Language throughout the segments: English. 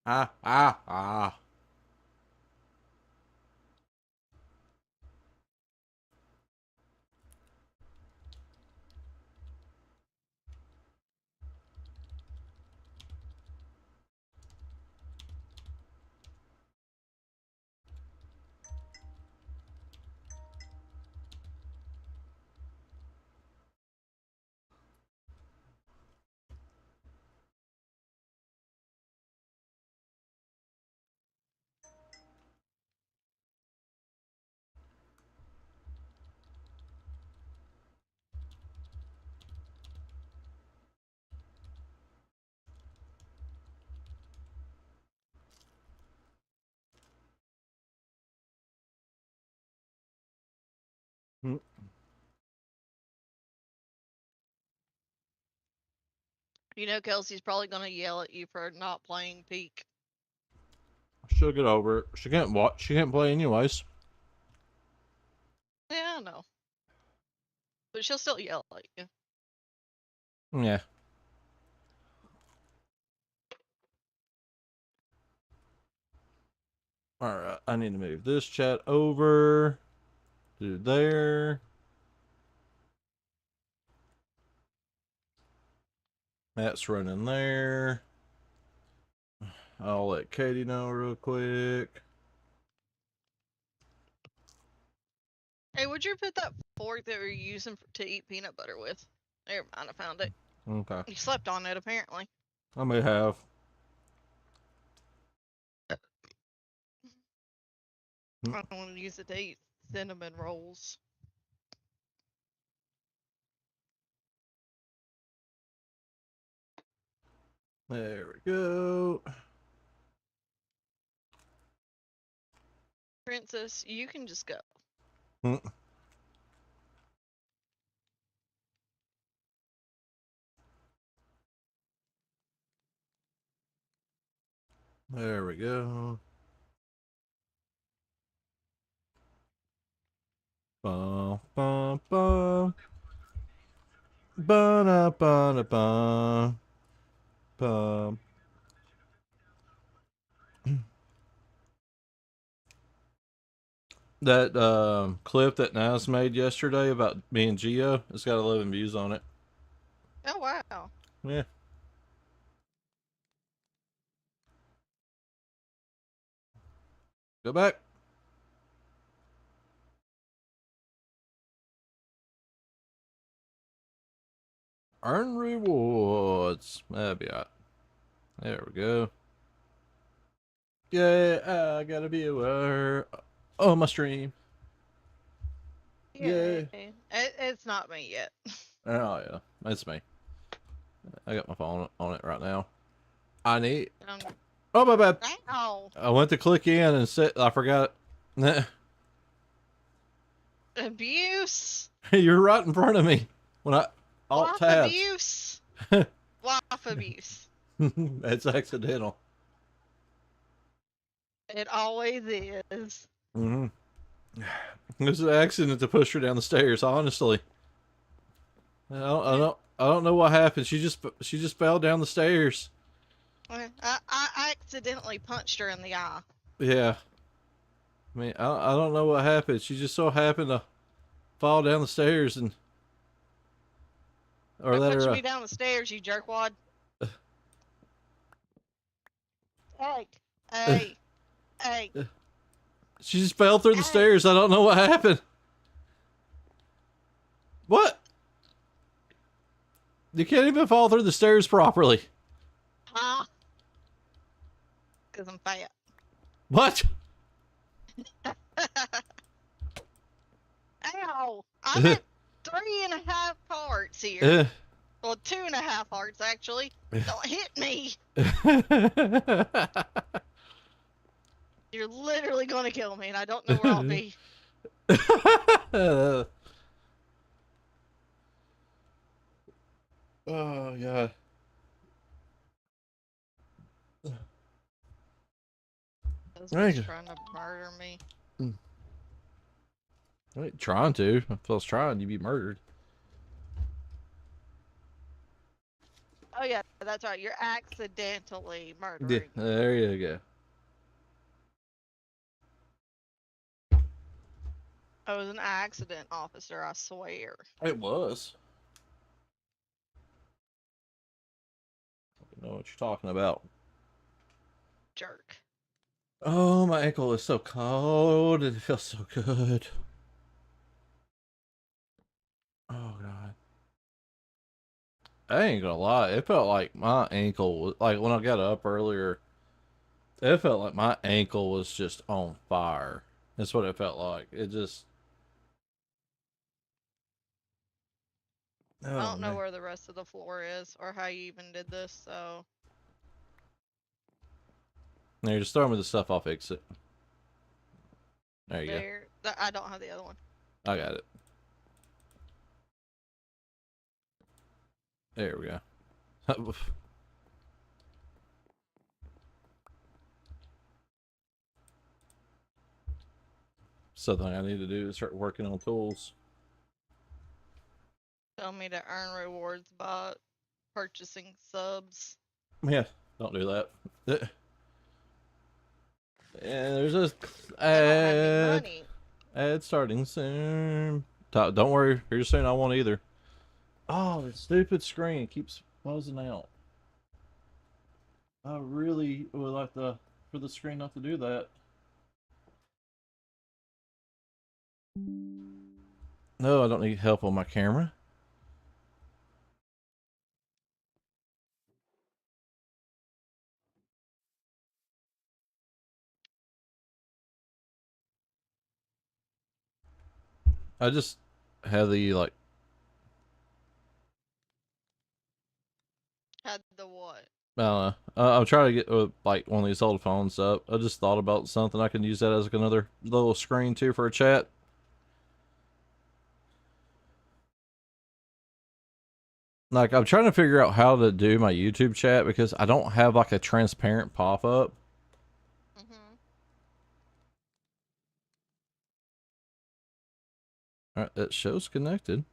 Ah, ah, ah. Mm, You know, Kelsey's probably gonna yell at you for not playing Peak. she'll get over it. She can't watch. She can't play anyways. Yeah, I know. But she'll still yell at you. Yeah. All right. I need to move this chat over to there. That's running there. I'll let Katie know real quick. Hey, would you put that fork that we're using to eat peanut butter with? Never mind, I found it. Okay. You slept on it, apparently. I may have. Mm, I don't want to use it to eat cinnamon rolls. there we go. Princess, you can just go. Mm, there we go. Bum, bum, bum. Ba-da-ba-da-ba. Bum. That clip that Nas made yesterday about me and Geo, it's got 11 views on it. Oh, wow. Yeah. Go back. Earn rewards. That'd be alright. There we go. Yeah, I got a viewer on my stream. Yeah. Yay. It's not me yet. Oh yeah, that's me. I got my phone on it right now. I need. Um, Oh my bad. ow. I went to click in and said I forgot. Abuse. You're right in front of me. When I alt Wife tabs. abuse. Wife abuse. That's accidental. It always is. Mm-hmm. It was an accident to push her down the stairs. Honestly, I don't know what happened. She just fell down the stairs. I accidentally punched her in the eye. Yeah. I mean, I don't know what happened. She just so happened to fall down the stairs and or Quit let punching her. me down the stairs, you jerkwad. Hey, hey, hey, She just fell through the hey. stairs. I don't know what happened. What? You can't even fall through the stairs properly. Huh? Because I'm fat. What? Ow! I'm at 3.5 hearts here. Well, 2.5 hearts, actually. Don't hit me. You're literally going to kill me, and I don't know where I'll be. oh god. Husband's trying to murder me. I ain't trying to. If I was trying, you'd be murdered. Oh yeah, that's right. You're accidentally Yeah, murdering me. there you go. I was an accident, officer. I swear. It was. I know what you're talking about. Jerk. Oh, my ankle is so cold. It feels so good. Oh god. I ain't gonna lie. It felt like my ankle was like when I got up earlier. It felt like my ankle was just on fire. That's what it felt like. It just. I Oh don't know man. where the rest of the floor is or how you even did this, so There, just throw me the stuff. I'll fix it. There you go. there. I don't have the other one. I got it. There we go. Something I need to do is start working on tools. Tell me to earn rewards by purchasing subs. Yeah, don't do that. And there's a I don't have any ad. money. Ad starting soon. Don't worry, here soon. I won't either. Oh, the stupid screen keeps buzzing out. I really would like for the screen not to do that. No, I don't need help on my camera. I just have the like. Had the what? I don't know. I'm trying to get like one of these old phones up. I just thought about something. I can use that as like another little screen too for a chat. Like I'm trying to figure out how to do my YouTube chat because I don't have like a transparent pop up. Mhm. All right, it shows connected.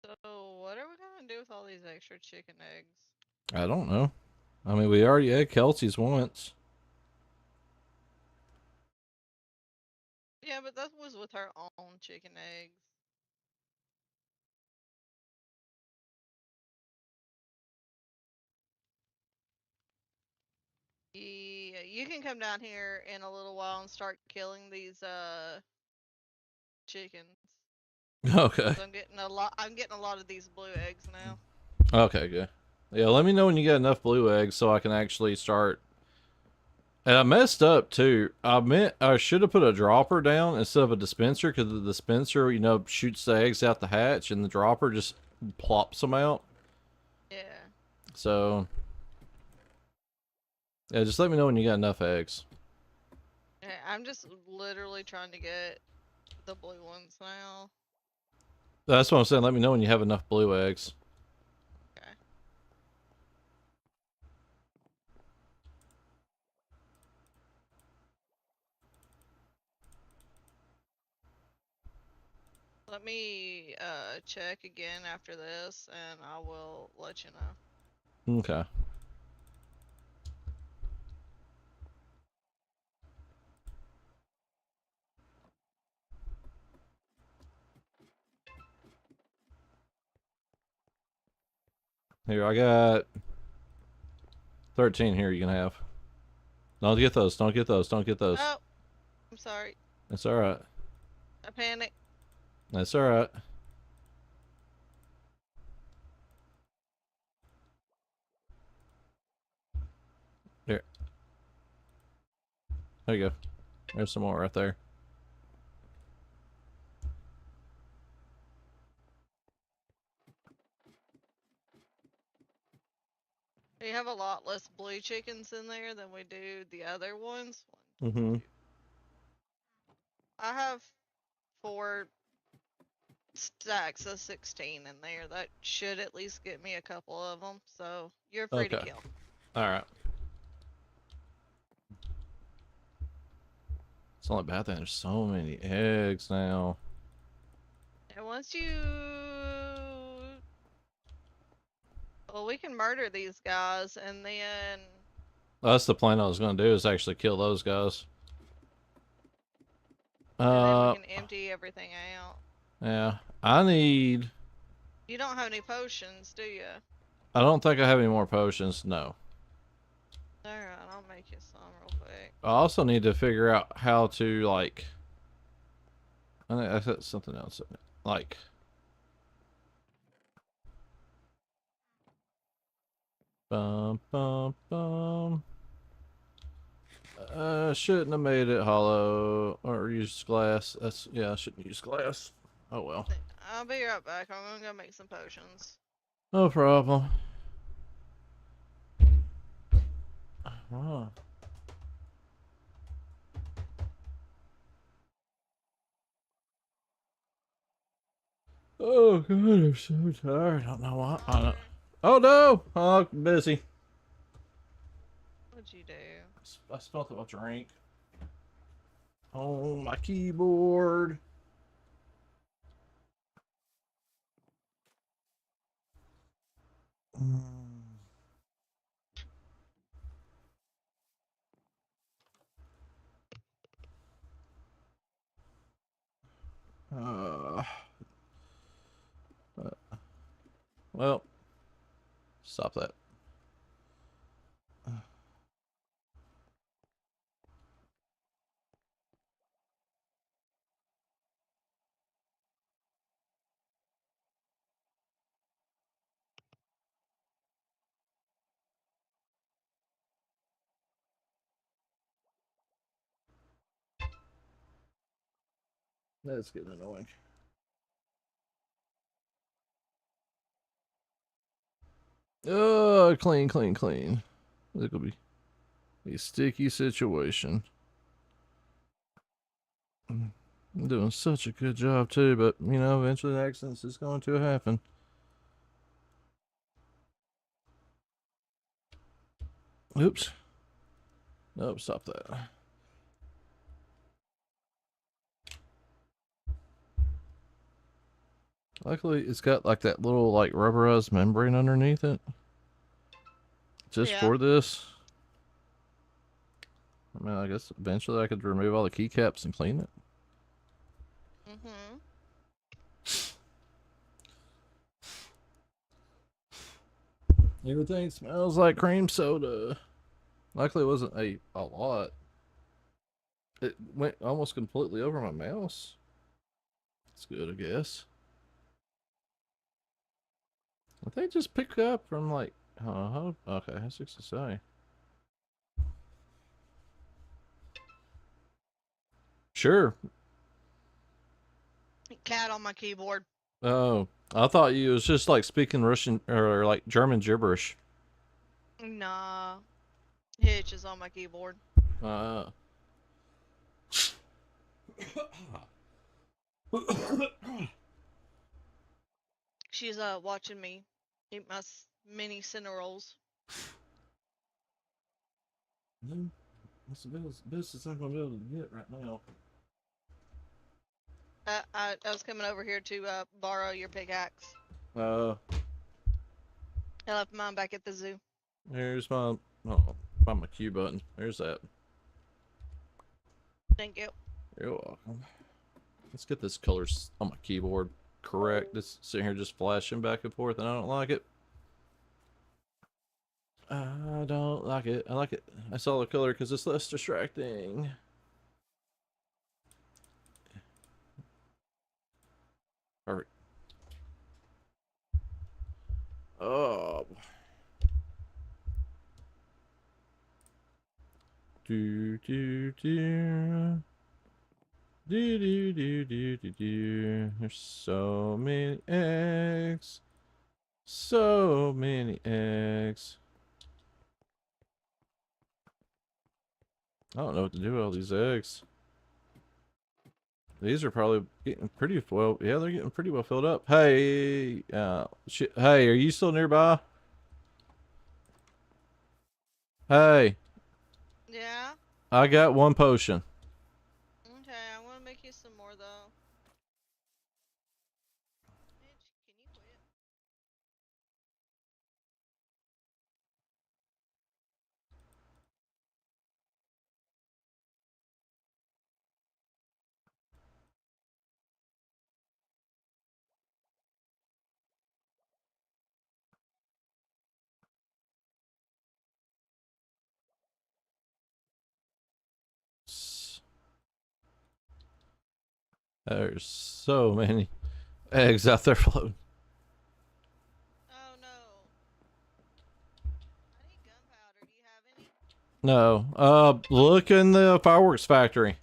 So what are we gonna do with all these extra chicken eggs? I don't know. I mean, we already had Kelsey's once. Yeah, but that was with her own chicken eggs. Yeah, you can come down here in a little while and start killing these chickens. Okay. 'Cause I'm getting a lot. I'm getting a lot of these blue eggs now. Okay, good. Yeah, let me know when you get enough blue eggs so I can actually start. And I messed up too. I should have put a dropper down instead of a dispenser because the dispenser, shoots the eggs out the hatch and the dropper just plops them out. Yeah. So, yeah, just let me know when you got enough eggs. Yeah, I'm just literally trying to get the blue ones now. That's what I'm saying. Let me know when you have enough blue eggs. Okay. Let me check again after this, and I will let you know. Okay. Here, I got 13 here you can have. Don't get those. Don't get those. Don't get those. Oh, I'm sorry. That's alright. I panicked. That's alright. Here. There you go. There's some more right there. We have a lot less blue chickens in there than we do the other ones. Mm-hmm. I have 4 stacks of 16 in there. That should at least get me a couple of them. So you're free to Okay. kill. Alright. It's only bad that there's so many eggs now. And once you... Well, we can murder these guys, and then... That's the plan I was gonna do, is actually kill those guys. And then we can empty everything out. Yeah. I need... You don't have any potions, do you? I don't think I have any more potions, no. Alright, I'll make you some real quick. I also need to figure out how to, like... I think I said something else. Like... Bum, bum, bum. Shouldn't have made it hollow or used glass. That's, yeah, I shouldn't use glass. Oh well. I'll be right back. I'm gonna go make some potions. No problem. Oh. Oh god, I'm so tired. I don't know why. I don't... Oh no! Oh, busy. What'd you do? I spilled a drink. Oh, my keyboard. Uh, well, stop that. That's getting annoying. Oh, clean, clean, clean. This could be a sticky situation. I'm doing such a good job too, but you know, eventually the accidents is going to happen. Oops. Nope, stop that. Luckily, it's got like that little like rubberized membrane underneath it. Just for this. I mean, I guess eventually I could remove all the keycaps and clean it. Mm-hmm. Everything smells like cream soda. Luckily, it wasn't a lot. It went almost completely over my mouse. It's good, I guess. I think just pick up from like, okay, that's six to say. Sure. Cat on my keyboard. Oh, I thought you was just like speaking Russian or like German gibberish. Nah. Hitch is on my keyboard. She's watching me eat my mini cinnamon rolls. What's the business I'm gonna be able to get right now? I was coming over here to borrow your pickaxe. I left mine back at the zoo. Here's my find my Q button. There's that. Thank you. You're welcome. Let's get this color on my keyboard correct. It's sitting here just flashing back and forth, and I don't like it. I don't like it. I like it. I saw the color because it's less distracting. Perfect. Oh. Do do do. Do do do do do do. There's so many eggs. So many eggs. I don't know what to do with all these eggs. These are probably getting pretty well. Yeah, they're getting pretty well filled up. Hey, hey, are you still nearby? Hey. Yeah? I got one potion. Okay, I want to make you some more though. There's so many eggs out there floating. Oh no. I need gunpowder. Do you have any? No. Look in the fireworks factory.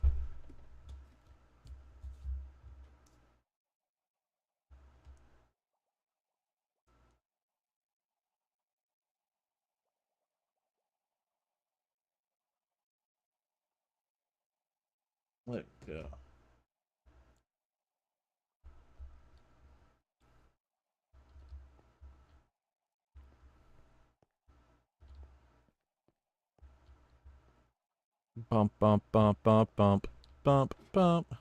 Let go. Bump, bump, bump, bump, bump, bump, bump.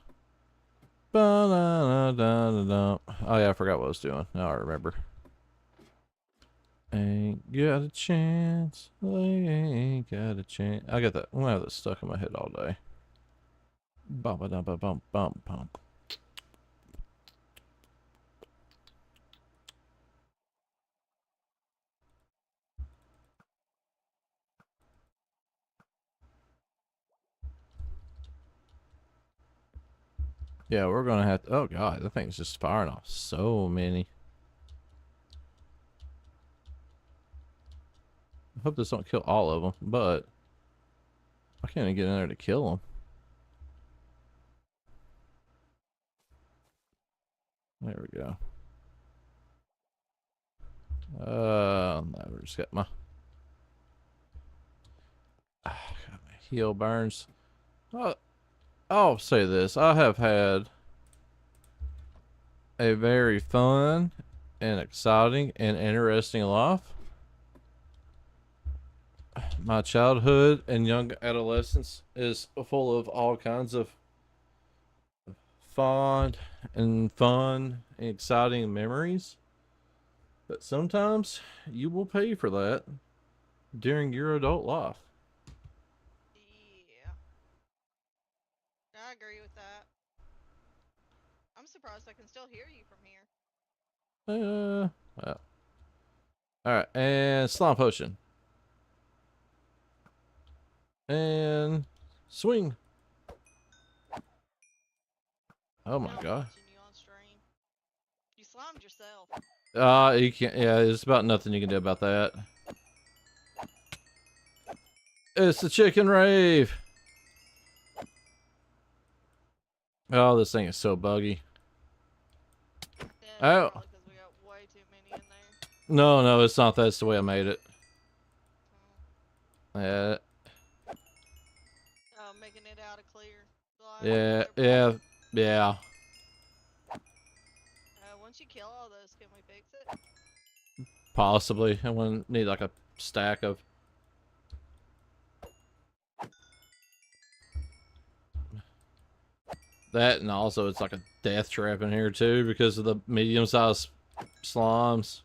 Ba-da-da-da-da-da. Oh yeah, I forgot what I was doing. Now I remember. Ain't got a chance. Ain't got a chance. I got that. I'm gonna have that stuck in my head all day. Bump, bump, bump, bump, bump, bump. Yeah, we're gonna have to. Oh god, that thing's just firing off so many. I hope this don't kill all of them, but I can't even get in there to kill them. There we go. No, just got my, got my heel burns. I'll say this: I have had a very fun and exciting and interesting life. My childhood and young adolescence is full of all kinds of fond and fun and exciting memories. But sometimes you will pay for that during your adult life. Yeah. I agree with that. I'm surprised I can still hear you from here. Well. Alright, and slime potion. And swing. Oh my Now I'm god. watching you on stream. You slimed yourself. You can't, yeah, there's about nothing you can do about that. It's the chicken rave. Oh, this thing is so buggy. Yeah, it's Oh, probably because we got way too many in there. no, it's not. That's the way I made it. Yeah, Oh, making it out of clear glass. yeah, Clear block. yeah, yeah. Once you kill all those, can we fix it? Possibly. I want need like a stack of. That, and also it's like a death trap in here too because of the medium-sized slimes.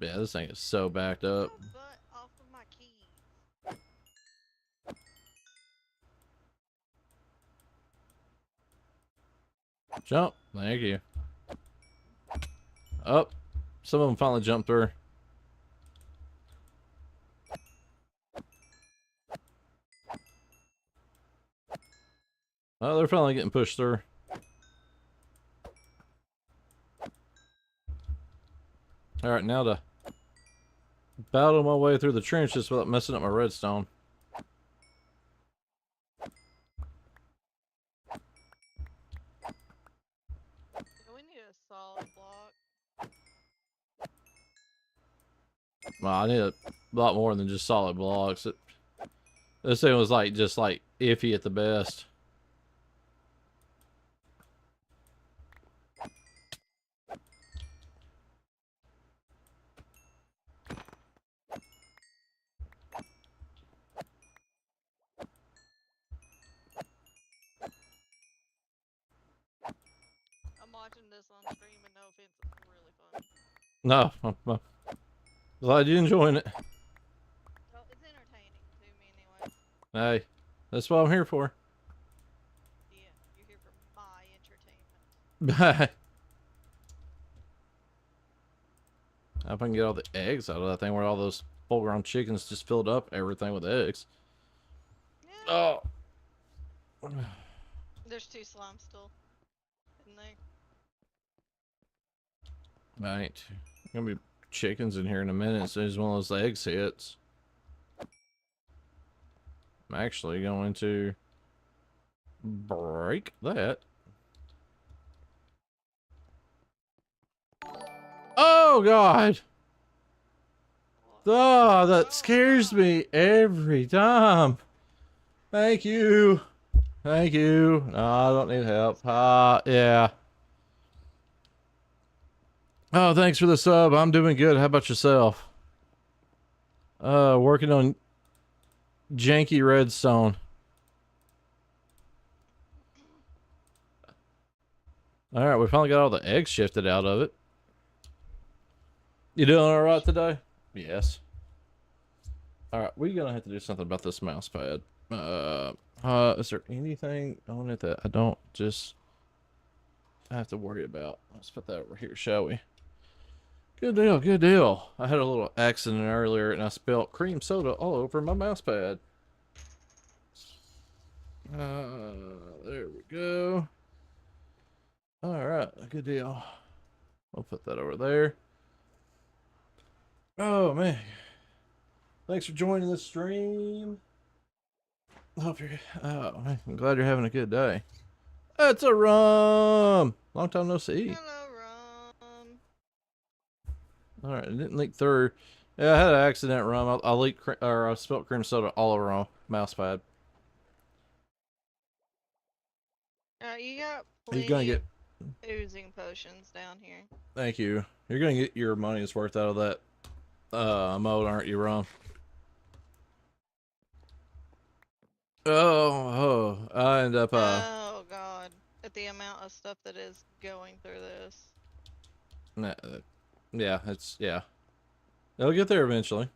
Yeah, this thing is so backed up. Get my butt off of my keys. Jump. Thank you. Up. Some of them finally jumped through. Oh, they're finally getting pushed through. Alright, now to battle my way through the trenches without messing up my redstone. We need a solid block. Well, I need a lot more than just solid blocks. This thing was like just like iffy at the best. I'm watching this on stream, and no offense, it's really fun. No, I'm glad you're enjoying it. Well, it's entertaining to me, anyways. Hey, that's what I'm here for. Yeah, you're here for my entertainment. Bye. I can get all the eggs out of that thing. Where all those full-grown chickens just filled up everything with eggs. Yeah. Oh. There's 2 slimes still in there. Ain't gonna be chickens in here in a minute as soon as one of those eggs hits. I'm actually going to break that. Oh God! Oh, that scares me every time. Thank you. Thank you. No, I don't need help. Yeah. Oh, thanks for the sub. I'm doing good. How about yourself? Working on janky redstone. Alright, we finally got all the eggs shifted out of it. You doing alright today? Yes. Alright, we're gonna have to do something about this mouse pad. Is there anything on it that I don't just have to worry about? Let's put that over here, shall we? Good deal, good deal. I had a little accident earlier and I spilled cream soda all over my mouse pad. There we go. Alright, good deal. I'll put that over there. Oh man. Thanks for joining the stream. Hope you're I'm glad you're having a good day. It's a rum. Long time no see. Hello, Rum. Alright, it didn't leak through. Yeah, I had an accident rum. I leaked or I spilled cream soda all over my mouse pad. You got You're gonna plenty get of oozing potions down here. thank you. You're gonna get your money's worth out of that mode, aren't you, Rum? I end up Oh God, at the amount of stuff that is going through this. nah, yeah, yeah. It'll get there eventually.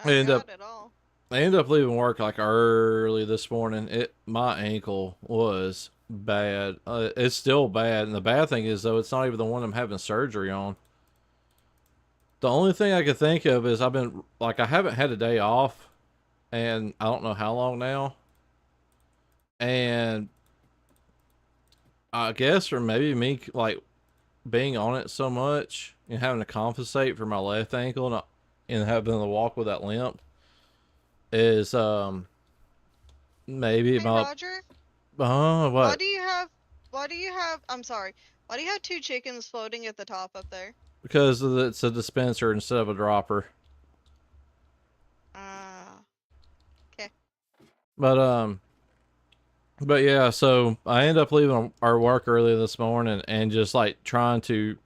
I end got up it all. I ended up leaving work like early this morning. My ankle was bad. It's still bad, and the bad thing is though it's not even the one I'm having surgery on. The only thing I could think of is I haven't had a day off, and I don't know how long now. And I guess, or maybe me like being on it so much and having to compensate for my left ankle and having to walk with that limp is maybe Hey my Roger, what why do you have, I'm sorry, why do you have 2 chickens floating at the top up there? because it's a dispenser instead of a dropper. Ah, okay. But but yeah, so I end up leaving our work early this morning and just like trying to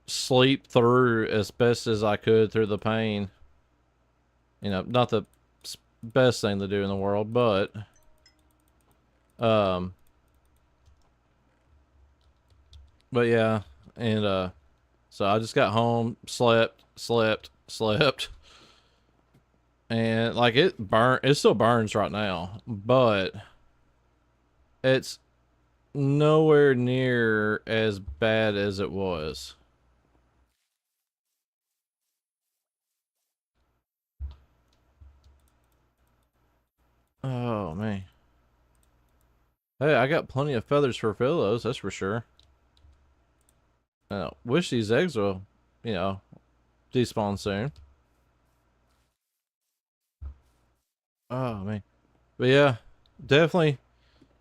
sleep through as best as I could through the pain. You know, not the best thing to do in the world, um but yeah, and so I just got home, slept, and like it still burns right now, but it's nowhere near as bad as it was. Oh man. Hey, I got plenty of feathers for pillows, that's for sure. Wish these eggs will, you know, despawn soon. Oh man. But yeah, definitely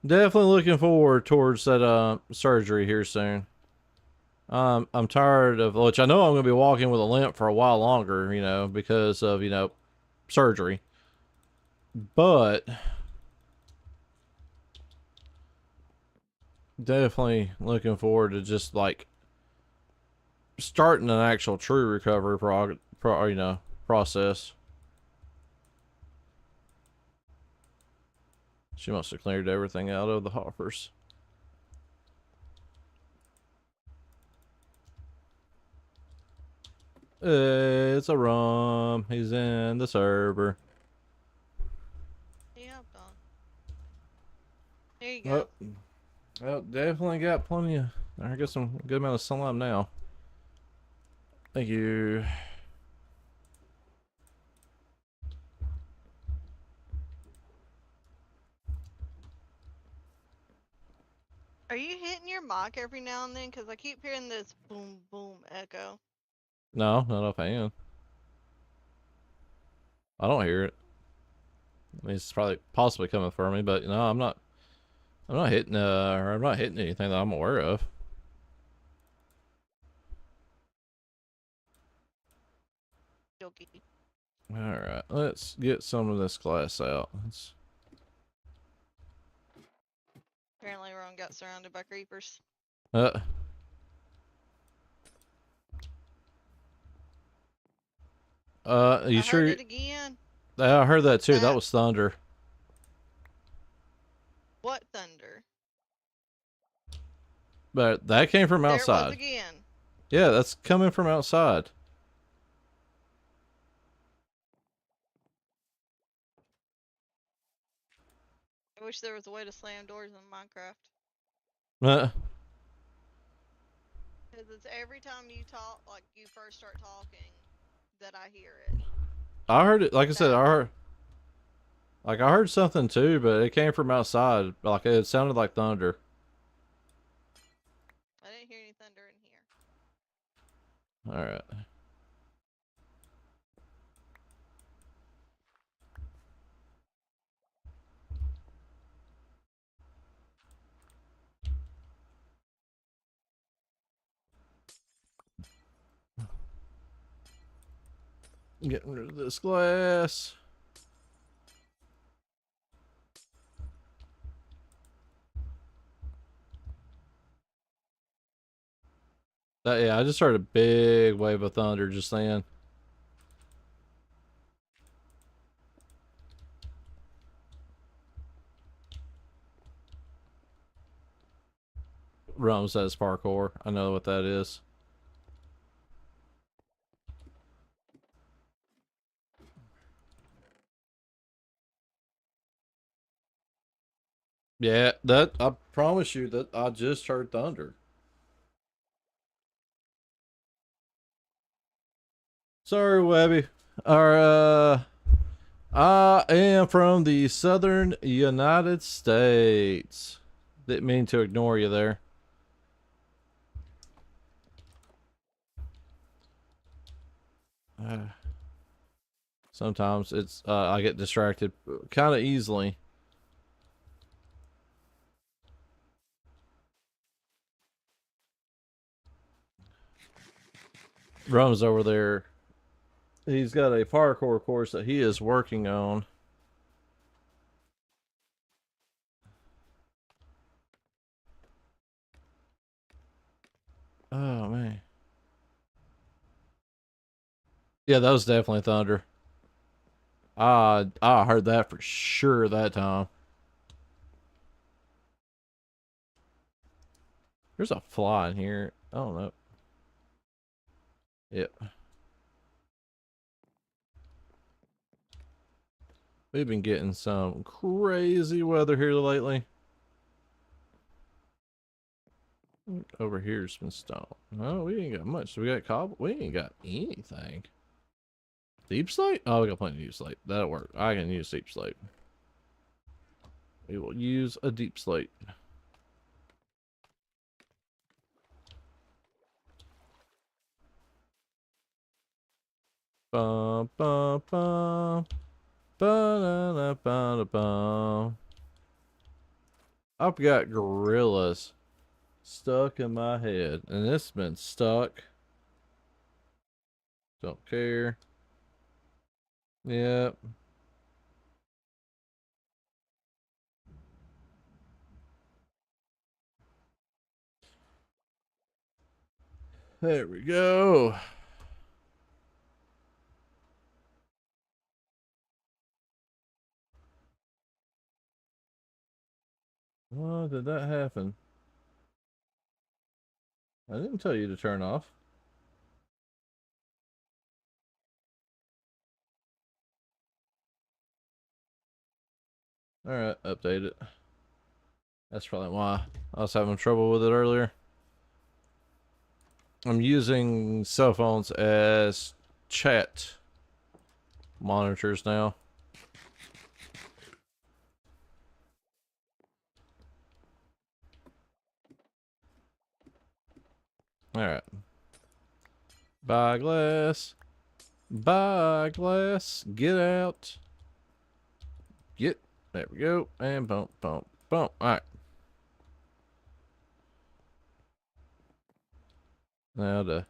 definitely looking forward towards that surgery here soon. I'm tired of, which I know I'm gonna be walking with a limp for a while longer, you know, because of, you know, surgery. But definitely looking forward to just like starting an actual true recovery process. She must have cleared everything out of the hoppers. It's a rum. He's in the server. Yeah, I'm done. There you go. Well, definitely got plenty of. I got some good amount of slime now. Thank you. Are you hitting your mic every now and then? Because I keep hearing this boom, boom echo. No, not offhand. I don't hear it. I mean, it's probably possibly coming from me, but no, I'm not. I'm not hitting. I'm not hitting anything that I'm aware of. Jokey. All right, let's get some of this glass out. Apparently, Ron got surrounded by creepers. Uh, you I heard sure? it again. Yeah, I heard that too. That That was thunder. what thunder? But that came from There it was outside. again. Yeah, that's coming from outside. I wish there was a way to slam doors in Minecraft. Uh, Because it's every time you talk, like you first start talking, that I hear it. I heard it. Like I said, That I heard. Like I heard something too, but it came from outside. Like it sounded like thunder. I didn't hear any thunder in here. All right. Getting rid of this glass. Yeah, I just heard a big wave of thunder just then. Rum says parkour. I know what that is. Yeah, that I promise you that I just heard thunder. Sorry, Webby. I am from the southern United States. Didn't mean to ignore you there. Sometimes it's I get distracted kind of easily. Rum's over there. He's got a parkour course that he is working on. Oh man. Yeah, that was definitely thunder. I heard that for sure that time. There's a fly in here. I don't know. Yep. We've been getting some crazy weather here lately. Over here's been stone. No, we ain't got much. We got cobble. We ain't got anything. Deep slate? Oh, we got plenty of deep slate. That'll work. I can use deep slate. We will use a deep slate. Bum, bum, bum. Ba-da-da-ba-da-bum. I've got gorillas stuck in my head, and it's been stuck. Don't care. Yep. There we go. Why did that happen? I didn't tell you to turn off. Alright, update it. That's probably why I was having trouble with it earlier. I'm using cell phones as chat monitors now. Alright. Buy glass. Buy glass. Get out. Get. There we go. And bump, bump, bump. Alright. Now to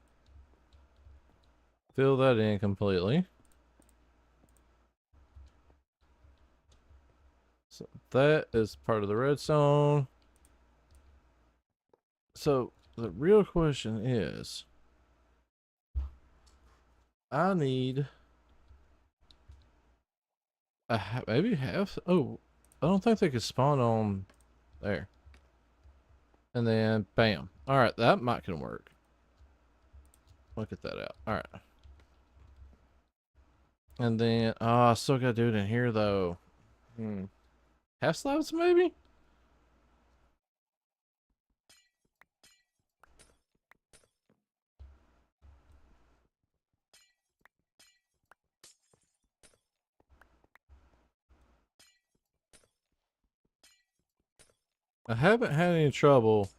fill that in completely. So that is part of the redstone. So the real question is, I need maybe half. Oh, I don't think they could spawn on there. And then bam. All right, that might can work. Look at that out. All right. And then I still gotta do it in here though. Half slabs maybe. I haven't had any trouble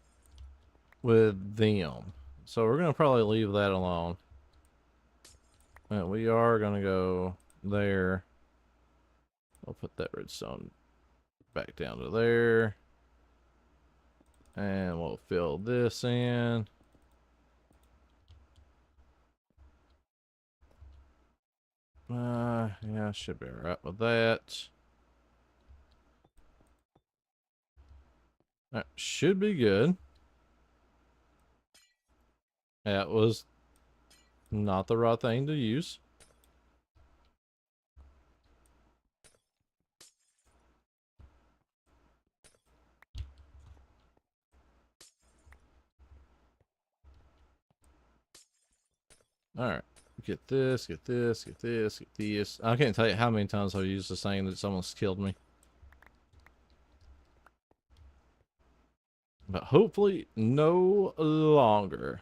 with them, so we're gonna probably leave that alone. And we are gonna go there. We'll put that redstone back down to there. And we'll fill this in. Yeah, should be alright with that. That should be good. That was not the right thing to use. Alright. Get this, get this, get this, get this. I can't tell you how many times I've used this thing that someone's killed me. But hopefully no longer.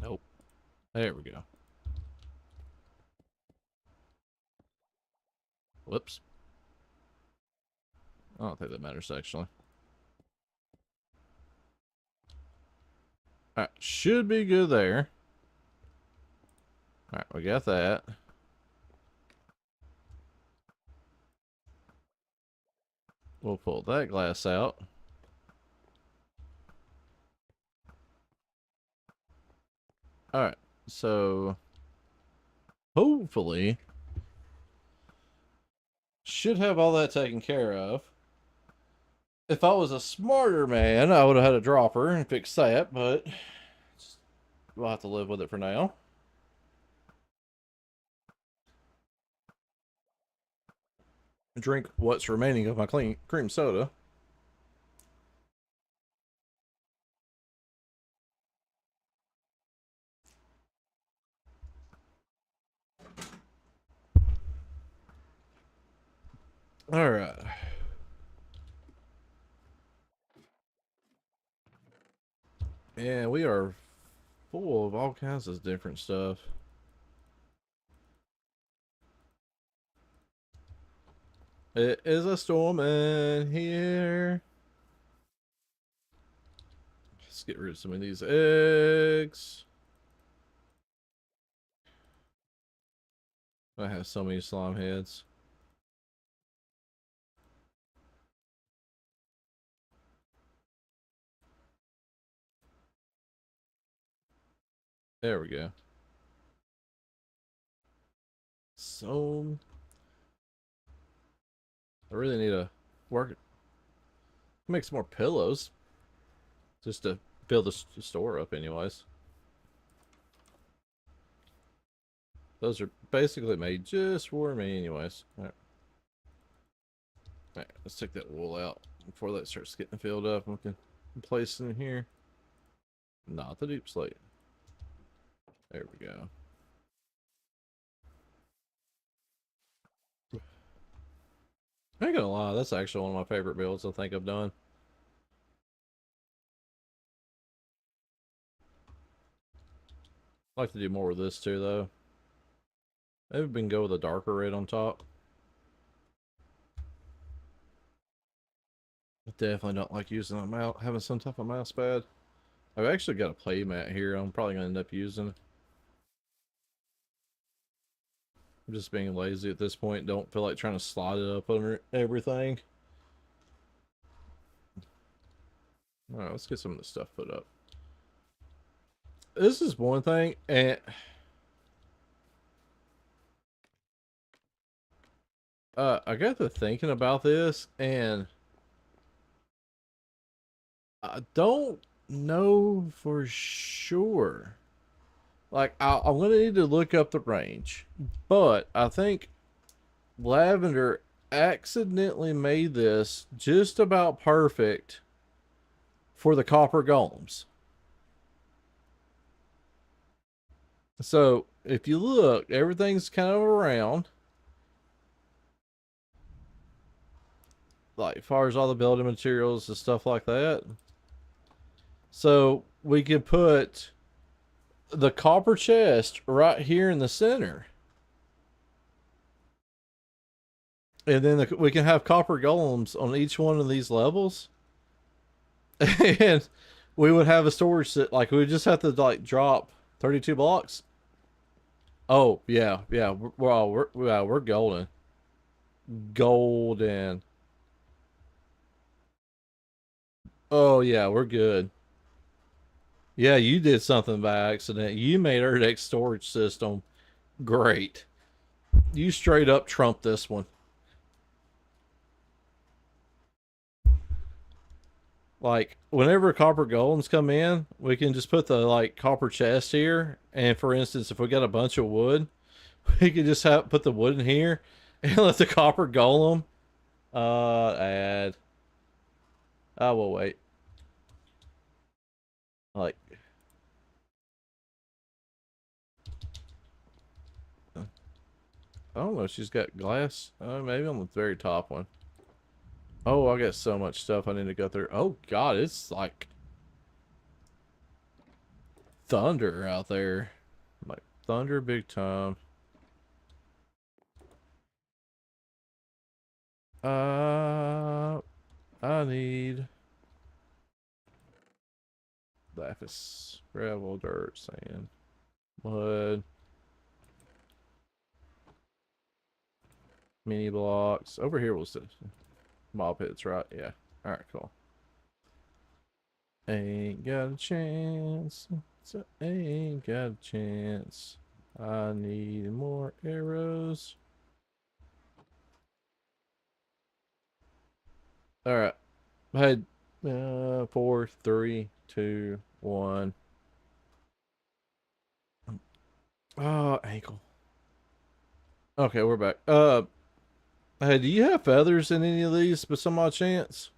Nope. There we go. Whoops. I don't think that matters actually. Alright, should be good there. Alright, we got that. We'll pull that glass out. Alright, so hopefully should have all that taken care of. If I was a smarter man, I would have had a dropper and fixed that, but we'll have to live with it for now. Drink what's remaining of my cream soda. All right. Yeah, we are full of all kinds of different stuff. It is a storm in here. Let's get rid of some of these eggs. I have so many slime heads. There we go. So I really need to work make some more pillows just to fill the store up anyways. Those are basically made just for me anyways. Alright. Alright, let's take that wool out before that starts getting filled up. We can place it in here. Not the deep slate. There we go. I ain't gonna lie, that's actually one of my favorite builds I think I've done. I'd like to do more with this too though. Maybe we can go with a darker red on top. definitely don't like using a mouse, having some type of mouse pad. I've actually got a play mat here. I'm probably gonna end up using. I'm just being lazy at this point. Don't feel like trying to slide it up under everything. All right, let's get some of this stuff put up. This is one thing, and I got to thinking about this, and I don't know for sure. Like, I'm gonna need to look up the range, but I think Lavender accidentally made this just about perfect for the copper golems. So if you look, everything's kind of around, like as far as all the building materials and stuff like that. So we could put the copper chest right here in the center. And then we can have copper golems on each one of these levels. And we would have a storage set, like we would just have to like drop 32 blocks. Oh, yeah, yeah. We're golden. Golden. Oh, yeah, we're good. Yeah, you did something by accident. You made our next storage system great. You straight up trumped this one. Like, whenever copper golems come in, we can just put the, like, copper chest here. And for instance, if we got a bunch of wood, we could just put the wood in here and let the copper golem add. I will wait. Like, I don't know. She's got glass. Maybe on the very top one. Oh, I got so much stuff I need to go through. Oh, God. It's like thunder out there. Like thunder big time. Uh, I need lapis, gravel, dirt, sand, mud, mini blocks. Over here was the mob hits, right? Yeah. All right, cool. Ain't got a chance. So ain't got a chance. I need more arrows. All right. I had 4, 3, 2, 1. Oh, ankle. Okay, we're back. Hey, do you have feathers in any of these by some odd chance?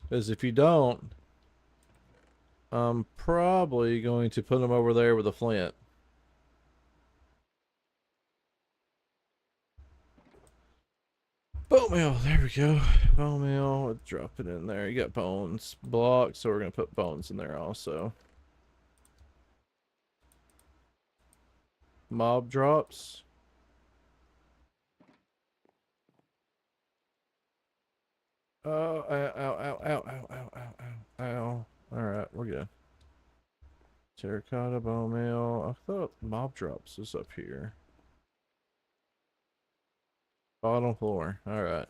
Because if you don't, I'm probably going to put them over there with a flint. Bone meal, there we go. Bone meal, drop it in there. You got bones, blocks, so we're gonna put bones in there also. Mob drops. Oh, ow, ow, ow, ow, ow, ow, ow, ow, ow. Alright, we're good. Terracotta bone meal. I thought mob drops was up here. Bottom floor. Alright.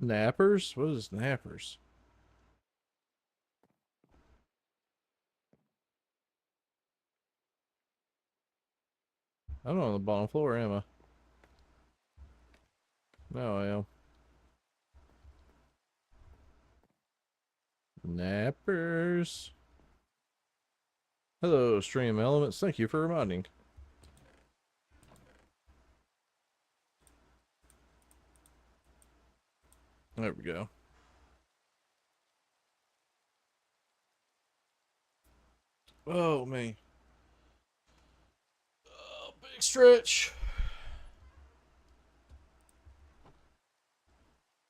Nappers? What is nappers? I'm not on the bottom floor, am I? No, I am. Nappers. Hello, stream elements. Thank you for reminding. There we go. Oh, me. Stretch.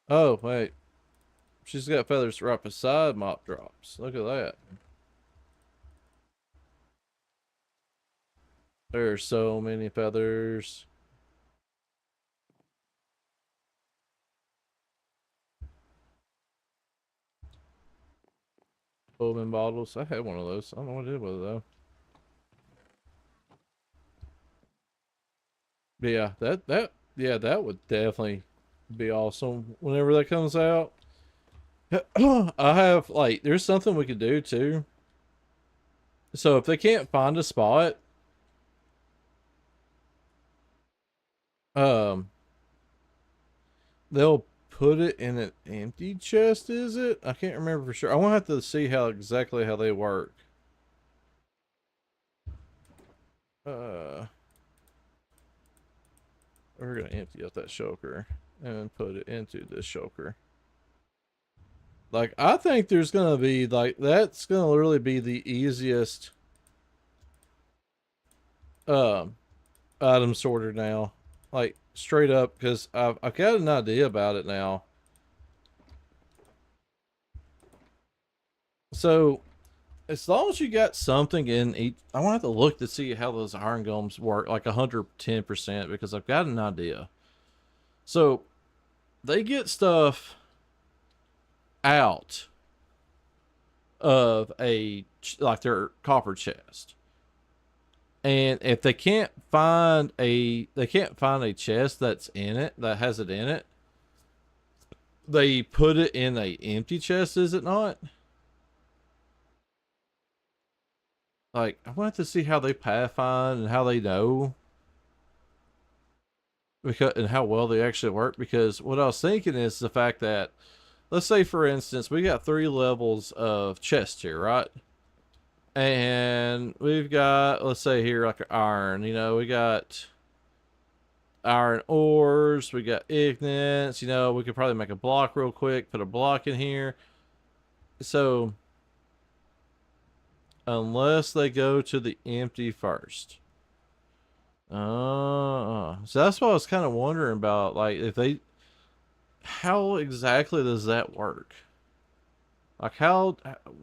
Oh, wait. She's got feathers right beside mop drops. Look at that. There's so many feathers. Bowman bottles. I had one of those. I don't know what I did with it though. But yeah, that would definitely be awesome whenever that comes out. I have like there's something we could do too. So if they can't find a spot, um, they'll put it in an empty chest. Is it? I can't remember for sure. I want to have to see how exactly how they work. Uh, we're gonna empty out that shulker and put it into this shulker. Like I think there's gonna be like that's gonna really be the easiest um item sorter now. Like straight up because I've got an idea about it now. So as long as you got something in each, I want to have to look to see how those iron golems work, like 110%, because I've got an idea. So they get stuff out of a like their copper chest, and if they can't find a chest that's in it that has it in it, they put it in a empty chest. Is it not? Like I want to see how they pathfind and how they know because and how well they actually work. Because what I was thinking is the fact that let's say for instance we got 3 levels of chest here, right? And we've got let's say here like iron. You know, we got iron ores, we got ignites. You know, we could probably make a block real quick, put a block in here. So unless they go to the empty first. So that's what I was kind of wondering about. Like, if they, how exactly does that work? Like,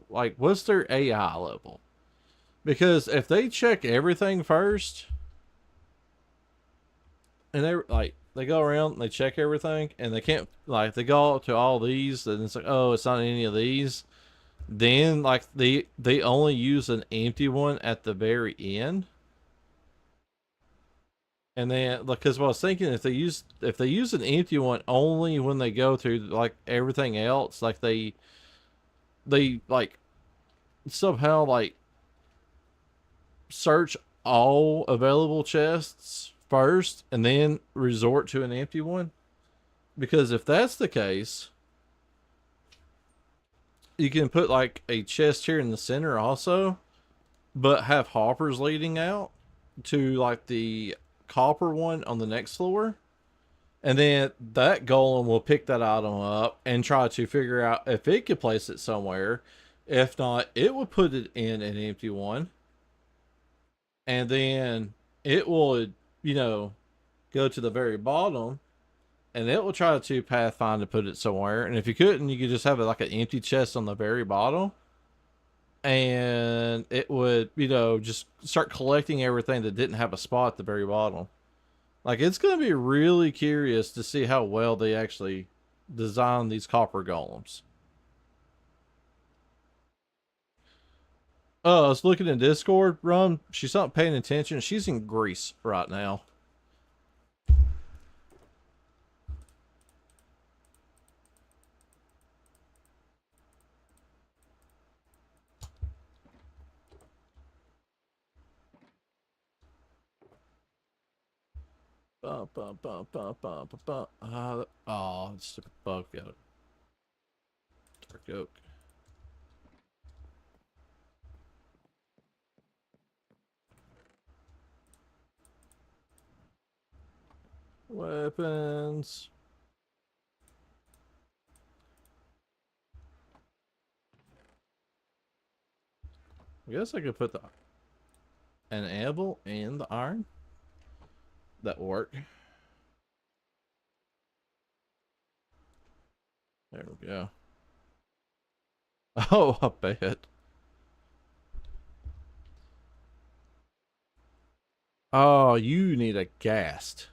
like, what's their AI level? Because if they check everything first, and they go around, and they check everything, and they can't, like, they go to all these, and it's like, oh, it's not any of these. Then, like, they only use an empty one at the very end. And then, because what I was thinking, if they use an empty one only when they go through like everything else, like they like somehow like search all available chests first and then resort to an empty one. Because if that's the case, you can put like a chest here in the center also, but have hoppers leading out to like the copper one on the next floor. And then that golem will pick that item up and try to figure out if it could place it somewhere. If not, it will put it in an empty one. And then it will, you know, go to the very bottom and it will try to pathfind to put it somewhere. And if you couldn't, you could just have it like an empty chest on the very bottom. And it would, you know, just start collecting everything that didn't have a spot at the very bottom. Like it's gonna be really curious to see how well they actually design these copper golems. I was looking in Discord, Rum. She's not paying attention. She's in Greece right now. Oh, stupid bug got it. Dark oak. Weapons. I guess I could put an anvil and the iron. that will work. There we go. Oh, I bet. Oh, you need a ghast.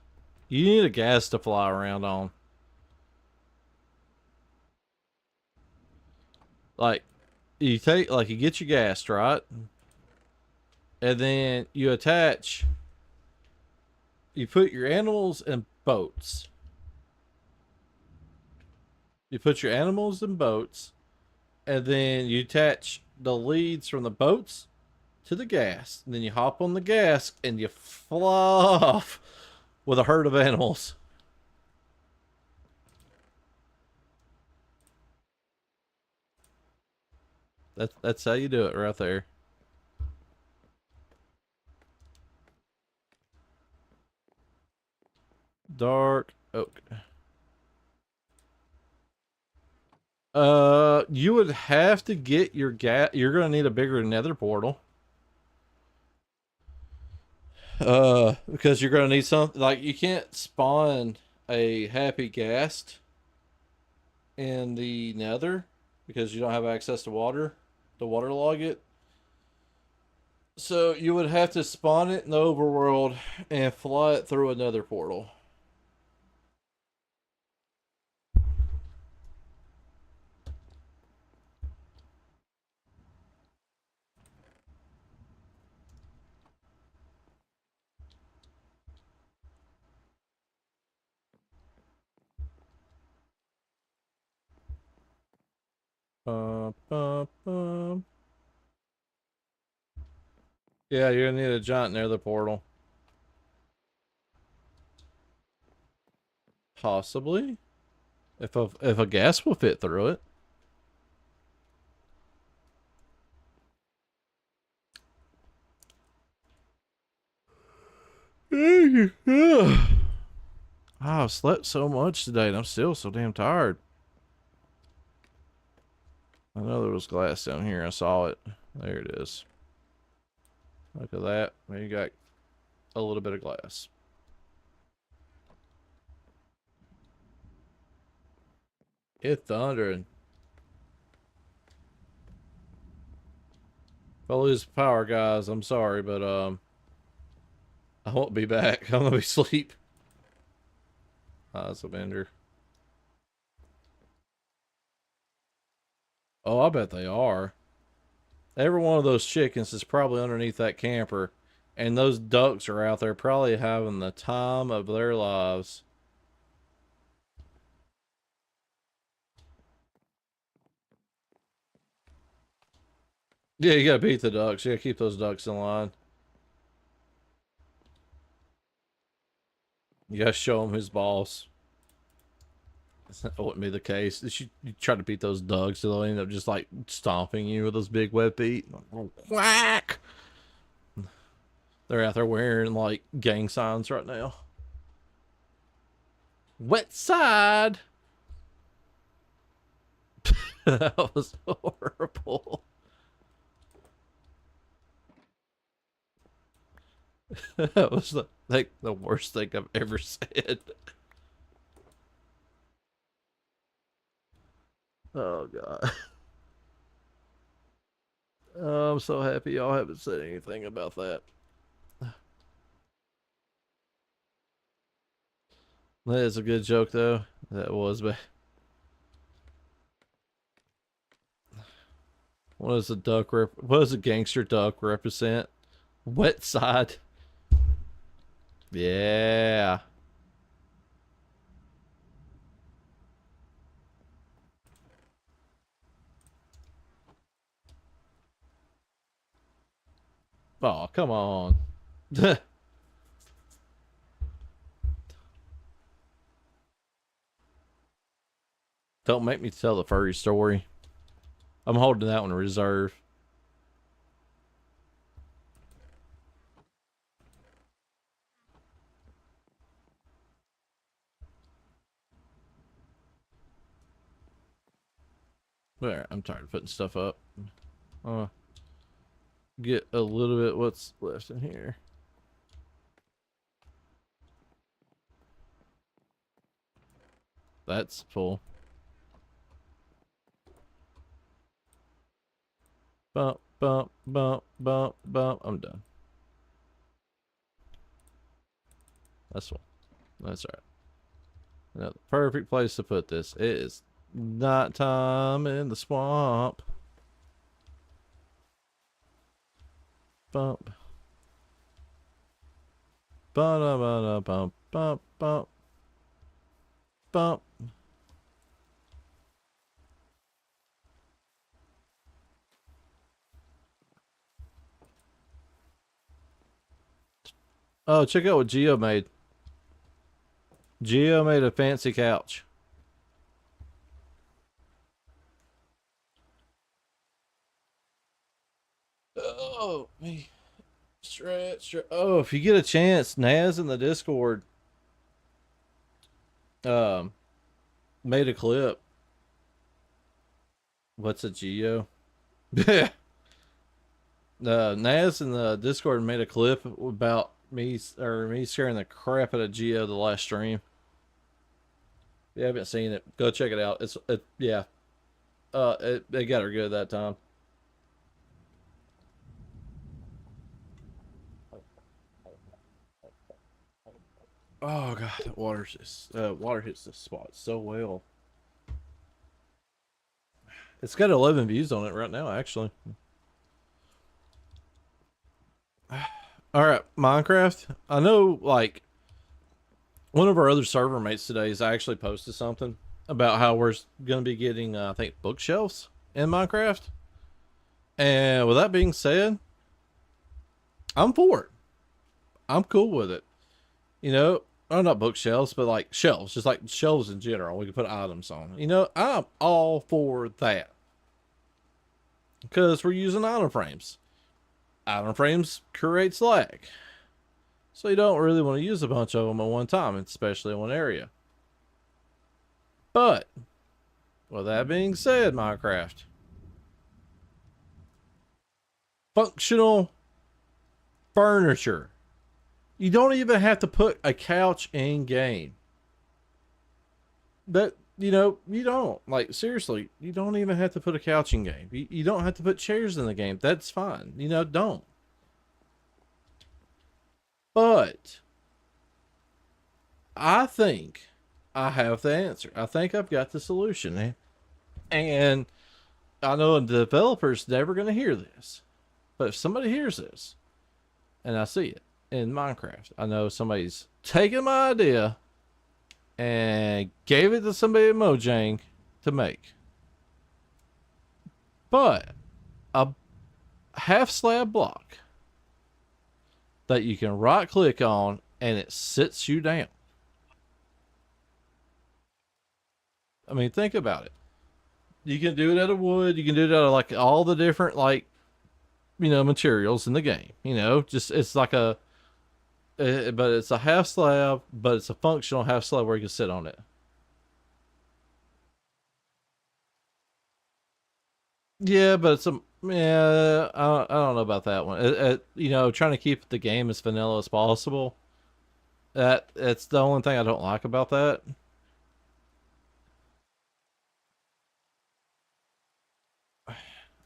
You need a ghast to fly around on. Like, you take, like, you get your ghast, right? And then you attach, you put your animals in boats. You put your animals in boats, and then you attach the leads from the boats to the gas. And then you hop on the gas and you fly off with a herd of animals. That's how you do it right there. Dark oak. You would have to get your gas. You're gonna need a bigger nether portal. Because you're gonna need something like you can't spawn a happy ghast in the nether because you don't have access to water to waterlog it. So you would have to spawn it in the overworld and fly it through another portal. Bum, bum, bum. Yeah, you're gonna need a giant nether portal. Possibly. If a gas will fit through it. I've slept so much today and I'm still so damn tired. I know there was glass down here. I saw it. There it is. Look at that. You got a little bit of glass. It thundering. If I lose power, guys, I'm sorry, but I won't be back. I'm gonna be asleep. Ah, that's a bender. Oh, I bet they are. Every one of those chickens is probably underneath that camper, and those ducks are out there probably having the time of their lives. Yeah, you gotta beat the ducks. You gotta keep those ducks in line. You gotta show him his boss. That wouldn't be the case. You try to beat those ducks, so they'll end up just like stomping you with those big web feet. Whack! They're out there wearing like gang signs right now. Wet side! That was horrible. That was the worst thing I've ever said. Oh god. Oh, I'm so happy y'all haven't said anything about that. That is a good joke though. That was, but what does what does a gangster duck represent? Wet side. Yeah. Oh, come on. Don't make me tell the furry story. I'm holding that one in reserve. There, I'm tired of putting stuff up. Uh, get a little bit what's left in here. That's full. Bump, bump, bump, bump, bump. I'm done. That's full. That's all right. Now, the perfect place to put this. It is night time in the swamp. Bump. Bump, bump, bump, bump. Oh, check out what Geo made. Geo made a fancy couch. Oh, me. Stretch. Oh, if you get a chance, Naz in the Discord um made a clip. What's a Geo? Yeah. Naz in the Discord made a clip about me scaring the crap out of Geo the last stream. If you haven't seen it, go check it out. Yeah. It got her good that time. Oh god, that water hits the spot so well. It's got 11 views on it right now, actually. All right, Minecraft. I know, like, one of our other server mates today has actually posted something about how we're going to be getting, I think, bookshelves in Minecraft. And with that being said, I'm for it. I'm cool with it. You know, oh, not bookshelves, but like shelves, just like shelves in general. We can put items on. You know, I'm all for that because we're using item frames. Item frames creates lag, so you don't really want to use a bunch of them at one time, especially in one area. But with that being said, Minecraft, functional furniture. You don't even have to put a couch in game. That, you don't. Like, seriously, you don't even have to put a couch in game. You don't have to put chairs in the game. That's fine. Don't. But I think I have the answer. I think I've got the solution. And I know the developer's never going to hear this. But if somebody hears this and I see it in Minecraft, I know somebody's taken my idea and gave it to somebody at Mojang to make. But a half slab block that you can right click on and it sits you down. I mean, think about it. You can do it out of wood. You can do it out of like all the different like materials in the game. Just it's like but it's a half slab, but it's a functional half slab where you can sit on it. Yeah, but I don't know about that one. Trying to keep the game as vanilla as possible. That's the only thing I don't like about that.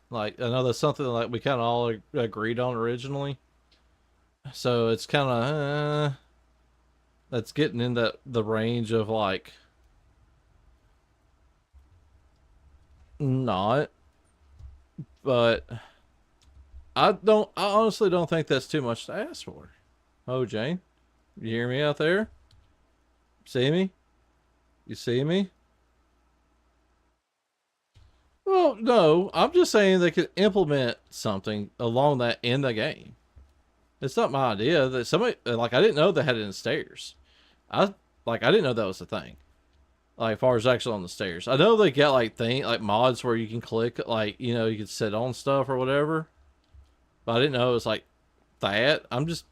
Like I know that's something like we kind of all agreed on originally. So it's kind of that's getting in the range of like not, but I honestly don't think that's too much to ask for. Oh, Jane, you hear me out there? See me? You see me? Well, no, I'm just saying they could implement something along that in the game. It's not my idea that somebody like I didn't know they had it in stairs. I didn't know that was a thing. Like as far as actually on the stairs, I know they got like mods where you can click you can sit on stuff or whatever. But I didn't know it was like that. I'm just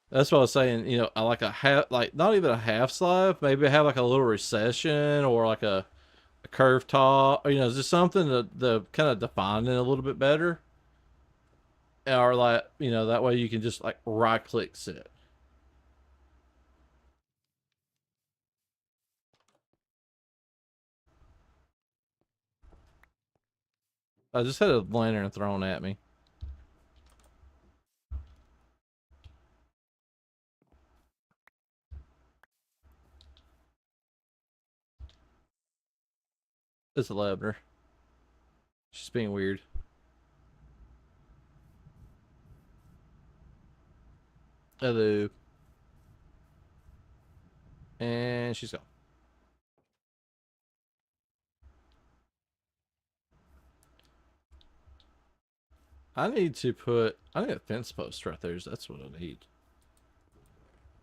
that's what I was saying. I like a half, like not even a half slab. Maybe have like a little recession or like a curved top. Or, just something to kind of define it a little bit better. Or like that way you can just like right click sit. I just had a lantern thrown at me. It's a lavender. She's being weird. Hello. And she's gone. I need a fence post right there. That's what I need.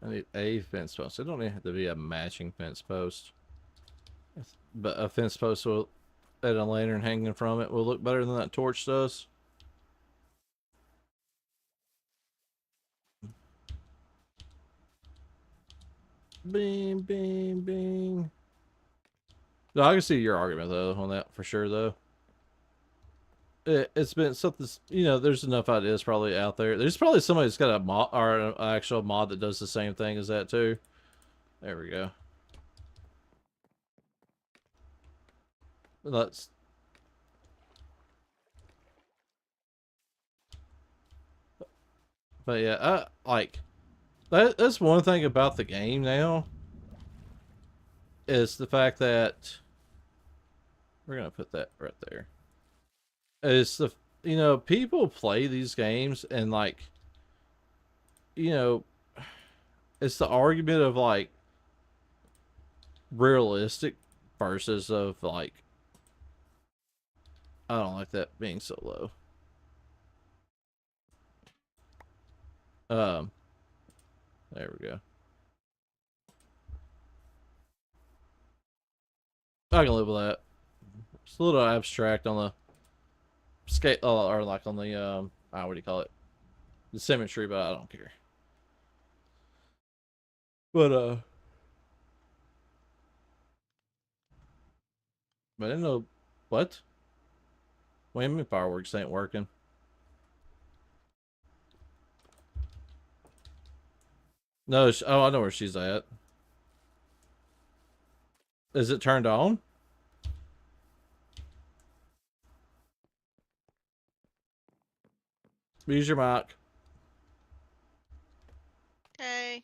I need a fence post. It don't even have to be a matching fence post. But a fence post will, and a lantern hanging from it will look better than that torch does. Bing, bing, bing. No, I can see your argument though on that for sure though. It's been something, you know, there's enough ideas probably out there. There's probably somebody that's got a mod or an actual mod that does the same thing as that too. There we go. Let's. But yeah, like that's one thing about the game now is the fact that we're gonna put that right there. Is the people play these games and like you know it's the argument of like realistic versus of like I don't like that being so low. Um, there we go. I can live with that. It's a little abstract on the scale, or like on the what do you call it? The symmetry, but I don't care. But but I didn't know what. Wait a minute, fireworks ain't working. No, oh, I know where she's at. Is it turned on? Use your mic. Okay.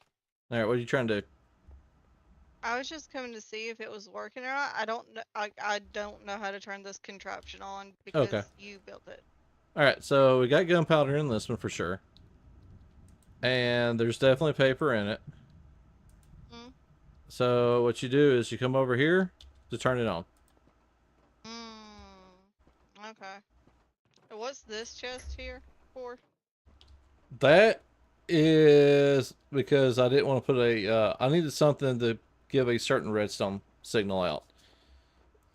All right, what are you trying to do? I was just coming to see if it was working or not. I don't know. I don't know how to turn this contraption on Okay. because you built it. All right, so we got gunpowder in this one for sure, and there's definitely paper in it. Hmm. So what you do is you come over here to turn it on. Hmm. Okay. What's this chest here for? That is because I didn't want to put a. I needed something to give a certain redstone signal out,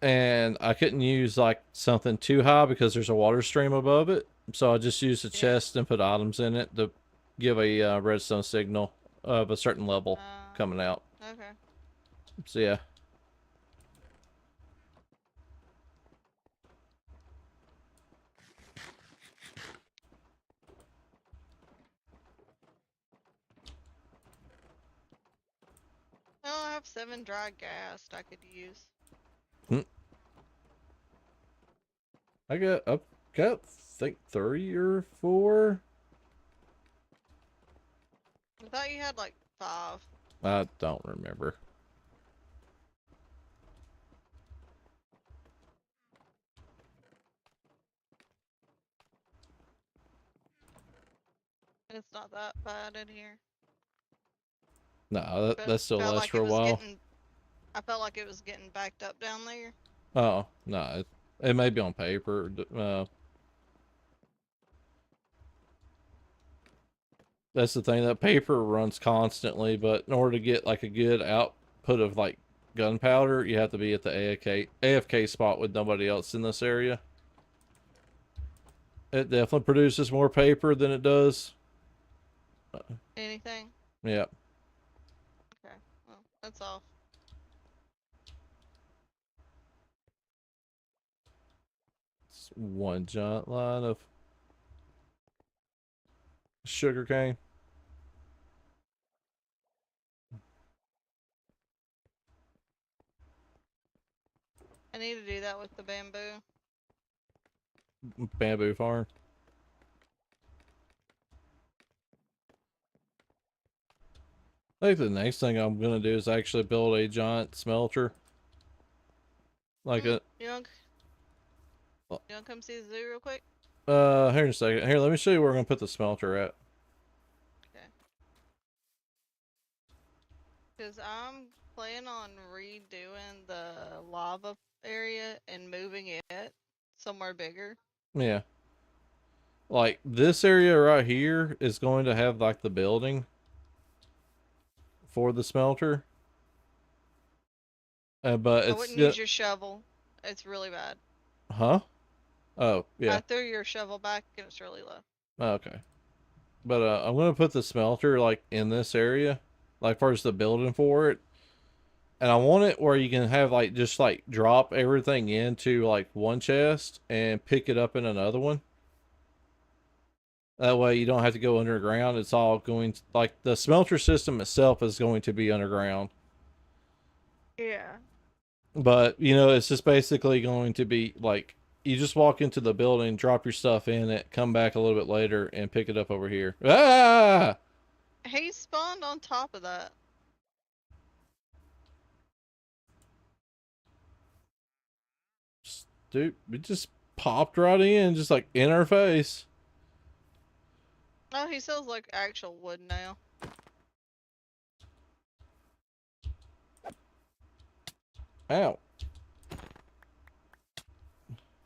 and I couldn't use like something too high because there's a water stream above it. So I just used a Yeah. chest and put items in it to give a redstone signal of a certain level coming out. Okay. So yeah. Well, I have 7 dry gas I could use. Hmm. I got I think 3 or 4. I thought you had like 5. I don't remember. It's not that bad in here. No, But that still felt lasts like for it a was while. getting. I felt like it was getting backed up down there. Oh no, it may be on paper. That's the thing. That paper runs constantly, but in order to get like a good output of like gunpowder, you have to be at the AFK spot with nobody else in this area. It definitely produces more paper than it does. Anything? Yeah, Okay. Well, that's all. it's one giant line of sugar cane. I need to do that with the bamboo. bamboo farm. I think the next thing I'm gonna do is actually build a giant smelter. Like a You wanna come see the zoo real quick? here in a second. Here, let me show you where we're gonna put the smelter at. Okay. Cause I'm planning on redoing the lava area and moving it somewhere bigger. Yeah. Like this area right here is going to have like the building for the smelter. But I it's wouldn't use your shovel. It's really bad. huh? Oh, yeah. I threw your shovel back and it's really low. Okay. But I'm gonna put the smelter like in this area, like first the building for it, and I want it where you can have like just like drop everything into like one chest and pick it up in another one. That way you don't have to go underground. It's all going to, like the smelter system itself is going to be underground. Yeah. But, you know, it's just basically going to be like you just walk into the building, drop your stuff in it, come back a little bit later and pick it up over here. Ah! He spawned on top of that. Dude, it just popped right in, just like in our face. Oh, he sells like actual wood now. Ow.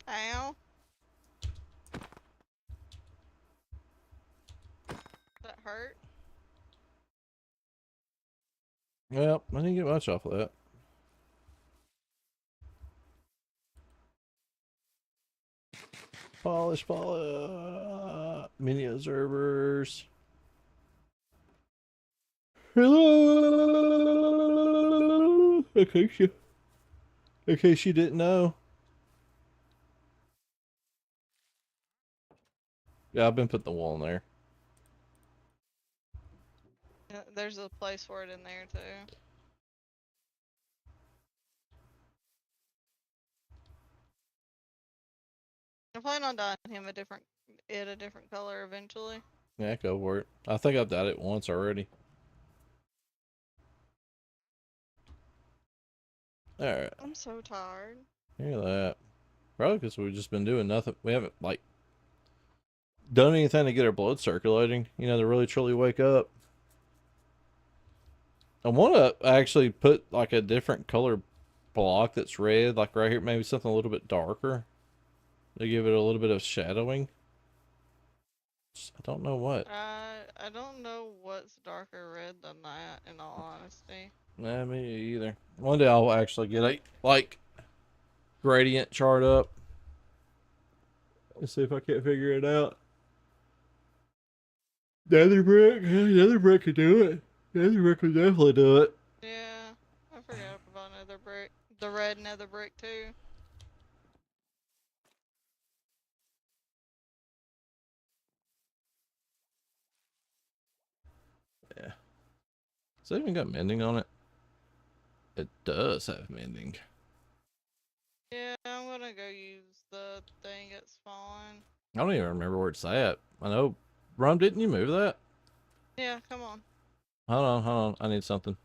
Ow. That hurt? Well, I didn't get much off of that. Polish. Mini observers. Hello. In case you didn't know. Yeah, I've been putting the wool in there. Yeah, there's a place for it in there too. I plan on dyeing him a different color eventually. Yeah, go for it. I think I've done it once already. Alright. I'm so tired. Hear that. Probably because we've just been doing nothing. We haven't, like, done anything to get our blood circulating, you know, to really truly wake up. I want to actually put, like, a different color block that's red, like right here, maybe something a little bit darker to give it a little bit of shadowing. I don't know what. I don't know what's darker red than that, in all honesty. Nah, me either. One day I'll actually get a, like, gradient chart up. Let's see if I can't figure it out. Nether brick could do it. Nether brick could definitely do it. Yeah, I forgot about nether brick. The red nether brick too. Yeah. Has it even got mending on it? It does have mending. Yeah, I'm gonna go use the thing at spawn. I don't even remember where it's at. I know, Rum, didn't you move that? Yeah, come on. Hold on. I need something.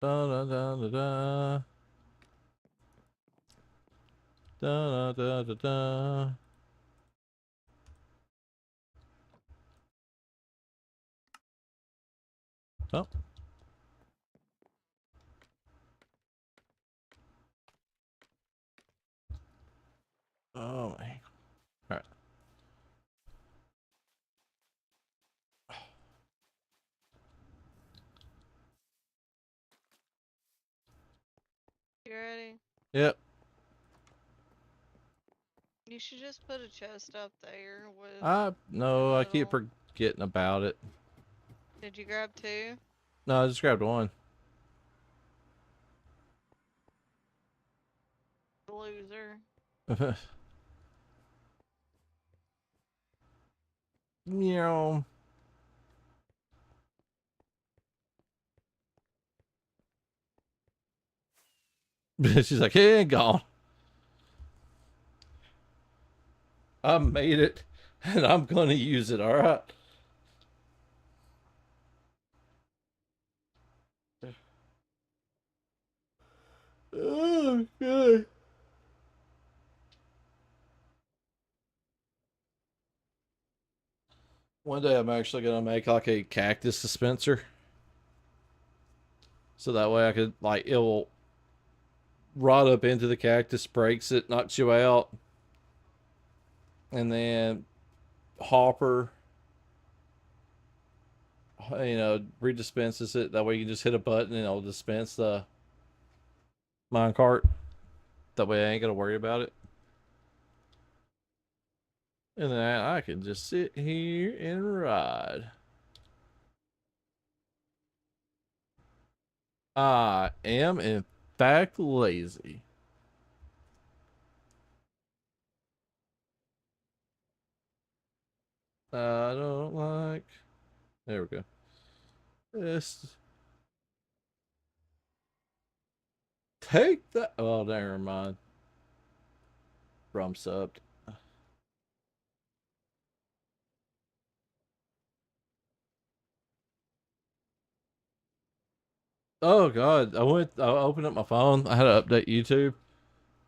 Da da da da da. Da da da da da. Oh. Oh my. Alright. You ready? Yep. You should just put a chest up there with I in no, the I keep middle. forgetting about it. Did you grab two? No, I just grabbed one. Loser. You know. She's like, hey, gone. I made it, and I'm gonna use it. All right. Oh, good. One day I'm actually gonna make like a cactus dispenser, so that way I could like it will rot up into the cactus, breaks it, knocks you out, and then Hopper, redispenses it. That way you can just hit a button and it'll dispense the minecart. That way I ain't gonna worry about it. And then I can just sit here and ride. I am in fact lazy. I don't like. There we go. This. Take that. Oh, never mind. Rum subbed. Oh god, I opened up my phone. I had to update YouTube,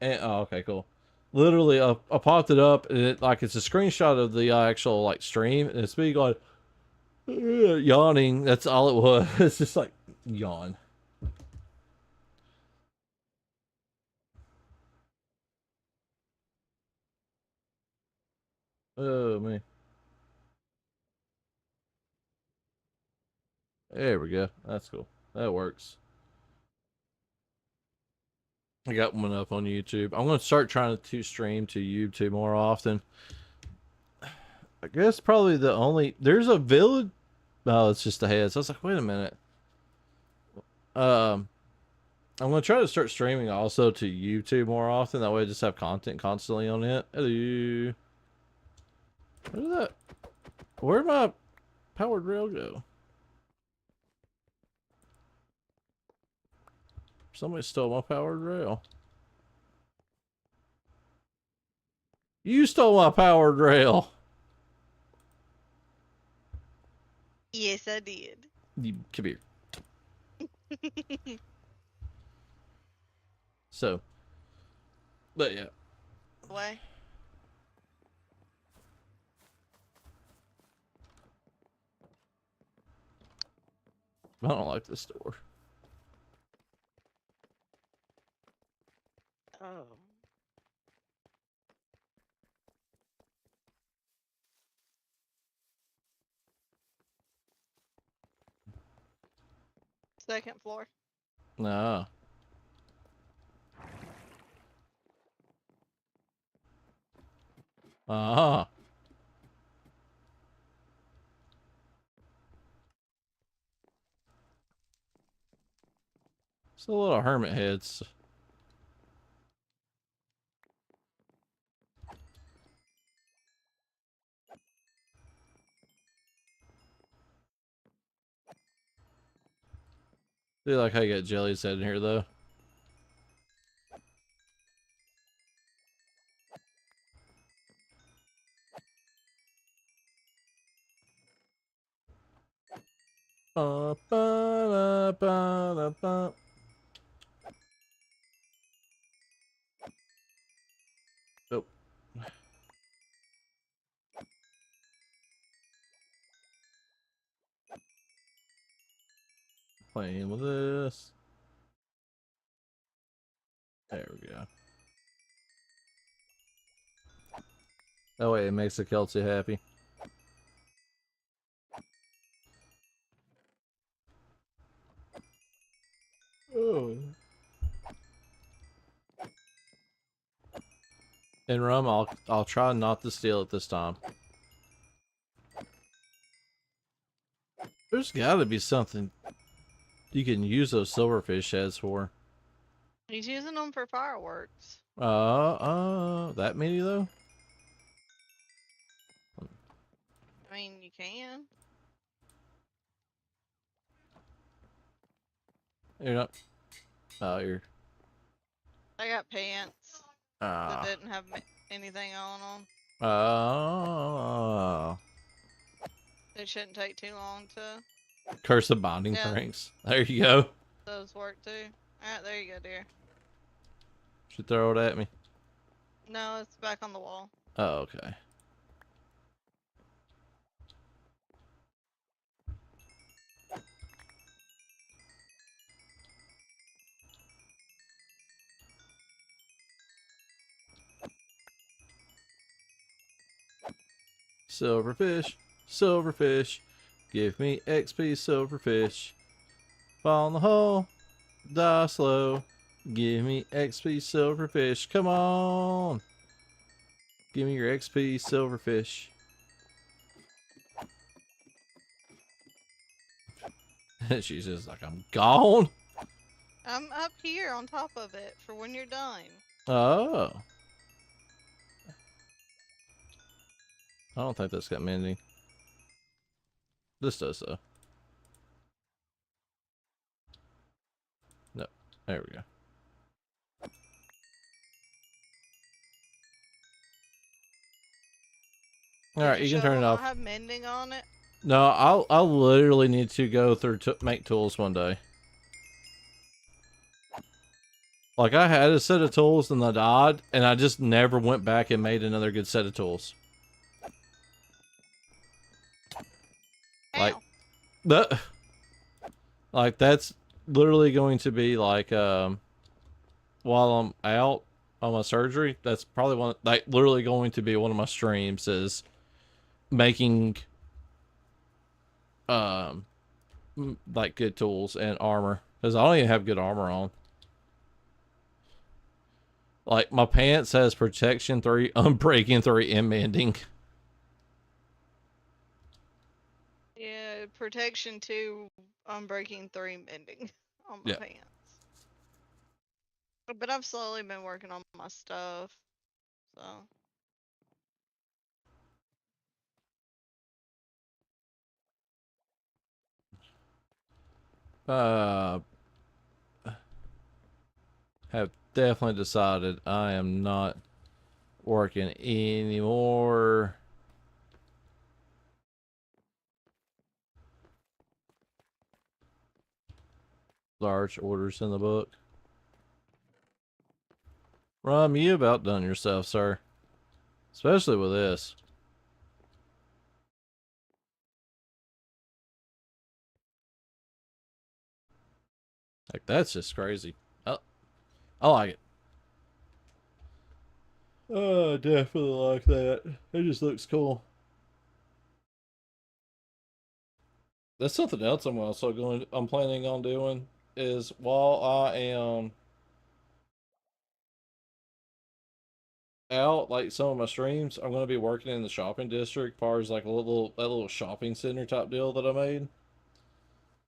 and oh, okay, cool. Literally, I popped it up, and it's a screenshot of the actual like stream, and it's me going yawning. That's all it was. It's just like yawn. Oh man, there we go. That's cool. That works. I got one up on YouTube. I'm gonna start trying to stream to YouTube more often. I guess probably the only there's a village. Oh, it's just the heads. So I was like, wait a minute. Um, I'm gonna try to start streaming also to YouTube more often. That way, I just have content constantly on it. Hello. Where did that? Where'd my powered rail go? Somebody stole my powered rail. You stole my powered rail. Yes, I did. You come here. So, but yeah, Way. I don't like this door. Oh. Second floor. Nah. Ah. It's a little hermit heads. Do like how you got Jelly's head in here though. Ba, ba, ba, ba. Oh, playing with this. There we go. That way it makes the Kelsey happy. Oh. In rum, I'll try not to steal it this time. There's got to be something you can use those silverfish heads for. He's using them for fireworks. That many though? I mean, you can. You're not. Oh, you're. I got pants that Ah. didn't have anything on them. Oh. It shouldn't take too long to. Curse of bonding Yeah, pranks. There you go. those work too. Alright, there you go, dear. Should throw it at me. No, it's back on the wall. Oh, okay. Silverfish, silverfish, give me XP, silverfish. Fall in the hole, die slow. Give me XP, silverfish. Come on. Give me your XP, silverfish. She's just like, I'm gone. I'm up here on top of it for when you're done. Oh. I don't think that's got mending. This does, though. No. There we go. Alright, you can turn it Not off. have mending on it? No, I'll literally need to go through to make tools one day. Like, I had a set of tools and I died, and I just never went back and made another good set of tools. Like, Ow. that, like, that's literally going to be like, while I'm out on my surgery, that's probably one, like, literally going to be one of my streams is making, like, good tools and armor. Because I don't even have good armor on. Like, my pants has protection 3, unbreaking 3, and mending. Yeah, protection 2, unbreaking 3, mending on my pants. But I've slowly been working on my stuff, so. Have definitely decided I am not working anymore. Large orders in the book. Rom, you about done yourself, sir. Especially with this. Like, that's just crazy. Oh, I like it. Oh, I definitely like that. It just looks cool. That's something else I'm also I'm planning on doing is while I am out, like some of my streams, I'm going to be working in the shopping district, as far as like that little shopping center type deal that I made.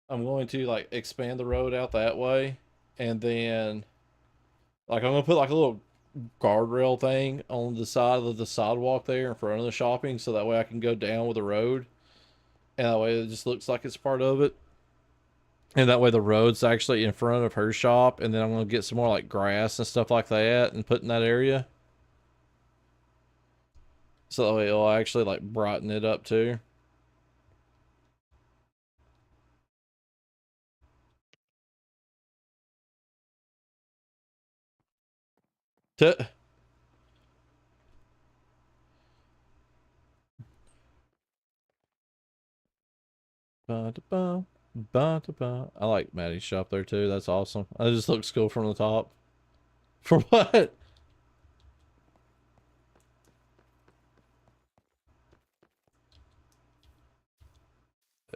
I'm going to like expand the road out that way, and then like I'm gonna put like a little guardrail thing on the side of the sidewalk there in front of the shopping, so that way I can go down with the road, and that way it just looks like it's part of it. And that way the road's actually in front of her shop, and then I'm gonna get some more like grass and stuff like that and put in that area. So that way it'll actually like brighten it up too. Ba-da-ba, ba-da-ba. I like Maddie's shop there too. That's awesome. It just looks cool from the top. For what?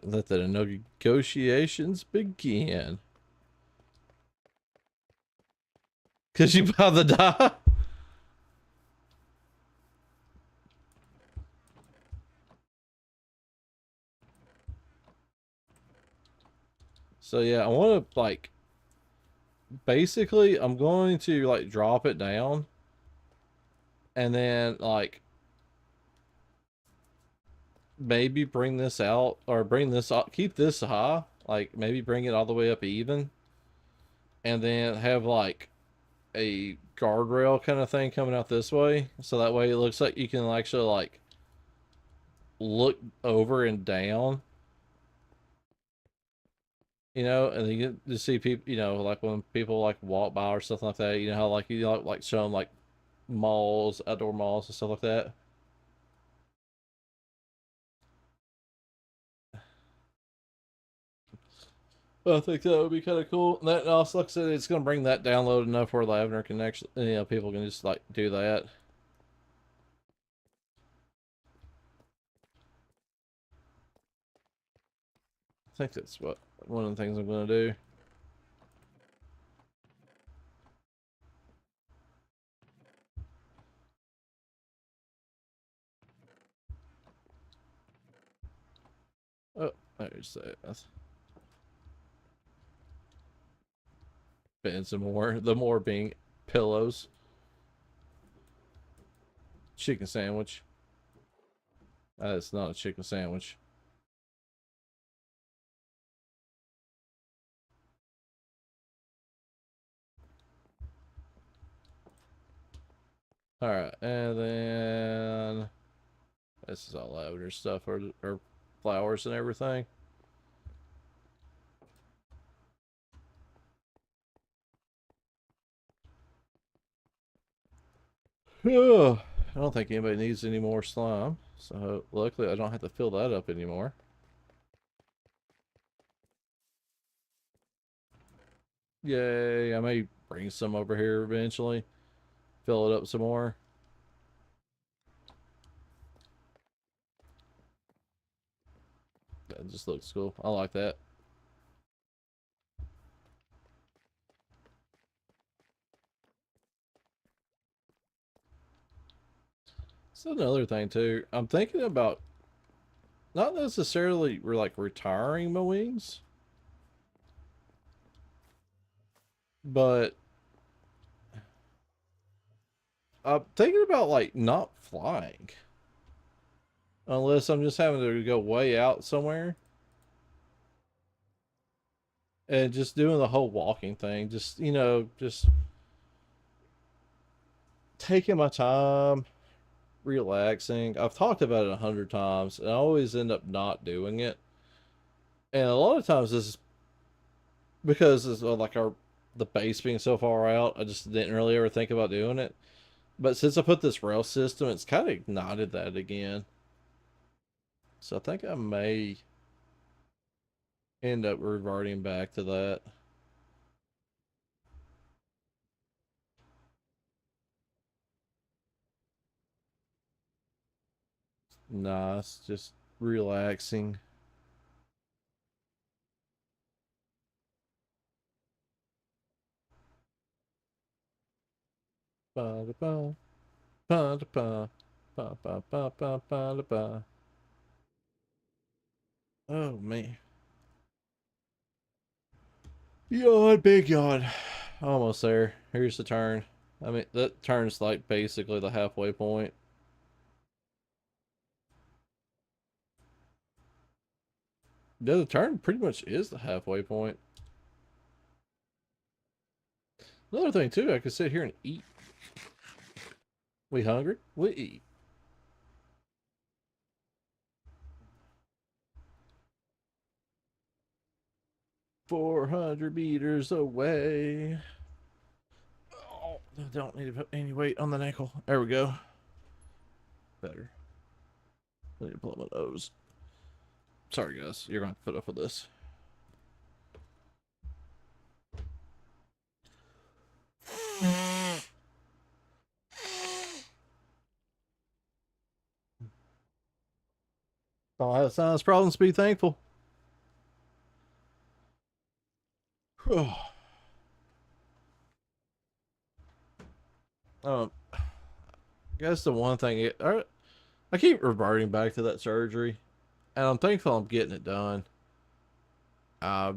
Let the negotiations begin. Cause you about to die? So yeah, I want to like, basically I'm going to like drop it down, and then like maybe bring this out or bring this up, keep this high, like maybe bring it all the way up even, and then have like a guardrail kind of thing coming out this way, so that way it looks like you can actually like look over and down, and you get to see people, like when people like walk by or something like that. You know how like you like show them like malls, outdoor malls and stuff like that. I think that would be kind of cool. And that also, like I said, it's going to bring that download enough where Lavender can actually, people can just like do that. I think that's what one of the things I'm going to do. Oh, there's that. And some more. The more being pillows. Chicken sandwich. It's not a chicken sandwich. All right, and then this is all lavender stuff or flowers and everything. I don't think anybody needs any more slime, so luckily I don't have to fill that up anymore. Yay, I may bring some over here eventually. Fill it up some more. That just looks cool. I like that. So another thing too, I'm thinking about not necessarily like retiring my wings, but I'm thinking about like not flying unless I'm just having to go way out somewhere and just doing the whole walking thing. Just just taking my time, relaxing. I've talked about it 100 times, and I always end up not doing it. And a lot of times this is because it's like the base being so far out. I just didn't really ever think about doing it. But since I put this rail system, it's kind of ignited that again. So I think I may end up reverting back to that. Nice, just relaxing. Ba da ba, ba da ba, ba ba ba ba ba da ba. Oh man, yawn, big yawn. Almost there. Here's the turn. I mean, that turn's like basically the halfway point. Yeah, the turn pretty much is the halfway point. Another thing too, I could sit here and eat. We hungry? We eat. 400 meters away. Oh, I don't need to put any weight on the ankle. There we go. Better. I need to pull up my nose. Sorry, guys. You're going to put up with this. Don't have sinus problems. Be thankful. um, I guess the one thing I keep reverting back to that surgery, and I'm thankful I'm getting it done. Uh,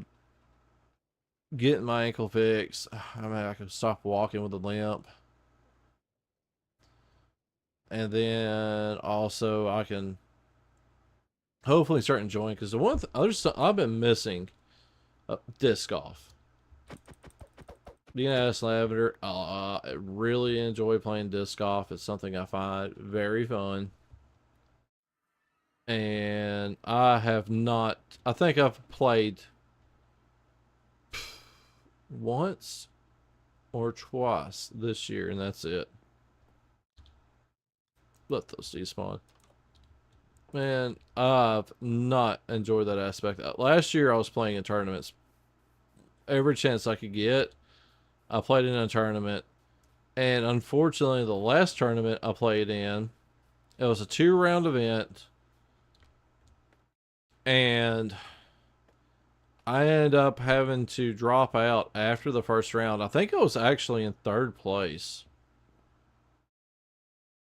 getting my ankle fixed. I mean, I can stop walking with a limp, and then also I can hopefully start enjoying, because the one other stuff I've been missing, disc golf. Yes, Lavender. I really enjoy playing disc golf. It's something I find very fun. And I have not, I think I've played once or twice this year, and that's it. Let those despawn. Man, I've not enjoyed that aspect. Last year I was playing in tournaments every chance I could get. I played in a tournament, and unfortunately, the last tournament I played in, it was a 2-round event, and I ended up having to drop out after the first round. I think I was actually in third place,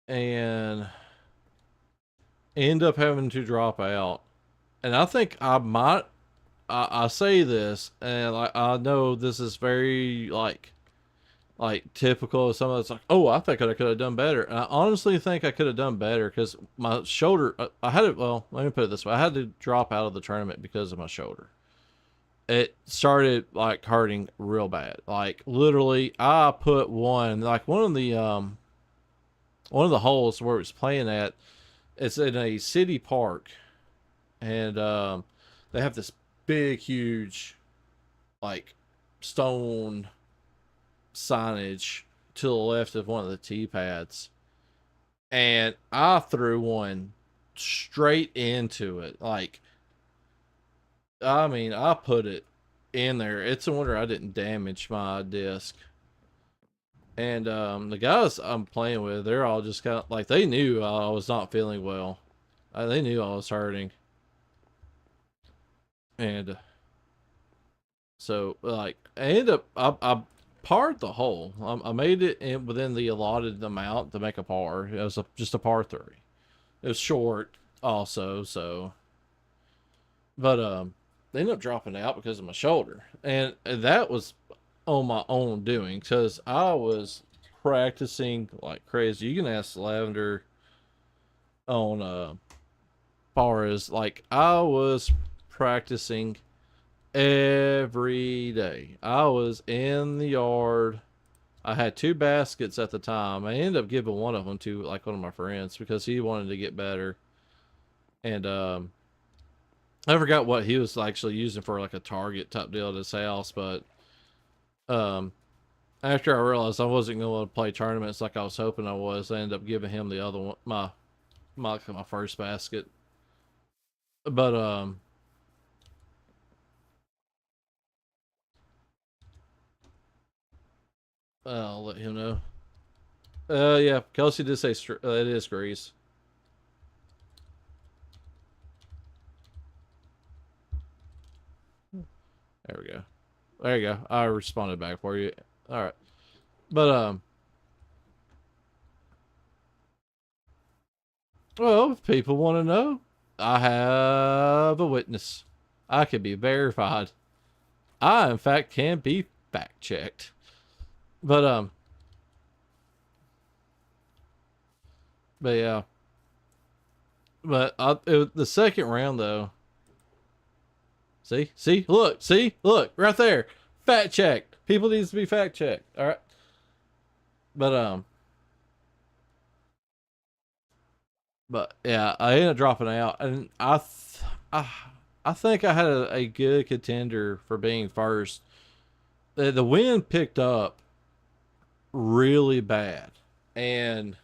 and end up having to drop out. And I think I might. I say this, and I know this is very like typical of someone that's like, oh, I think I could have done better. And I honestly think I could have done better because my shoulder. I had it. Well, let me put it this way: I had to drop out of the tournament because of my shoulder. It started like hurting real bad. Like literally, I put one of the holes where it was playing at. It's in a city park, and they have this big, huge, like stone signage to the left of one of the tee pads, and I threw one straight into it. Like, I mean, I put it in there. It's a wonder I didn't damage my disc. And the guys I'm playing with, they're all just kind of like they knew I was not feeling well. They knew I was hurting, and so like I ended up I parred the hole. I made it within the allotted amount to make a par. It was just a par three. It was short also, so but they ended up dropping out because of my shoulder, and that was on my own doing because I was practicing like crazy. You can ask Lavender on far as like I was practicing every day. I was in the yard. I had 2 baskets at the time. I ended up giving one of them to like one of my friends because he wanted to get better. And I forgot what he was actually using for like a target type deal at his house, but um after I realized I wasn't going to play tournaments like I was hoping I was, I ended up giving him the other one, my first basket. But I'll let him know. Yeah, Kelsey did say it is Grease. There we go. There you go. I responded back for you. All right. But well, if people want to know, I have a witness. I can be verified. I in fact can be fact checked. But but yeah. But the second round though. Look, right there. Fact checked. People needs to be fact checked. All right. But yeah, I ended up dropping out, and I, I think I had a good contender for being first. The wind picked up really bad, and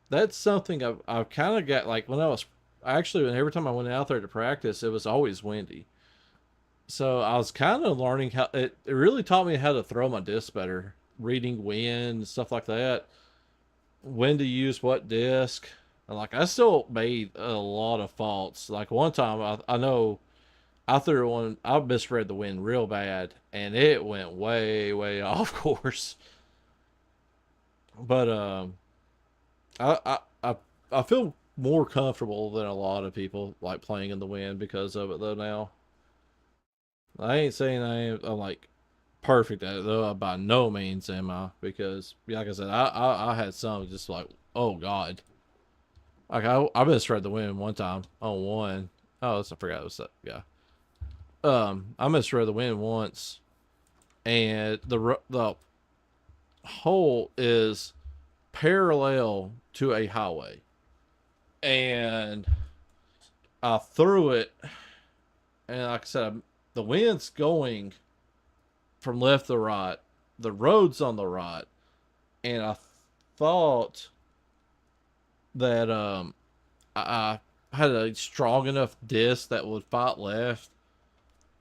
that's something I've kind of got like when I was actually every time I went out there to practice, it was always windy. So I was kind of learning how it really taught me how to throw my disc better, reading wind and stuff like that, when to use what disc. And like I still made a lot of faults. Like one time I know I threw one, I misread the wind real bad, and it went way off course. But I I I, I feel more comfortable than a lot of people like playing in the wind because of it though now. I ain't saying I'm like perfect at it though. By no means am I, because like I said, I had some just like, oh god, like I misread the wind one time on one, Oh, I forgot it was that guy. I misread the wind once, and the hole is parallel to a highway, and I threw it, and like I said, the wind's going from left to right, the road's on the right, and I thought that I had a strong enough disc that would fight left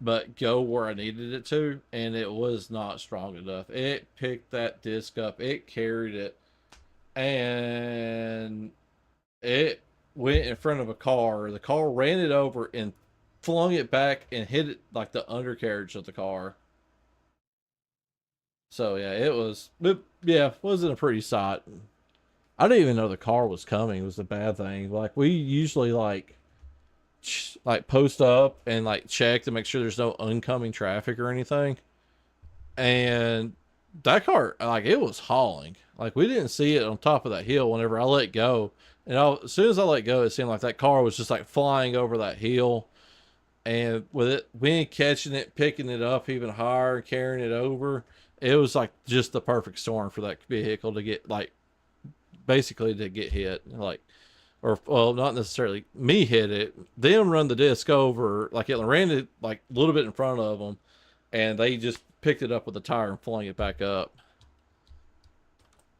but go where I needed it to, and it was not strong enough. It picked that disc up, it carried it, and it went in front of a car. The car ran it over and flung it back and hit it like the undercarriage of the car. So yeah, it wasn't a pretty sight. I didn't even know the car was coming. It was a bad thing. Like we usually like post up and like check to make sure there's no oncoming traffic or anything. And that car, like it was hauling. Like we didn't see it on top of that hill whenever I let go. And as soon as I let go, it seemed like that car was just like flying over that hill. And with it, wind catching it, picking it up even higher, carrying it over, it was like just the perfect storm for that vehicle to get like basically to get hit. Like, or well, not necessarily me hit it, them run the disc over, like it ran it like a little bit in front of them, and they just picked it up with the tire and flung it back up.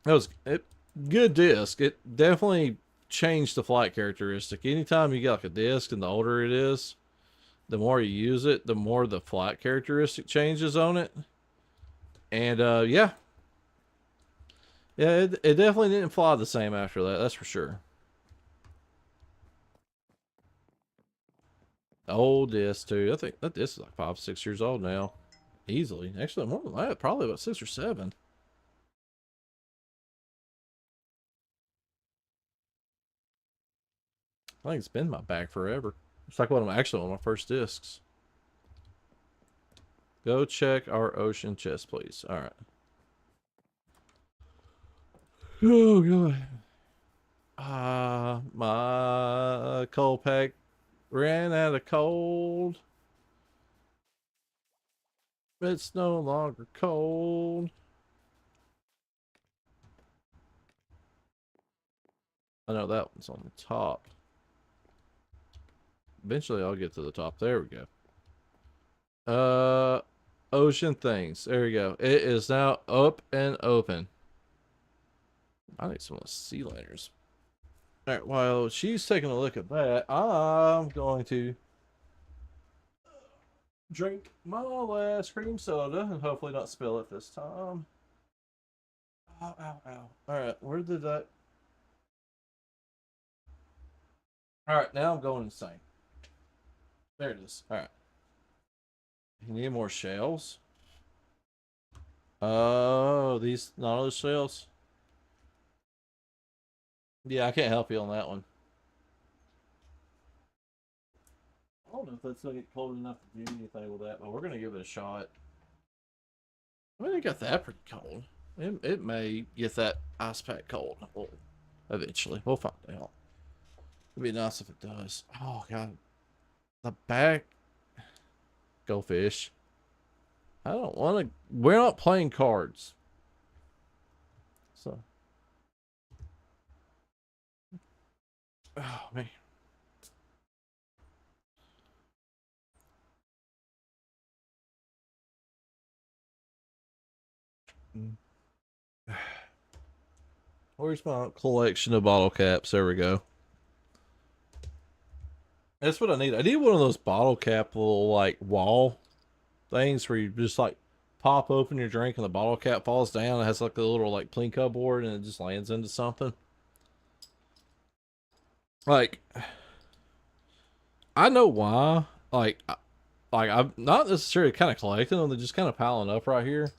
That was it. Good disc. It definitely changed the flight characteristic. Anytime you get like a disc, and the older it is, the more you use it, the more the flight characteristic changes on it. And yeah, it definitely didn't fly the same after that. That's for sure. Old disc too. I think that disc is like 5, 6 years old now, easily. Actually, more than that, probably about 6 or 7. I think it's been in my bag forever. It's like one of my first discs. Go check our ocean chest, please. All right. Oh god. My cold pack ran out of cold. It's no longer cold. I know that one's on the top. Eventually I'll get to the top. There we go. Ocean things. There we go. It is now up and open. I need some of those sea lanterns. Alright, while she's taking a look at that, I'm going to drink my last cream soda and hopefully not spill it this time. Ow, ow, ow. Alright, where did that... Alright, now I'm going insane. There it is. Alright. You need more shells? Oh, these Nautilus shells? Yeah, I can't help you on that one. I don't know if that's gonna get cold enough to do anything with that, but we're gonna give it a shot. I mean, it got that pretty cold. It may get that ice pack cold. Well, eventually, we'll find out. It'd be nice if it does. Oh god, the back. Go fish. I don't want to. We're not playing cards, so. Oh man. Where's my collection of bottle caps? There we go. That's what I need. I need one of those bottle cap little like wall things where you just like pop open your drink and the bottle cap falls down. It has like a little like plinko board and it just lands into something. Like I know why. I'm not necessarily kind of collecting them. They're just kind of piling up right here.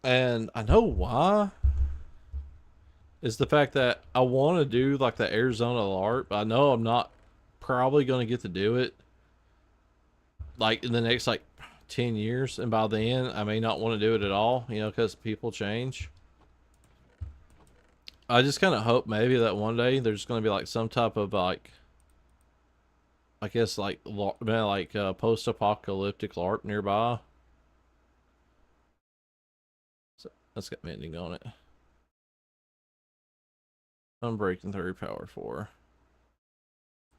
And I know why. Is the fact that I want to do like the Arizona art, but I know I'm not probably going to get to do it like in the next like 10 years. And by then, I may not want to do it at all, you know, because people change. I just kind of hope maybe that one day there's going to be like some type of like I guess like post-apocalyptic LARP nearby. So that's got mending on it. Unbreaking 3, power 4.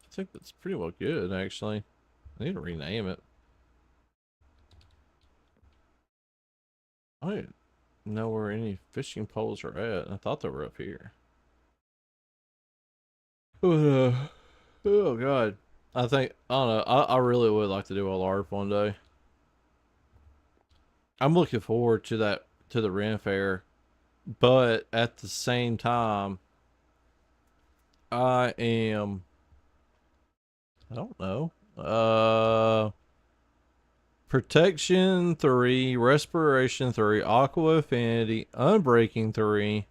I think that's pretty well good, actually. I need to rename it. I don't know where any fishing poles are at. I thought they were up here. Oh god. I don't know. I really would like to do a LARP one day. I'm looking forward to the Ren Fair, but at the same time, I am. I don't know. Protection 3, Respiration 3, Aqua Affinity, Unbreaking 3,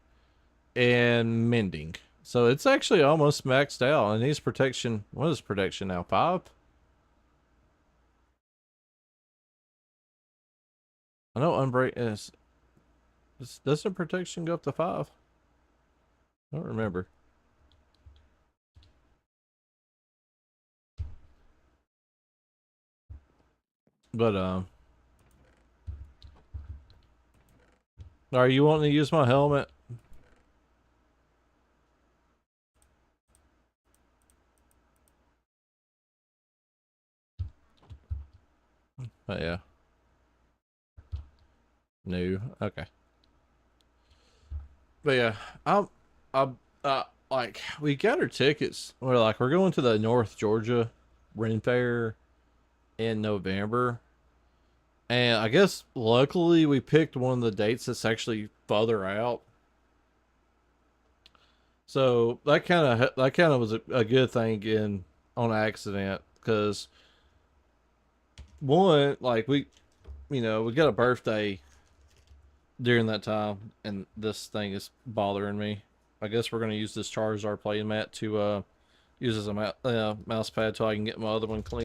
and Mending. So it's actually almost maxed out. And needs protection. What is protection now? 5? I know Unbreak is. Doesn't protection go up to 5? I don't remember. But are you wanting to use my helmet? Oh yeah. No. Okay. But yeah, I'm like we got our tickets. We're going to the North Georgia Ren Fair in November. And I guess luckily we picked one of the dates that's actually further out. So that kind of was a good thing in on accident because one like we got a birthday during that time and this thing is bothering me. I guess we're gonna use this Charizard playing mat to use as a mouse pad so I can get my other one clean.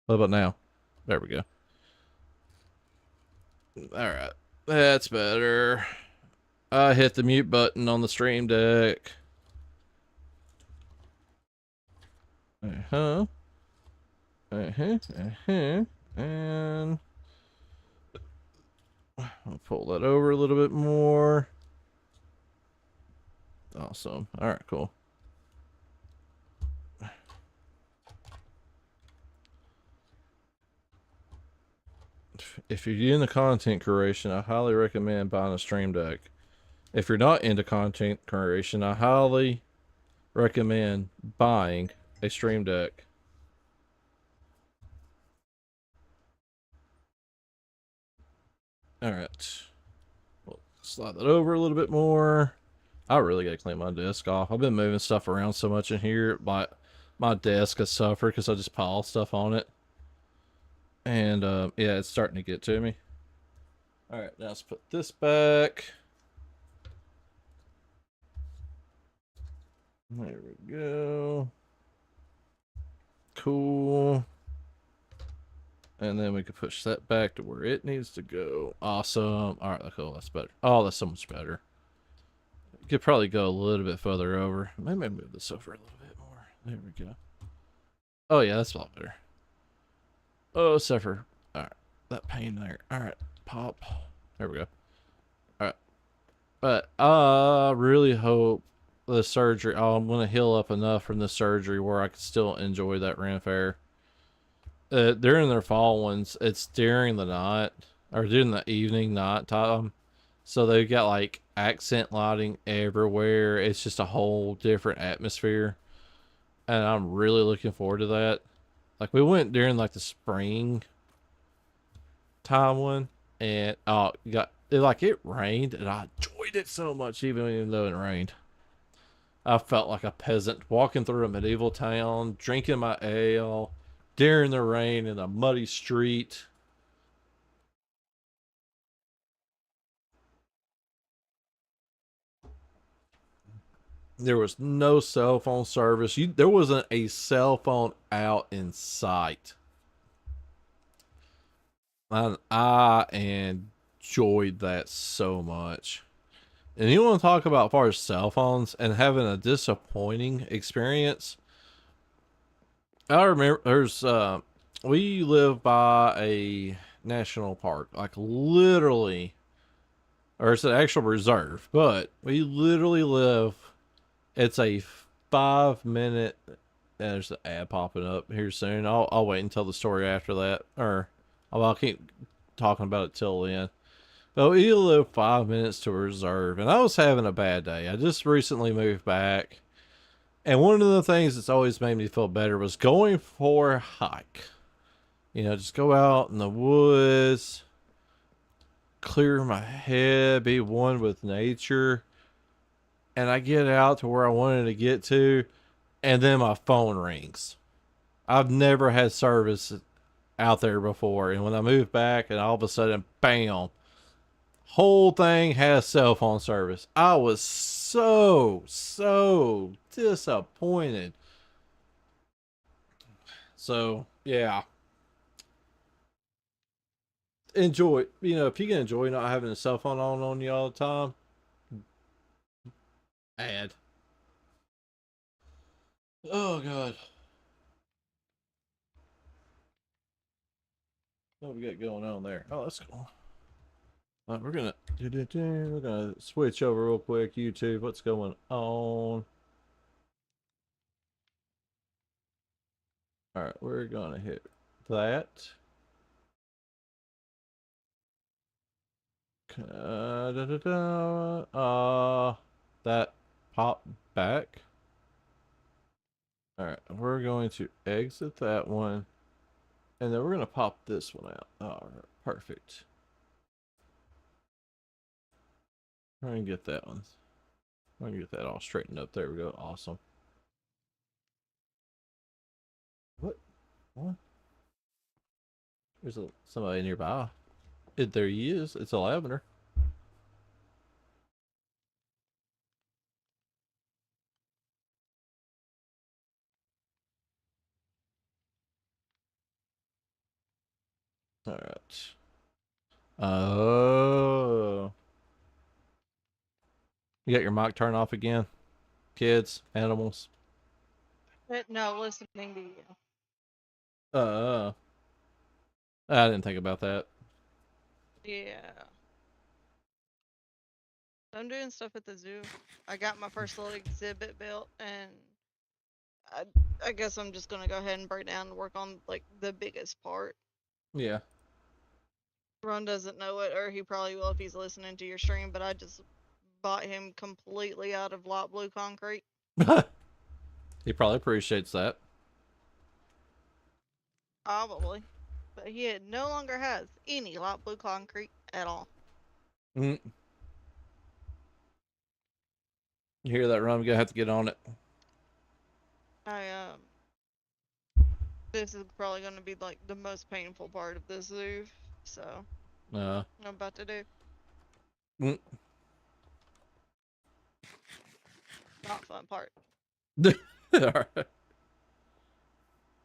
What about now? There we go. All right, that's better. I hit the mute button on the stream deck. Uh-huh. Uh-huh. Uh-huh. And I'll pull that over a little bit more. Awesome. All right, cool. If you're into content creation, I highly recommend buying a stream deck. If you're not into content creation, I highly recommend buying a stream deck. All right. We'll slide that over a little bit more. I really gotta clean my desk off. I've been moving stuff around so much in here. My desk has suffered because I just pile stuff on it. And yeah, it's starting to get to me. All right, now let's put this back. There we go. Cool. And then we can push that back to where it needs to go. Awesome. All right, cool. That's better. Oh, that's so much better. Could probably go a little bit further over. Maybe move this over a little bit more. There we go. Oh yeah, that's a lot better. Oh, suffer. All right, that pain there. All right, pop. There we go. All right, but I really hope the surgery. Oh, I'm gonna heal up enough from the surgery where I can still enjoy that Ren Fair. During their fall ones, it's during the night or during the evening night time. So they've got like accent lighting everywhere. It's just a whole different atmosphere. And I'm really looking forward to that. Like we went during like the spring time one and it rained and I enjoyed it so much even though it rained. I felt like a peasant walking through a medieval town, drinking my ale during the rain in a muddy street. There was no cell phone service. There wasn't a cell phone out in sight. And I enjoyed that so much. And you want to talk about as far as cell phones and having a disappointing experience? I remember we live by a national park, like literally, or it's an actual reserve, but we literally live. It's a 5 minute. There's an ad popping up here soon. I'll wait and tell the story after that, or I'll keep talking about it till then. But we live 5 minutes to a reserve, and I was having a bad day. I just recently moved back, and one of the things that's always made me feel better was going for a hike. Just go out in the woods, clear my head, be one with nature. And I get out to where I wanted to get to, and then my phone rings. I've never had service out there before. And when I moved back, and all of a sudden, bam, whole thing has cell phone service. I was so disappointed. So, yeah. Enjoy. If you can enjoy not having a cell phone on you all the time, add. Oh, God. What we got going on there? Oh, that's cool. We're gonna switch over real quick. YouTube, what's going on? All right, we're gonna hit that. That pop back. All right, we're going to exit that one, and then we're gonna pop this one out. All right, perfect. We're gonna get that one. We're gonna get that all straightened up. There we go. Awesome. What? What? There's somebody nearby. There he is. It's a lavender. All right. Oh. You got your mic turned off again? Kids, animals. No, listening to you. Uh, I didn't think about that. Yeah. I'm doing stuff at the zoo. I got my first little exhibit built, and I, I guess I'm just gonna go ahead and break down and work on like the biggest part. Yeah. Ron doesn't know it, or he probably will if he's listening to your stream, but I just bought him completely out of light blue concrete. He probably appreciates that. Probably. But he no longer has any light blue concrete at all. Mm. You hear that, Ron? You're gonna have to get on it. I This is probably gonna be like the most painful part of the zoo, so Uh. I'm about to do. Mm. Not fun part. All right.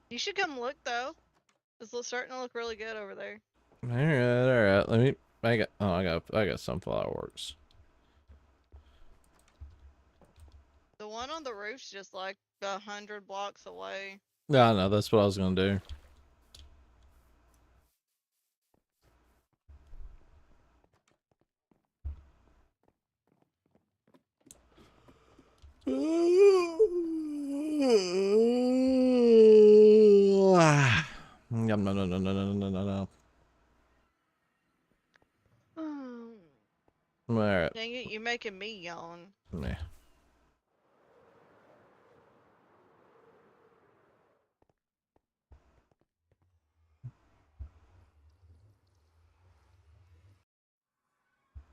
You should come look though. It's starting to look really good over there. All right. All right. Let me. I got sunflower works. The one on the roof's just like 100 blocks away. Yeah, I know. That's what I was gonna do. Yum, no, no, no, no, no, no, no, no. All right. Dang it, you're making me yawn. Yeah.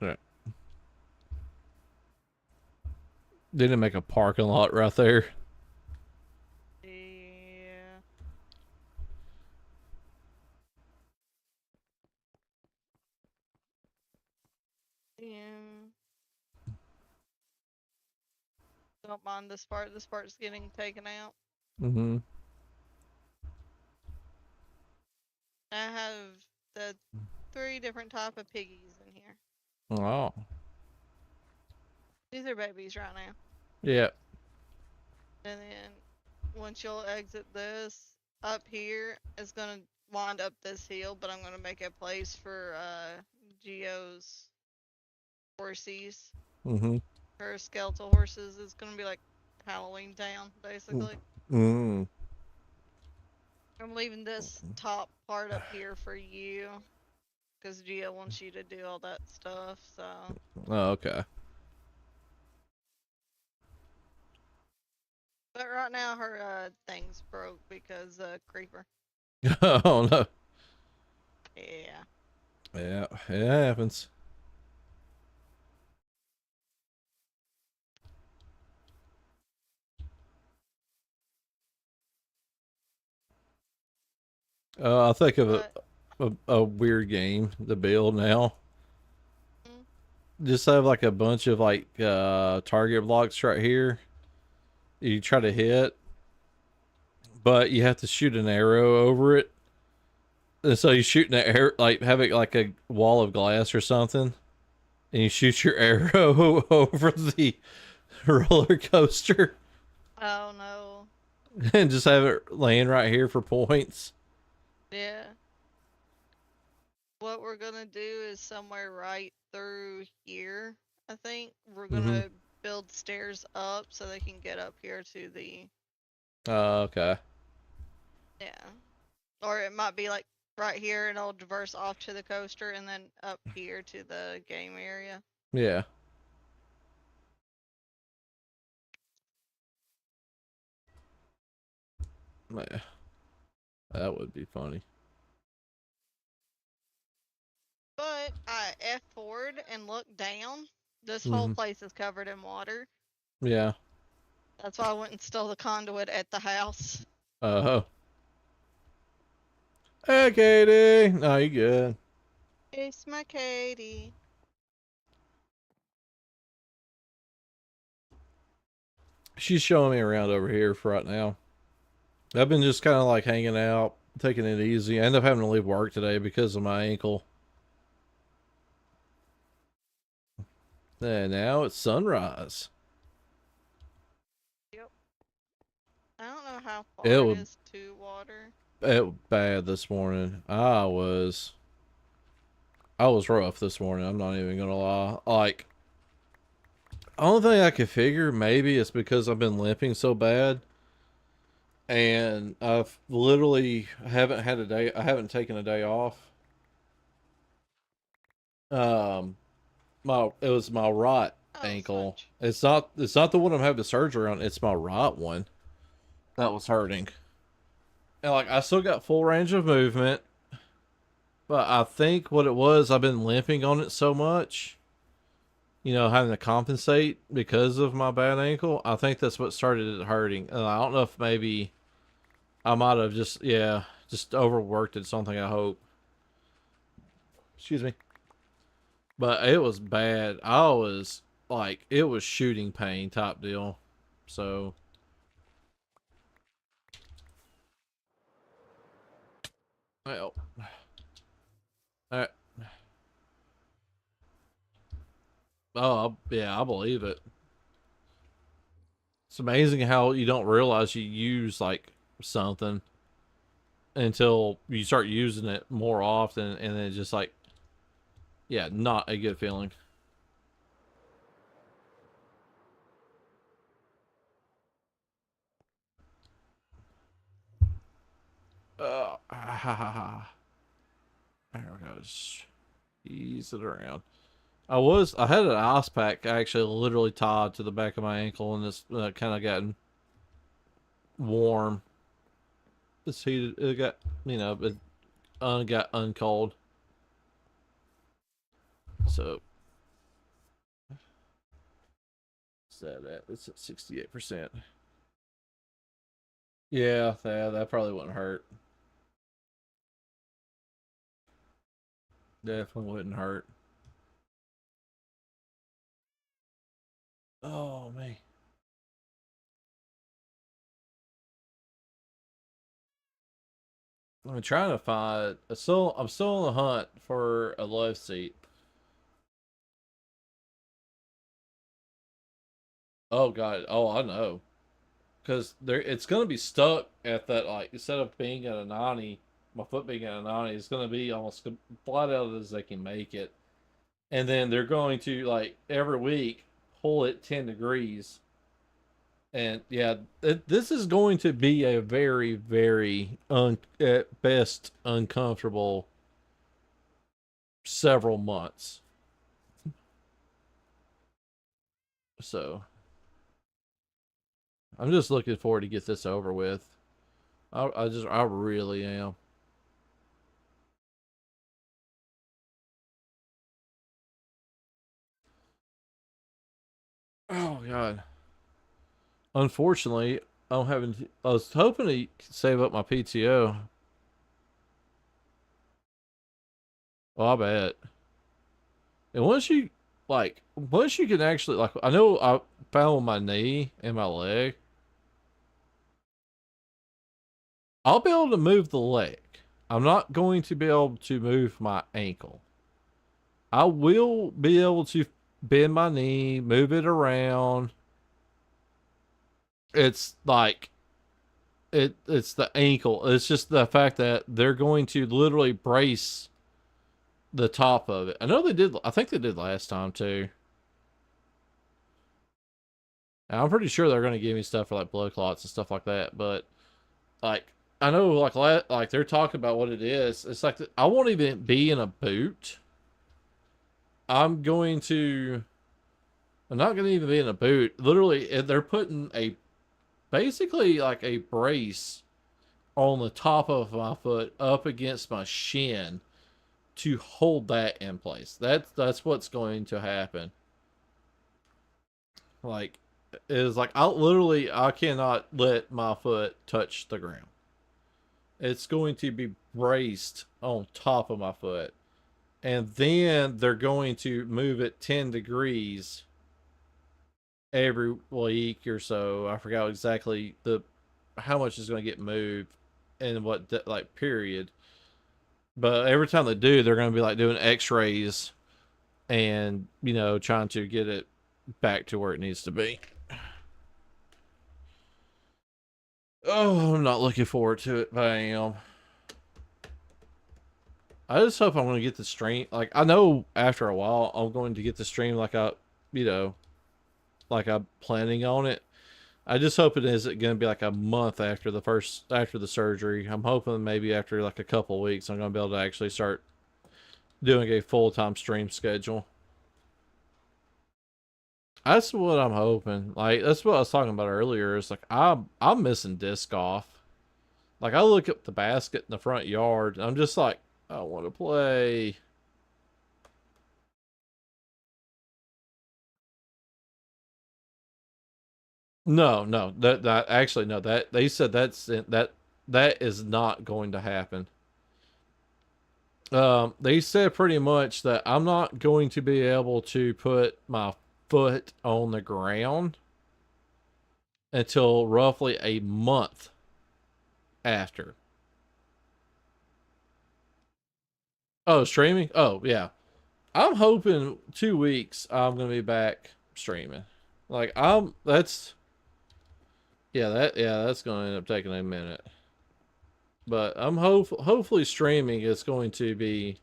All right. Didn't make a parking lot right there. Yeah. Yeah. Don't mind this part. This part's getting taken out. Mm-hmm. I have the 3 different type of piggies in here. Oh. These are babies right now. Yeah. And then once you'll exit this, up here is gonna wind up this hill, but I'm gonna make a place for Geo's horsies. Mm-hmm. Her skeletal horses. It's gonna be like Halloween Town, basically. Mm-hmm. I'm leaving this top part up here for you, because Geo wants you to do all that stuff, so. Oh, okay. But right now her thing's broke because creeper. Oh no. Yeah. Yeah, it happens. I think of But a weird game to build now. mm, Just have like a bunch of like target blocks right here. You try to hit, but you have to shoot an arrow over it. And so you shoot an arrow, like have it like a wall of glass or something, and you shoot your arrow over the roller coaster, oh no. and just have it laying right here for points. Yeah. What we're gonna do is somewhere right through here, I think. We're Mm-hmm. gonna build stairs up so they can get up here to the, Okay. yeah. Or it might be like right here and it'll diverse off to the coaster and then up here to the game area. Yeah. Yeah. That would be funny. But I F forward and look down. This whole Mm-hmm. place is covered in water. Yeah. That's why I went and stole the conduit at the house. Oh. Hey, Katie. No, you good. It's my Katie. She's showing me around over here for right now. I've been just kind of like hanging out, taking it easy. I ended up having to leave work today because of my ankle. And now it's sunrise. Yep. I don't know how It far it was is to water. bad this morning. I was rough this morning. I'm not even gonna lie. Like, only thing I could figure maybe is because I've been limping so bad, and I've literally haven't had a day. I haven't taken a day off. Um, it was my right Oh, ankle. smudge. It's not the one I'm having the surgery on. It's my right one that was hurting. And like I still got full range of movement, but I think what it was, I've been limping on it so much, having to compensate because of my bad ankle. I think that's what started it hurting. And I don't know if maybe I might have just overworked it. Something I hope. Excuse me. But it was bad. I was like, it was shooting pain type deal. So, well, uh, yeah, I believe it. It's amazing how you don't realize you use like something until you start using it more often, and then just like, yeah, not a good feeling. There we go. Ease it around. I had an ice pack actually literally tied to the back of my ankle, and it's kind of gotten warm. It's heated. It got, it got uncold. So, what's that at? It's at 68%. Yeah, that probably wouldn't hurt. Definitely wouldn't hurt. Oh, man. I'm trying to find. I'm still on the hunt for a love seat. Oh god. Oh, I know. Because there, it's gonna be stuck at that, like, instead of being at a 90, my foot being at a 90, it's gonna be almost flat out as they can make it. And then they're going to, like, every week pull it 10 degrees. And yeah, this is going to be a very, very at best uncomfortable several months. So I'm just looking forward to get this over with. I really am. Oh god. Unfortunately, I'm having. I was hoping to save up my PTO. Oh, I bet. And once you can actually, like, I know I found with my knee and my leg, I'll be able to move the leg. I'm not going to be able to move my ankle. I will be able to bend my knee, move it around. It's like it's the ankle. It's just the fact that they're going to literally brace the top of it. I know they did. I think they did last time too. And I'm pretty sure they're going to give me stuff for like blood clots and stuff like that. But like I know, like they're talking about what it is. It's like I won't even be in a boot. I'm going to. I'm not going to even be in a boot. Literally, they're putting a basically like a brace on the top of my foot up against my shin to hold that in place. That's what's going to happen. Like, is like I cannot let my foot touch the ground. It's going to be braced on top of my foot. And then they're going to move it 10 degrees every week or so. I forgot exactly the how much is going to get moved and what like period. But every time they do, they're going to be like doing x-rays and, trying to get it back to where it needs to be. Oh, I'm not looking forward to it, but I am. I just hope I'm going to get the stream. Like, I know after a while I'm going to get the stream you know, like I'm planning on it. I just hope it isn't going to be like a month after the surgery. I'm hoping maybe after like a couple of weeks I'm going to be able to actually start doing a full time stream schedule. That's what I'm hoping. Like that's what I was talking about earlier. It's like I'm missing disc golf. Like I look at the basket in the front yard, and I'm just like, I want to play. No, no, that actually no. That they said that is not going to happen. They said pretty much that I'm not going to be able to put my foot on the ground until roughly a month after. Oh, streaming? Oh, yeah. I'm hoping 2 weeks I'm gonna be back streaming. Like that's gonna end up taking a minute. But hopefully streaming is going to be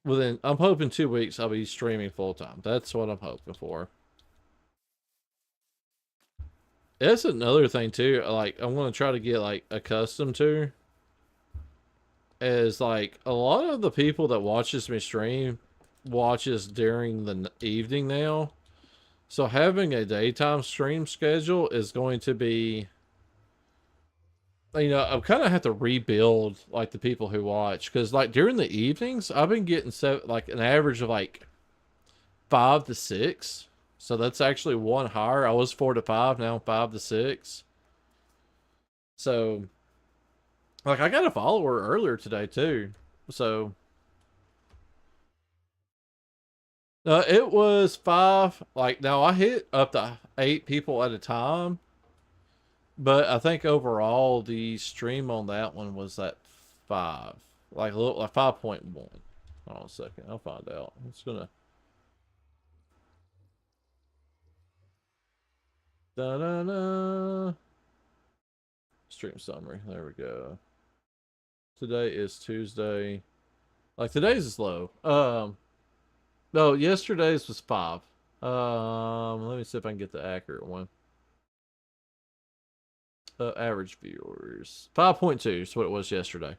within. I'm hoping 2 weeks I'll be streaming full time. That's what I'm hoping for. That's another thing too. Like I'm gonna try to get like accustomed to is like a lot of the people that watches me stream watches during the evening now. So having a daytime stream schedule is going to be, I kind of have to rebuild like the people who watch because like during the evenings I've been getting like an average of like 5 to 6. So that's actually one higher. I was 4 to 5, now 5 to 6. So like I got a follower earlier today too. So it was 5. Like now I hit up to 8 people at a time. But I think overall the stream on that one was at 5, like a little, like 5.1. Hold on a second, I'll find out. It's gonna da da da stream summary. There we go. Today is Tuesday. Like today's is low. No, yesterday's was 5. Let me see if I can get the accurate one. Average viewers 5.2 is what it was yesterday.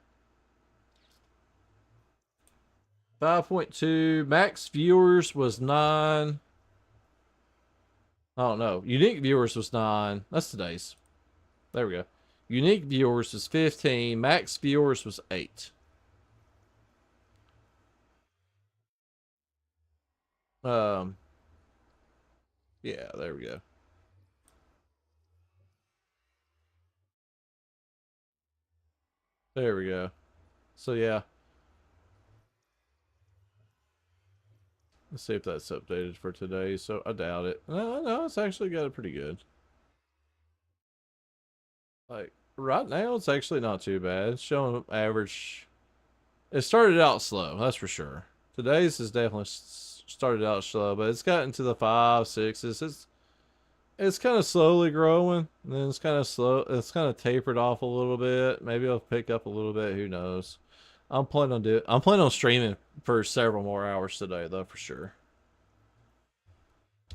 5.2 max viewers was 9. I don't know. Unique viewers was 9. That's today's. There we go. Unique viewers was 15. Max viewers was 8. Um, yeah, there we go. There we go. So yeah, let's see if that's updated for today. So I doubt it. No, it's actually got it pretty good. Like right now, it's actually not too bad. It's showing average. It started out slow, that's for sure. Today's is definitely started out slow, but it's gotten to the 5, 6s. It's kind of slowly growing, and then it's kind of slow. It's kind of tapered off a little bit. Maybe it'll pick up a little bit. Who knows? I'm planning on streaming for several more hours today, though, for sure.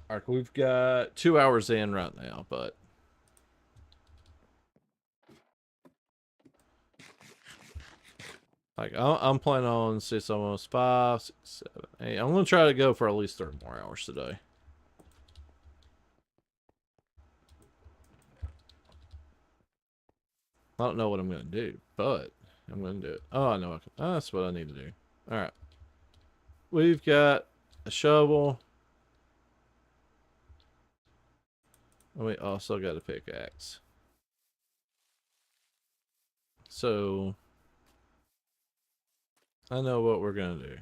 All right, we've got 2 hours in right now, but like I'm planning on it's almost 5, 6, 7, 8. I'm gonna try to go for at least 30 more hours today. I don't know what I'm gonna do, but I'm gonna do it. Oh, I know. Oh, that's what I need to do. All right. We've got a shovel. And we also got a pickaxe. So I know what we're gonna do.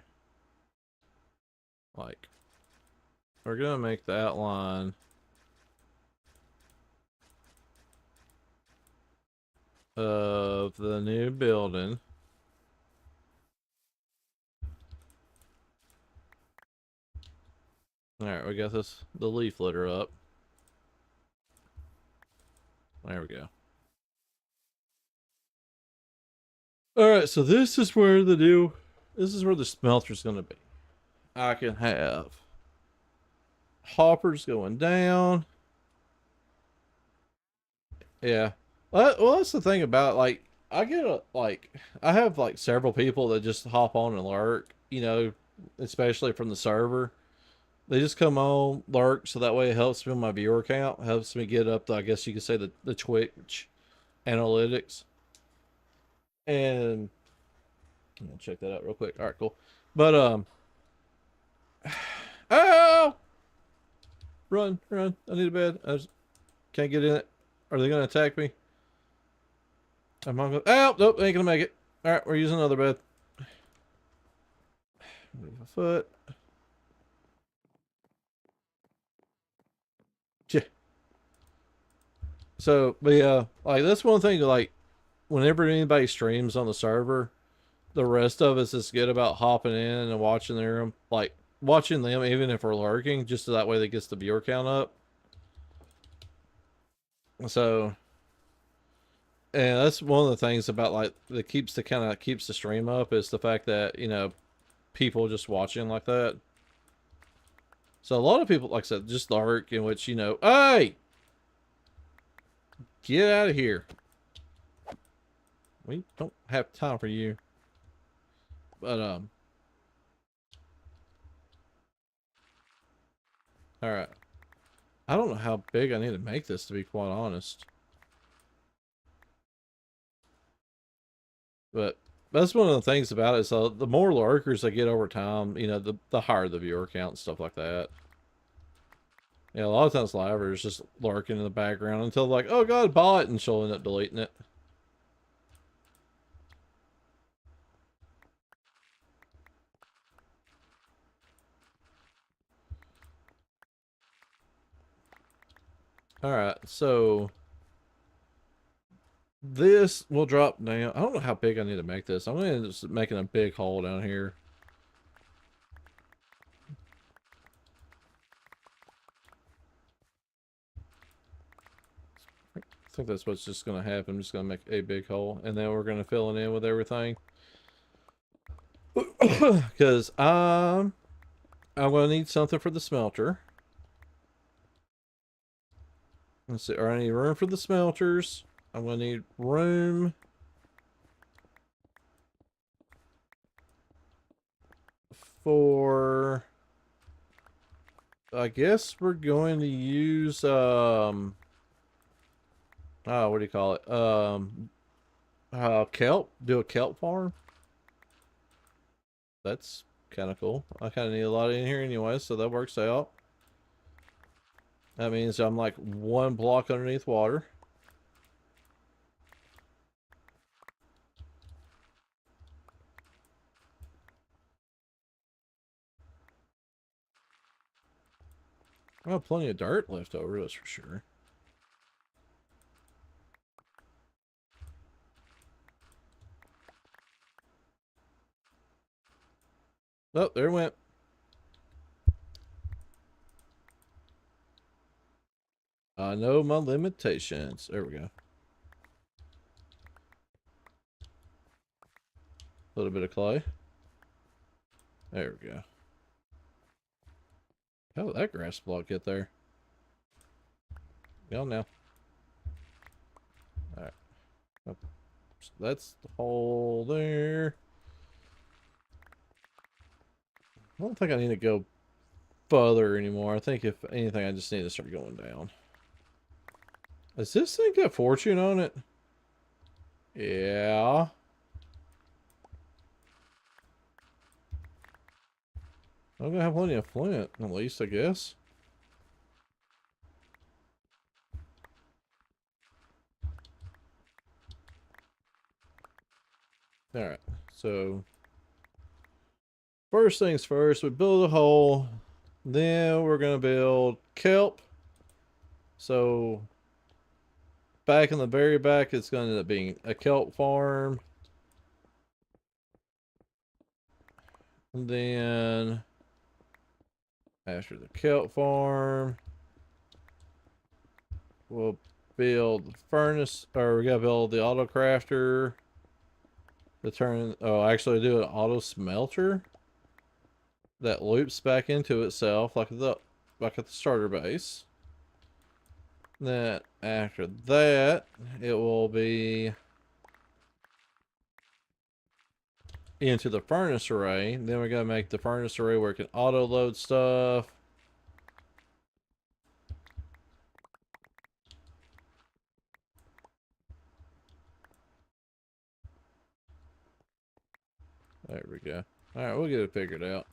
Like, we're gonna make the outline of the new building. Alright, we got the leaf litter up. There we go. Alright, so this is where the smelter's gonna be. I can have hoppers going down. Yeah. Well, that's the thing about like I have like several people that just hop on and lurk, especially from the server. They just come on, lurk, so that way it helps me with my viewer count, helps me get up to, I guess you could say, the Twitch analytics. And I'll check that out real quick. All right, cool. But oh, run! I need a bed. I just can't get in it. Are they gonna attack me? I'm on. Oh, nope, they ain't gonna make it. All right, we're using another bed. Move a foot. Yeah. So, but yeah, like that's one thing. Like, whenever anybody streams on the server, the rest of us is good about hopping in and watching them, even if we're lurking, just so that way that gets the viewer count up. So, and that's one of the things about like that keeps the stream up is the fact that people just watching like that. So a lot of people, like I said, just lurk, in which hey, get out of here. We don't have time for you. But all right. I don't know how big I need to make this, to be quite honest. But that's one of the things about it. So the more lurkers I get over time, the higher the viewer count and stuff like that. Yeah, a lot of times livers just lurking in the background until like, oh god, bot, and she'll end up deleting it. All right, so This will drop down. I don't know how big I need to make this. I'm going to just making a big hole down here. I think that's what's just going to happen. I'm just going to make a big hole, and then we're going to fill it in with everything. Because I'm going to need something for the smelter. Let's see. I need room for the smelters. I'm going to need room for... I guess we're going to use, oh, what do you call it? Kelp. Do a kelp farm. That's kind of cool. I kind of need a lot in here anyway, so that works out. That means I'm like one block underneath water. I have plenty of dirt left over, that's for sure. Oh, there it went. I know my limitations. There we go. A little bit of clay. There we go. How did that grass block get there? Go now. Alright. So that's the hole there. I don't think I need to go further anymore. I think if anything, I just need to start going down. Does this thing got fortune on it? Yeah. I'm gonna have plenty of flint, at least, I guess. Alright, so first things first, we build a hole. Then we're gonna build kelp. So back in the very back, it's gonna end up being a kelp farm. And then after the kelp farm, we'll build the furnace, or we gotta build the auto crafter to turn, oh, actually do an auto smelter that loops back into itself like at the starter base. Then after that, it will be into the furnace array. Then we're gonna make the furnace array where it can auto load stuff. There we go. All right, we'll get it figured out.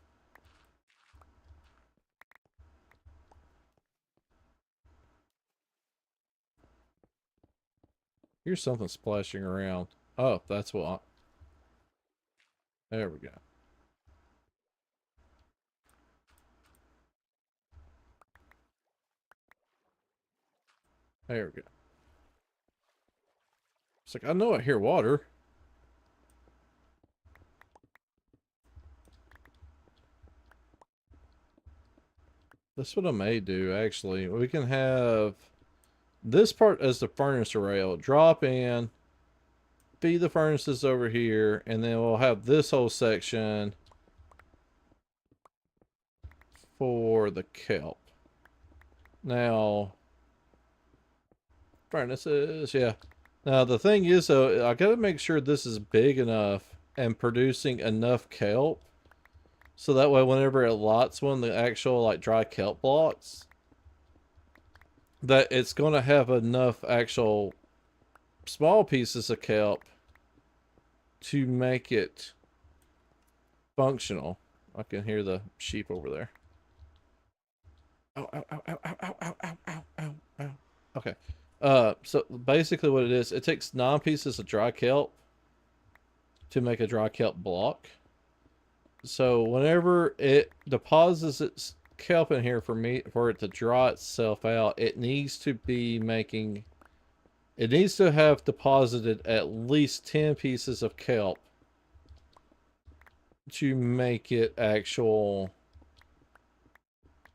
Here's something splashing around. Oh, that's what. There we go. There we go. It's like, I know I hear water. That's what I may do, actually. We can have this part as the furnace array. It'll drop in, feed the furnaces over here, and then we'll have this whole section for the kelp. Now, furnaces, yeah. Now, the thing is, though, I gotta make sure this is big enough and producing enough kelp. So that way, whenever it lots one, the actual, like, dry kelp blocks, that it's gonna have enough actual small pieces of kelp to make it functional. I can hear the sheep over there. Ow, ow, ow, ow, ow, ow, ow, ow, ow, ow, ow. Okay. So basically what it is, it takes 9 pieces of dry kelp to make a dry kelp block. So whenever it deposits its kelp in here for it to dry itself out, it needs to be making It needs to have deposited at least 10 pieces of kelp to make it actual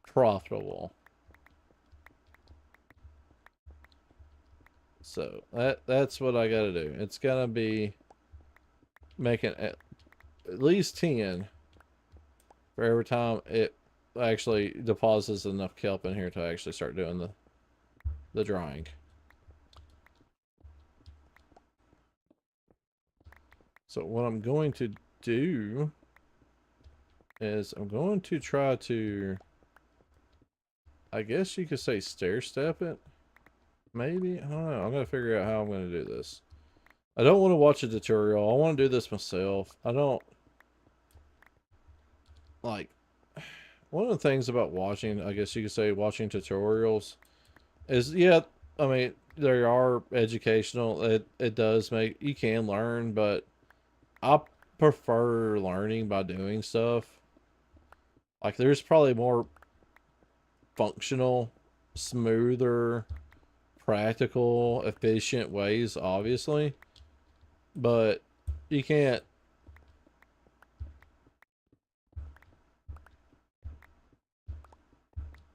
profitable. So that's what I gotta do. It's gonna be making at least 10 for every time it actually deposits enough kelp in here to actually start doing the drying. So what I'm going to do is I'm going to try to, I guess you could say, stair step it. Maybe? I don't know. I'm going to figure out how I'm going to do this. I don't want to watch a tutorial. I want to do this myself. I don't, like, one of the things about watching, I guess you could say, watching tutorials is, yeah, I mean, they are educational. It does make, you can learn, but I prefer learning by doing stuff. Like, there's probably more functional, smoother, practical, efficient ways, obviously. But you can't.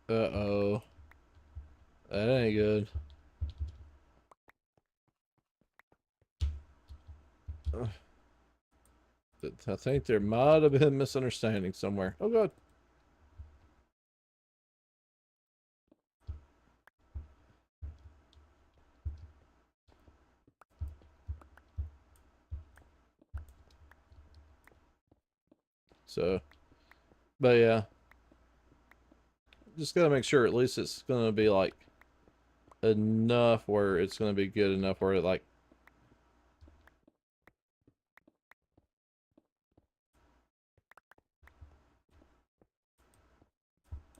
Uh-oh. That ain't good. I think there might have been a misunderstanding somewhere. Oh, God. So, but yeah. Just gotta make sure at least it's gonna be, like, enough where it's gonna be good enough where it, like,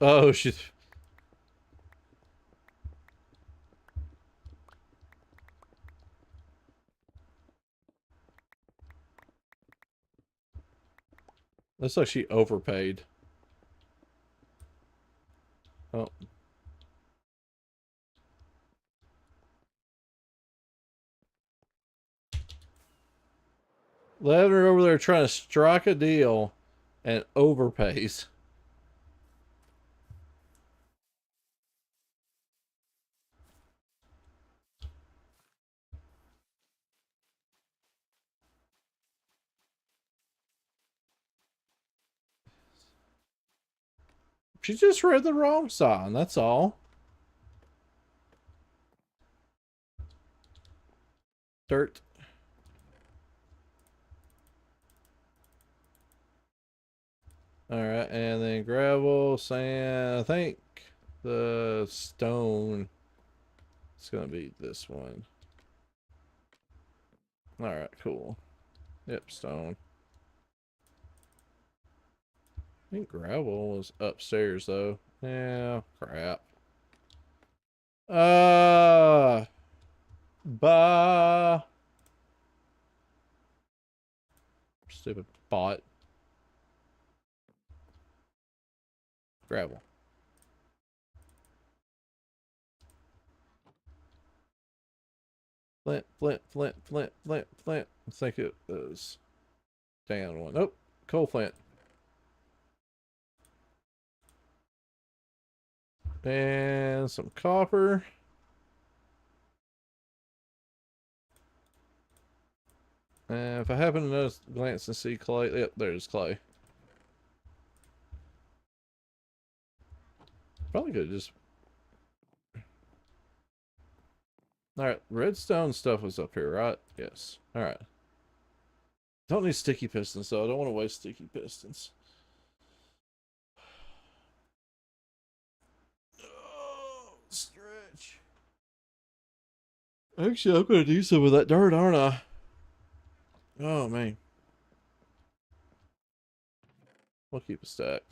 oh, shit. Looks like she overpaid. Oh. Lavender over there trying to strike a deal and overpays. She just read the wrong sign, that's all. Dirt. Alright, and then gravel, sand. I think the stone is going to be this one. Alright, cool. Yep, stone. I think gravel was upstairs, though. Yeah, crap. Bah. Stupid bot. Gravel. Flint, flint, flint, flint, flint, flint. I think it was down one. Oh, coal flint. And some copper. And if I happen to notice, glance and see clay, yep, there's clay. Probably could just. Alright, redstone stuff was up here, right? Yes. Alright. Don't need sticky pistons, though. I don't want to waste sticky pistons. Oh, stretch. Actually, I'm going to do some of that dirt, aren't I? Oh, man. We'll keep a stack.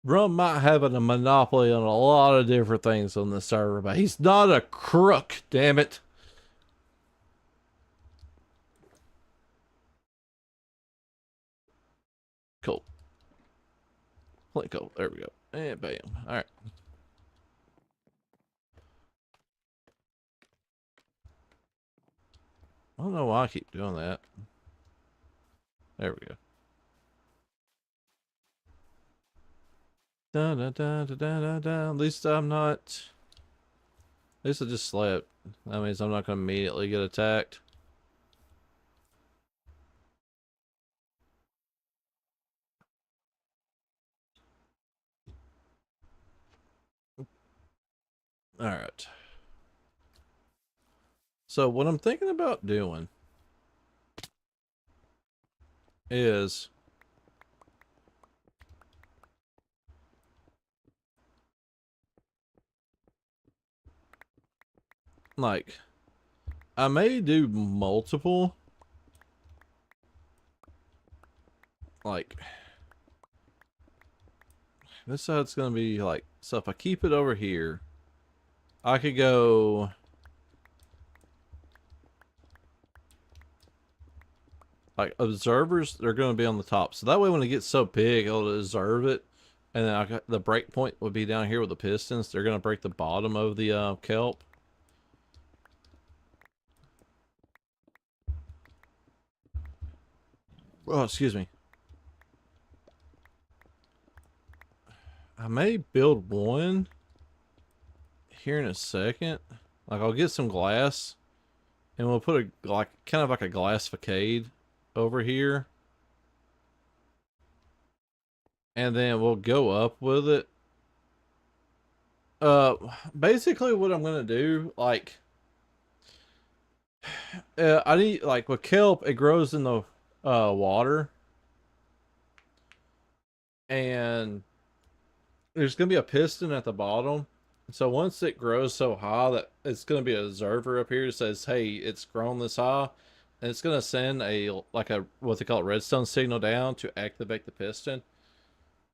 Rum might have a monopoly on a lot of different things on the server, but he's not a crook, damn it. Cool. Flint coal. There we go. And bam. All right. I don't know why I keep doing that. There we go. Da da da da da da da. At least I'm not. At least I just slept. That means I'm not going to immediately get attacked. All right. So what I'm thinking about doing is like I may do multiple like this side's gonna be like so if I keep it over here, I could go like observers, they're gonna be on the top. So that way when it gets so big it'll observe it. And then I got the break point would be down here with the pistons. They're gonna break the bottom of the kelp. Oh, excuse me. I may build one here in a second. Like I'll get some glass and we'll put a like kind of like a glass facade over here. And then we'll go up with it. Uh Basically what I'm gonna do, like I need like with kelp, it grows in the water. And there's gonna be a piston at the bottom. So once it grows so high that it's gonna be a observer up here that says, "Hey, it's grown this high," and it's gonna send a like a what they call a redstone signal down to activate the piston,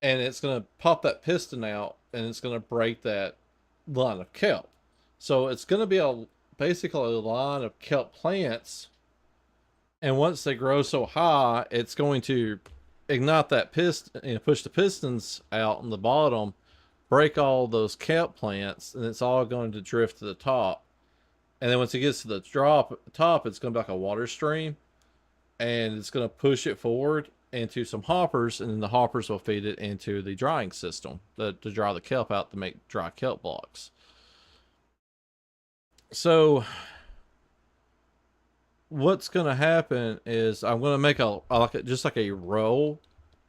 and it's gonna pop that piston out, and it's gonna break that line of kelp. So it's gonna be a basically a line of kelp plants, and once they grow so high, it's going to ignite that piston and push the pistons out on the bottom, break all those kelp plants, and it's all going to drift to the top. And then once it gets to the top, it's going to be like a water stream, and it's going to push it forward into some hoppers, and then the hoppers will feed it into the drying system to dry the kelp out to make dry kelp blocks. So what's going to happen is I'm going to make just like a row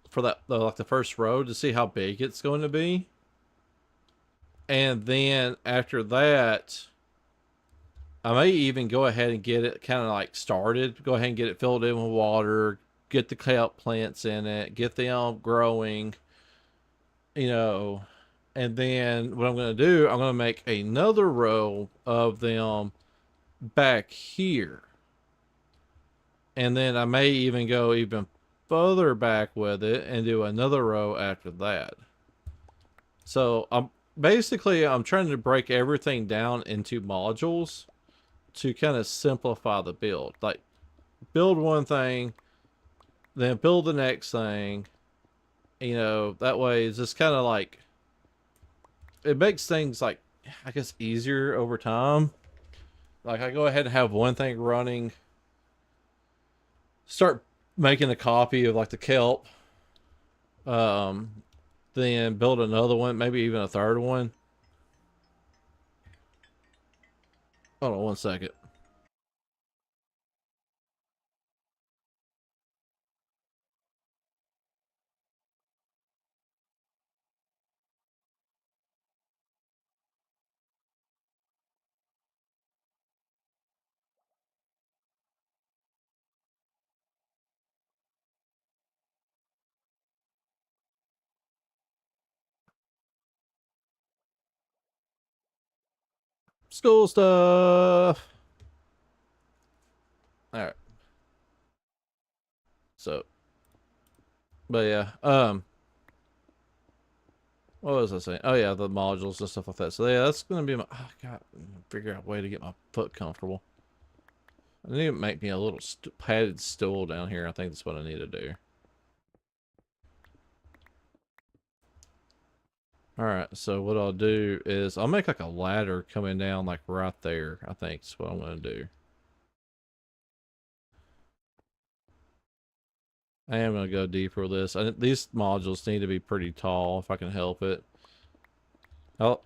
for that like the first row to see how big it's going to be. And then after that, I may even go ahead and get it kind of like started. Go ahead and get it filled in with water, get the kelp plants in it, get them growing, you know. And then what I'm going to do, I'm going to make another row of them back here. And then I may even go even further back with it and do another row after that. So I'm trying to break everything down into modules to kind of simplify the build. Like build one thing, then build the next thing. You know, that way it's just kind of like it makes things like I guess easier over time. Like I go ahead and have one thing running, start making a copy of like the kelp, um, then build another one, maybe even a third one. Hold on one second. School stuff. All right. So, but yeah, what was I saying? Oh yeah, the modules and stuff like that. So yeah, that's gonna be my. Oh, God, figure out a way to get my foot comfortable. I need to make me a little padded stool down here. I think that's what I need to do. Alright, so what I'll do is I'll make like a ladder coming down like right there, I think is what I'm gonna do. I am gonna go deeper with this. These modules need to be pretty tall if I can help it. I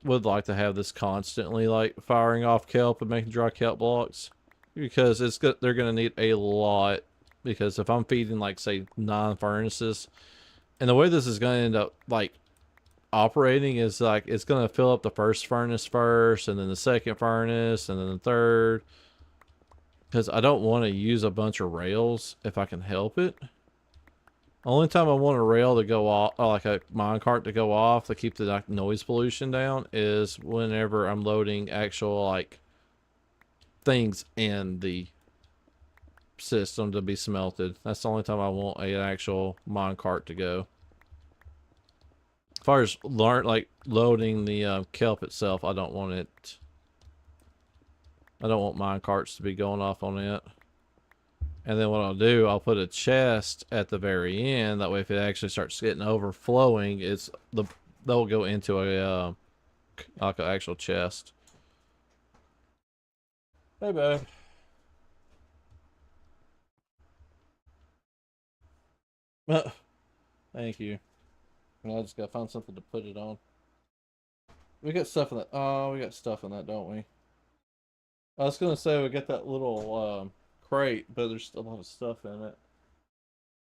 would like to have this constantly like firing off kelp and making dry kelp blocks because they're gonna need a lot, because if I'm feeding like say 9 furnaces, and the way this is gonna end up like operating is like it's gonna fill up the first furnace first, and then the second furnace, and then the third, because I don't want to use a bunch of rails if I can help it. Only time I want a rail to go off, or like a minecart to go off to keep the like, noise pollution down, is whenever I'm loading actual like things in the system to be smelted. That's the only time I want an actual minecart to go. As far as like loading the kelp itself, I don't want it. I don't want minecarts to be going off on it. And then what I'll do, I'll put a chest at the very end. That way, if it actually starts getting overflowing, they'll go into a like an actual chest. Hey, babe. Thank you. I just gotta find something to put it on. We got stuff in that. Oh, we got stuff in that, don't we? I was gonna say we got that little crate, but there's a lot of stuff in it.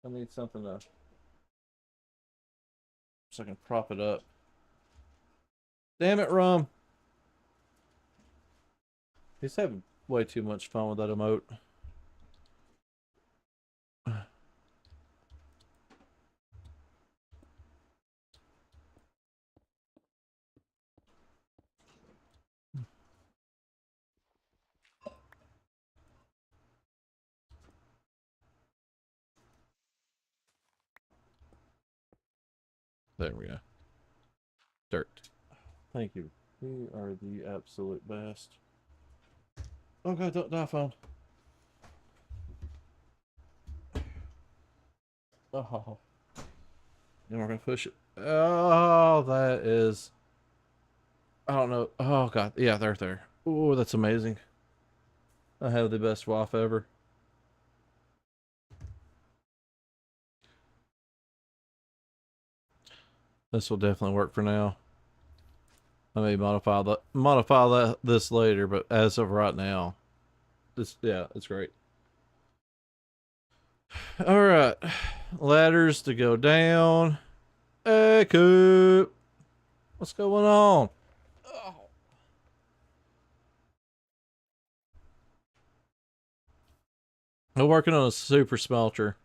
I need something to so I can prop it up. Damn it, Rum. He's having way too much fun with that emote. There we go. Dirt. Thank you. You are the absolute best. Oh god, don't die, phone. Oh. Then we're gonna push it. Oh, that is. I don't know. Oh god, yeah, they're there. Oh, that's amazing. I have the best wife ever. This will definitely work for now. I may modify this later, but as of right now, it's great. All right, ladders to go down. Hey, Coop, what's going on? Oh. I'm working on a super smelter.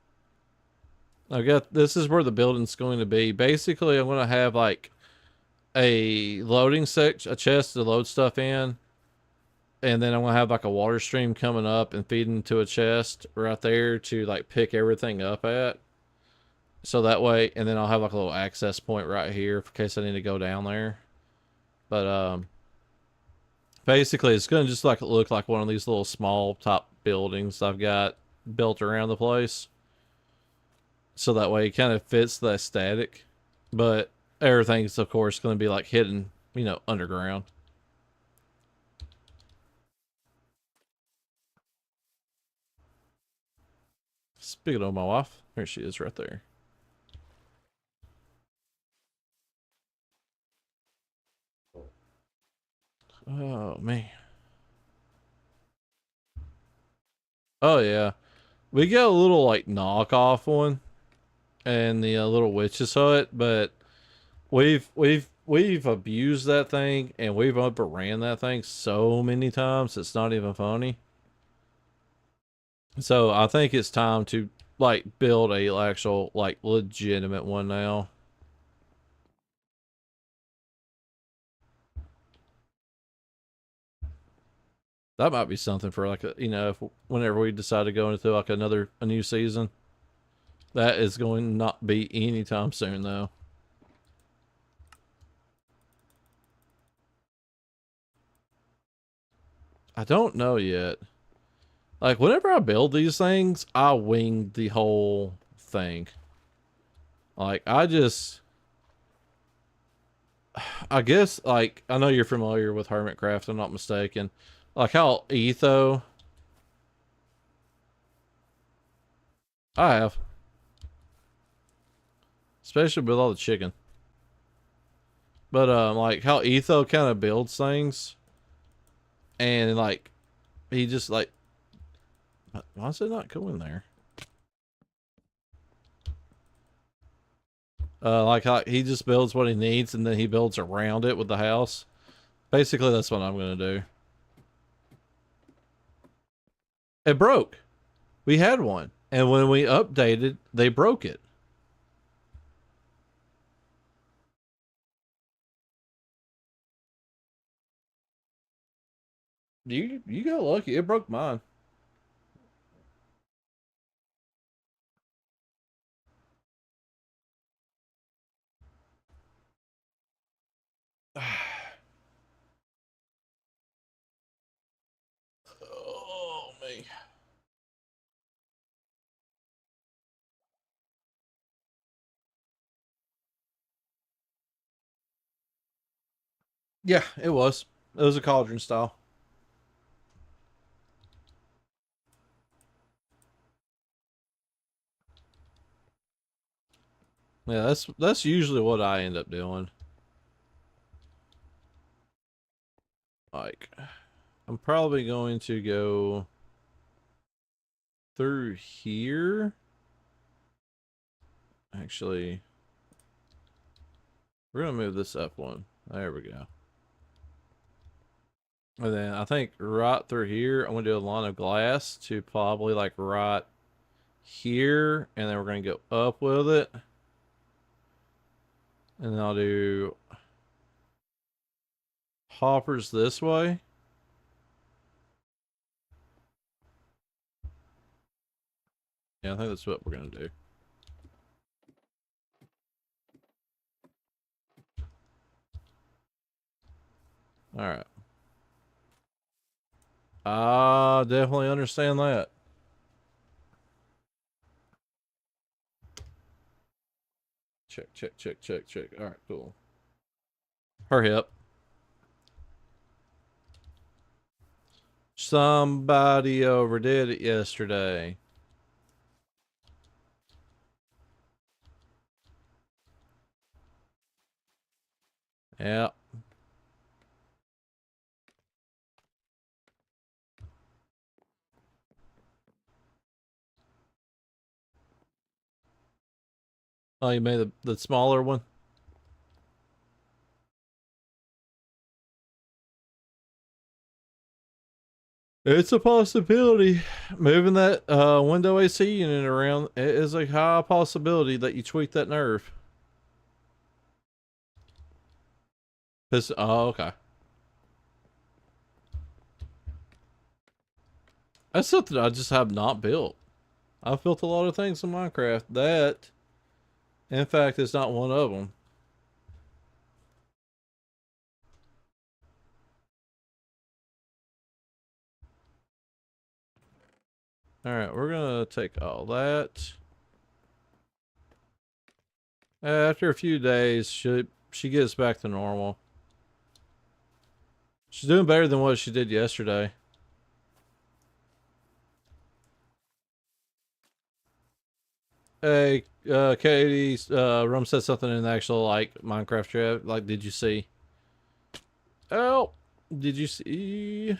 This is where the building's going to be. Basically, I'm going to have like a loading section, a chest to load stuff in, and then I'm gonna have like a water stream coming up and feeding to a chest right there to like pick everything up at. So that way, and then I'll have like a little access point right here in case I need to go down there. But basically, it's gonna just like look like one of these little small top buildings I've got built around the place. So that way, it kind of fits the aesthetic, but everything's of course gonna be like hidden, underground. Speaking of my wife, here she is right there. Oh man. Oh yeah. We got a little like knockoff one and the little witch's hut, but we've abused that thing and we've overran that thing so many times it's not even funny. So I think it's time to like build a actual like legitimate one now. That might be something for like if whenever we decide to go into like a new season. That is going to not be anytime soon though. I don't know yet. Like whenever I build these things, I wing the whole thing. Like I just I guess like I know you're familiar with Hermitcraft. I'm not mistaken. Like how Etho, I have, especially with all the chicken. But like how Etho kind of builds things, and like he just like, why is it not going there? Like how he just builds what he needs, and then he builds around it with the house. Basically, that's what I'm gonna do. It broke. We had one, and when we updated, they broke it. You got lucky. It broke mine. Oh me. Yeah, it was. It was a cauldron style. Yeah, that's usually what I end up doing. Like, I'm probably going to go through here. Actually, we're gonna move this up one. There we go. And then I think right through here, I'm gonna do a line of glass to probably like right here, and then we're gonna go up with it, and then I'll do hoppers this way. Yeah, I think that's what we're gonna do. All right. I definitely understand that. Check, check, check, check, check. All right, cool. Hurry up. Somebody overdid it yesterday. Yeah. Oh, you made the smaller one? It's a possibility. Moving that window AC unit around it is a high possibility that you tweak that nerve. Oh, okay. That's something I just have not built. I've built a lot of things in Minecraft. That, in fact, is not one of them. All right, we're gonna take all that. After a few days, she gets back to normal. She's doing better than what she did yesterday. Hey, Katie, Rum said something in the actual like Minecraft chat. Like, did you see? Oh, did you see?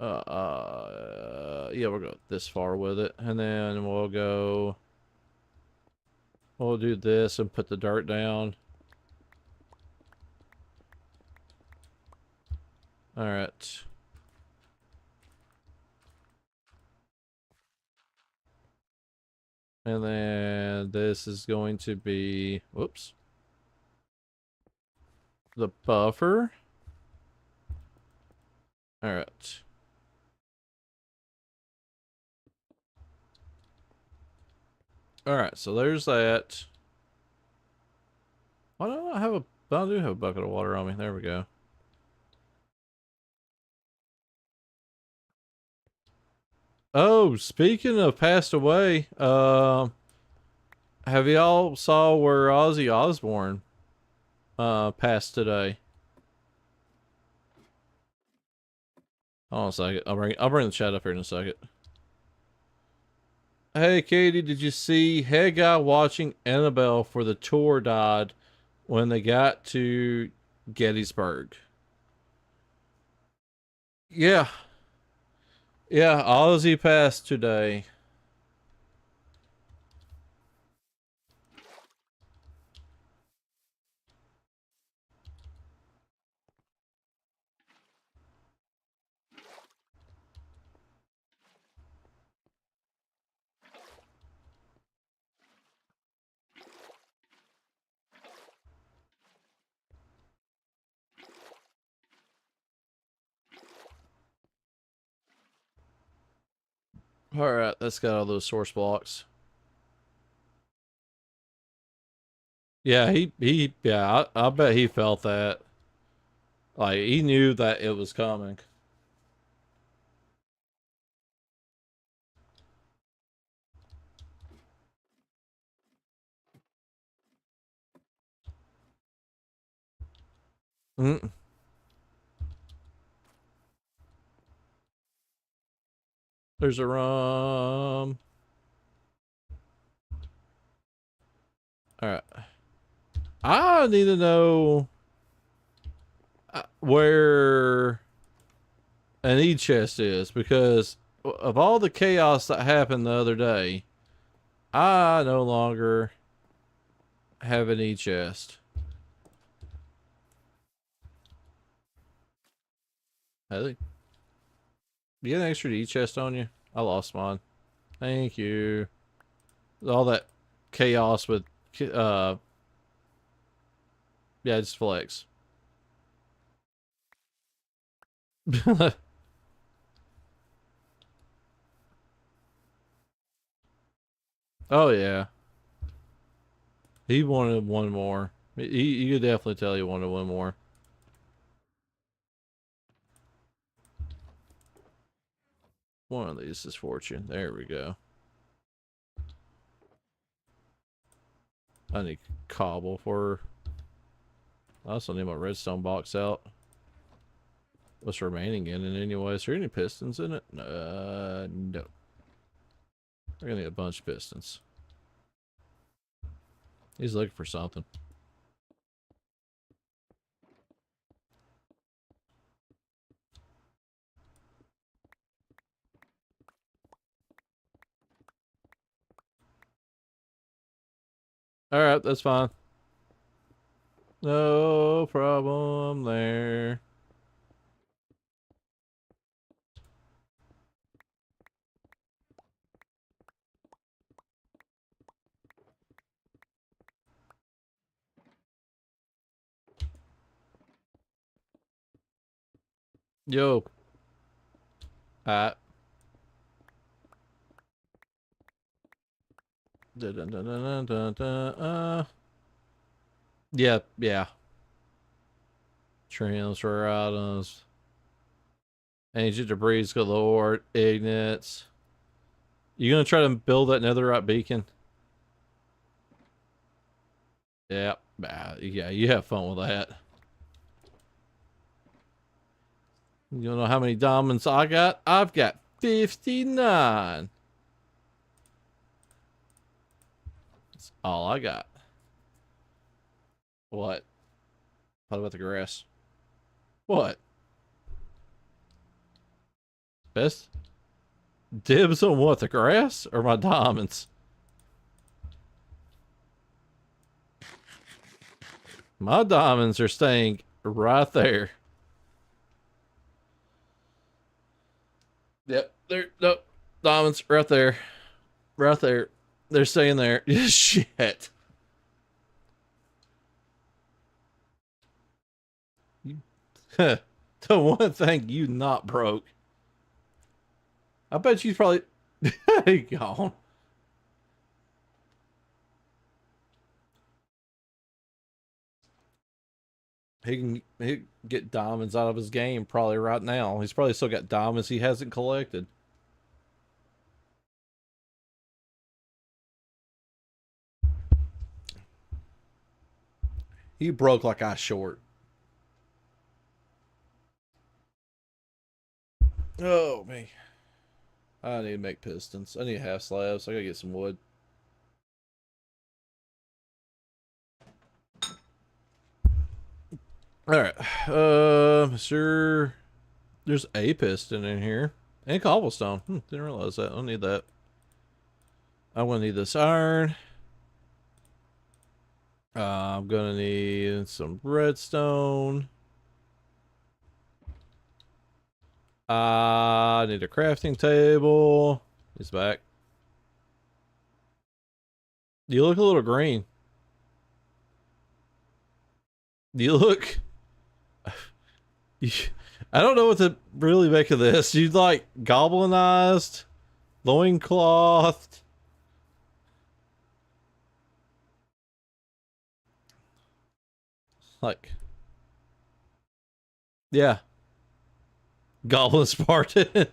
Yeah, we'll go this far with it, and then we'll go. We'll do this and put the dirt down. All right. And then this is going to be, whoops, the buffer. All right. All right, so there's that. Why don't I have a, I do have a bucket of water on me. There we go. Oh, speaking of passed away, Have y'all saw where Ozzy Osbourne passed today? Hold on a second. I'll bring the chat up here in a second. Hey Katie, did you see head guy watching Annabelle for the tour died when they got to Gettysburg? Yeah. Yeah, Ozzy passed today. Alright, that's got all those source blocks. Yeah, I bet he felt that. Like, he knew that it was coming. Mm. There's a rum. Alright. I need to know where an E-chest is, because of all the chaos that happened the other day, I no longer have an E-chest. I think you get an extra E-chest on you? I lost mine. Thank you. All that chaos with yeah, just flex. Oh yeah. He wanted one more. You could definitely tell he wanted one more. One of these is fortune. There we go. I need cobble for. I also need my redstone box out. What's remaining in it anyway? Is there any pistons in it? No. We're gonna need a bunch of pistons. He's looking for something. Alright, that's fine. No problem there. Yo. Alright. Yeah. Transfer items. Ancient debris galore. Ignits. You gonna try to build that netherite beacon? Yeah. Yeah, you have fun with that. You don't know how many diamonds I got? I've got 59. That's all I got. What? What about the grass? What? Best dibs on what? The grass or my diamonds? My diamonds are staying right there. Yep. There. Nope. Diamonds right there. Right there. They're staying there. Shit. The one thing you not broke. I bet you probably gone. He can get diamonds out of his game probably right now. He's probably still got diamonds he hasn't collected. He broke like I short. Oh, me. I need to make pistons. I need half slabs. I gotta get some wood. Alright. Sure. There's a piston in here. And cobblestone. Didn't realize that. I don't need that. I'm gonna need this iron. I'm gonna need some redstone. I need a crafting table. He's back. You look a little green. You look. I don't know what to really make of this. You like goblinized, loinclothed. Like, yeah, goblin Spartan.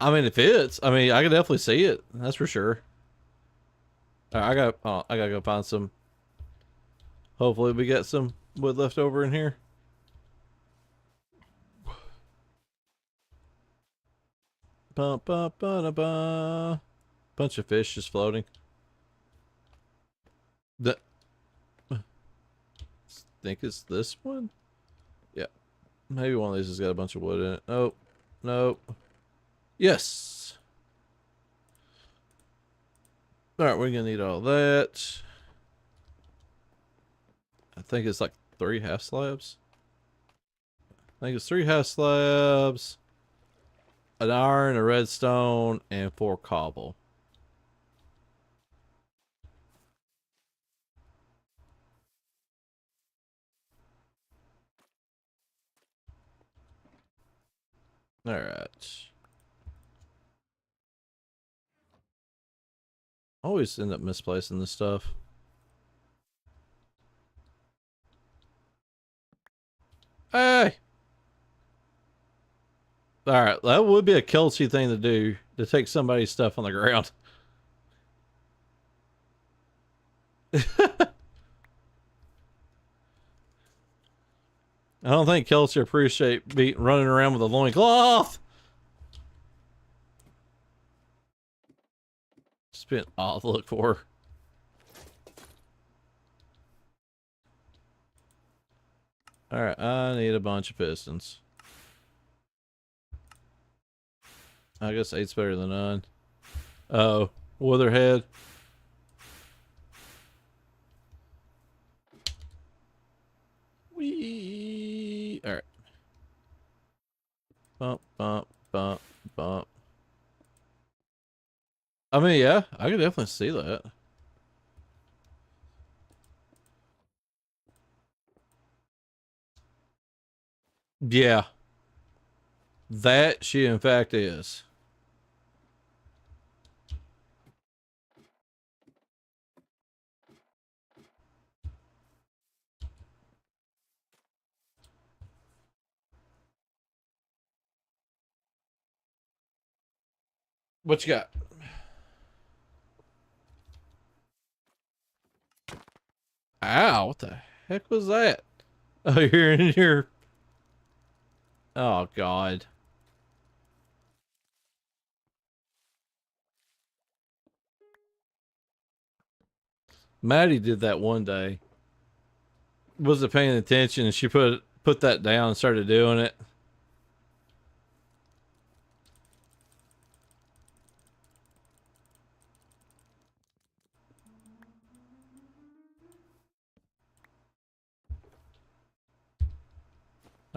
I mean, it fits. I mean, I can definitely see it. That's for sure. I gotta go find some. Hopefully, we get some wood left over in here. Ba, ba, ba, da, ba. Bunch of fish just floating. The, think it's this one? Yeah. Maybe one of these has got a bunch of wood in it. Nope. Nope. Yes. Alright, we're gonna need all that. I think it's like 3 half slabs. I think it's 3 half slabs, an iron, a redstone, and 4 cobble. Alright. Always end up misplacing this stuff. Hey! Alright, that would be a Kelsey thing to do, to take somebody's stuff on the ground. I don't think Kelsey appreciate running around with a loincloth. Just been odd to look for. Alright, I need a bunch of pistons. I guess 8's better than none. Oh, Witherhead. Wee. Alright. Bump, bump, bump, bump. I mean, yeah, I can definitely see that. Yeah. That she, in fact, is. What you got? Ow, what the heck was that? Oh, you're in here. Oh, God. Maddie did that one day. Wasn't paying attention, and she put that down and started doing it.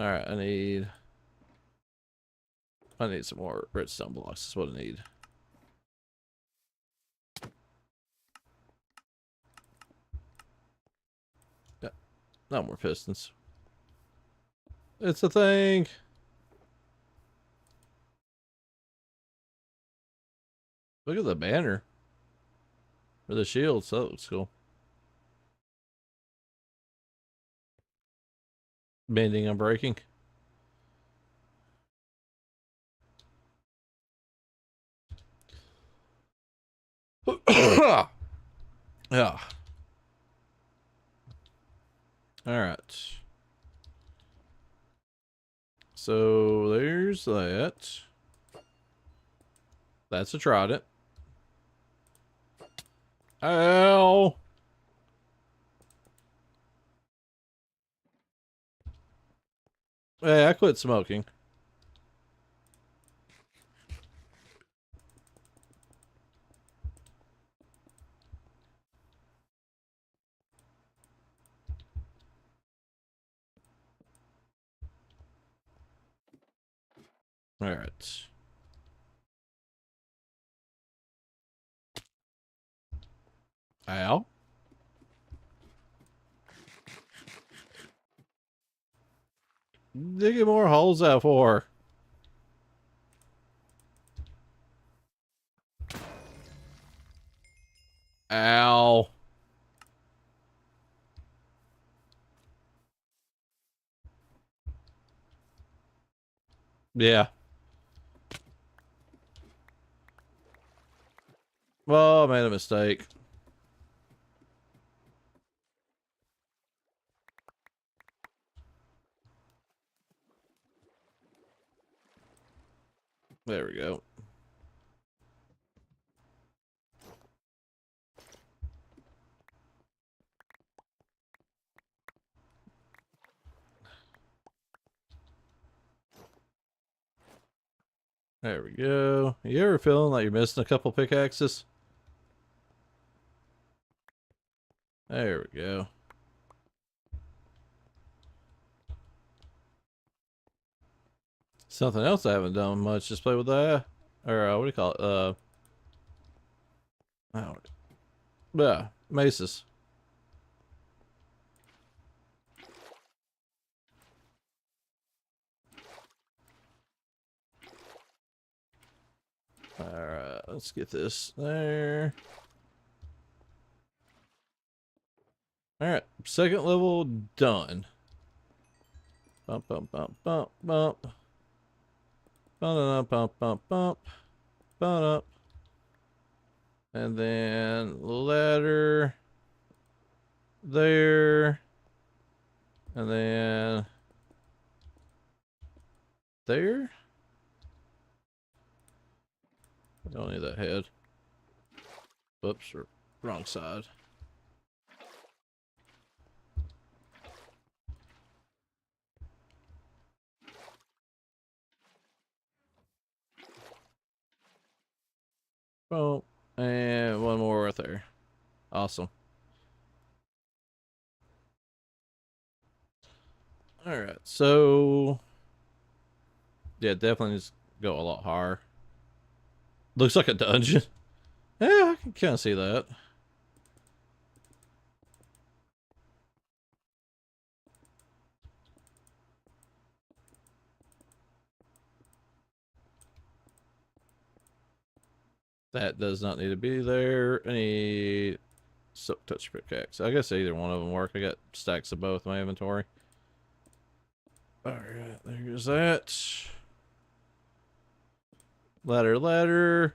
Alright, I need some more redstone blocks. That's what I need. Yeah, no more pistons. It's a thing. Look at the banner. Or the shield, so that looks cool. Bending and breaking. Yeah. Alright. So there's that. That's a trident. Ow! Hey, I quit smoking. Alright. Ow. Digging more holes out for. Ow. Yeah. Well, I made a mistake. There we go. There we go. You ever feeling like you're missing a couple pickaxes? There we go. Something else I haven't done much. Just play with that. Or, what do you call it? Oh, yeah, maces. Alright, let's get this there. Alright, second level done. Bump, bump, bump, bump, bump. Bump, bump, bump, bump. Bump up. And then ladder there. And then there. I don't need that head. Whoops, wrong side. Boom. And one more right there. Awesome. Alright, so yeah, definitely needs to go a lot higher. Looks like a dungeon. Yeah, I can kind of see that. That does not need to be there. Any silk touch pickaxe. I guess either one of them work. I got stacks of both in my inventory. Alright, there's that. Ladder, ladder.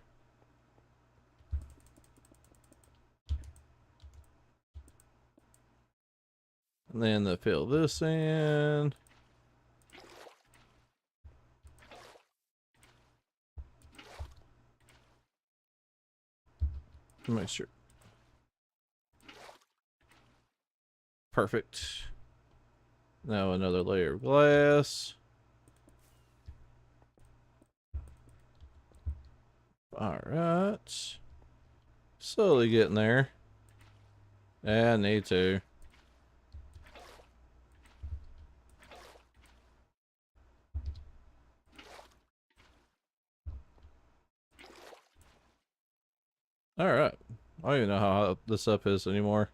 And then to fill this in. Make sure. Perfect. Now another layer of glass. Alright. Slowly getting there. Yeah, I need to. Alright. I don't even know how this up is anymore.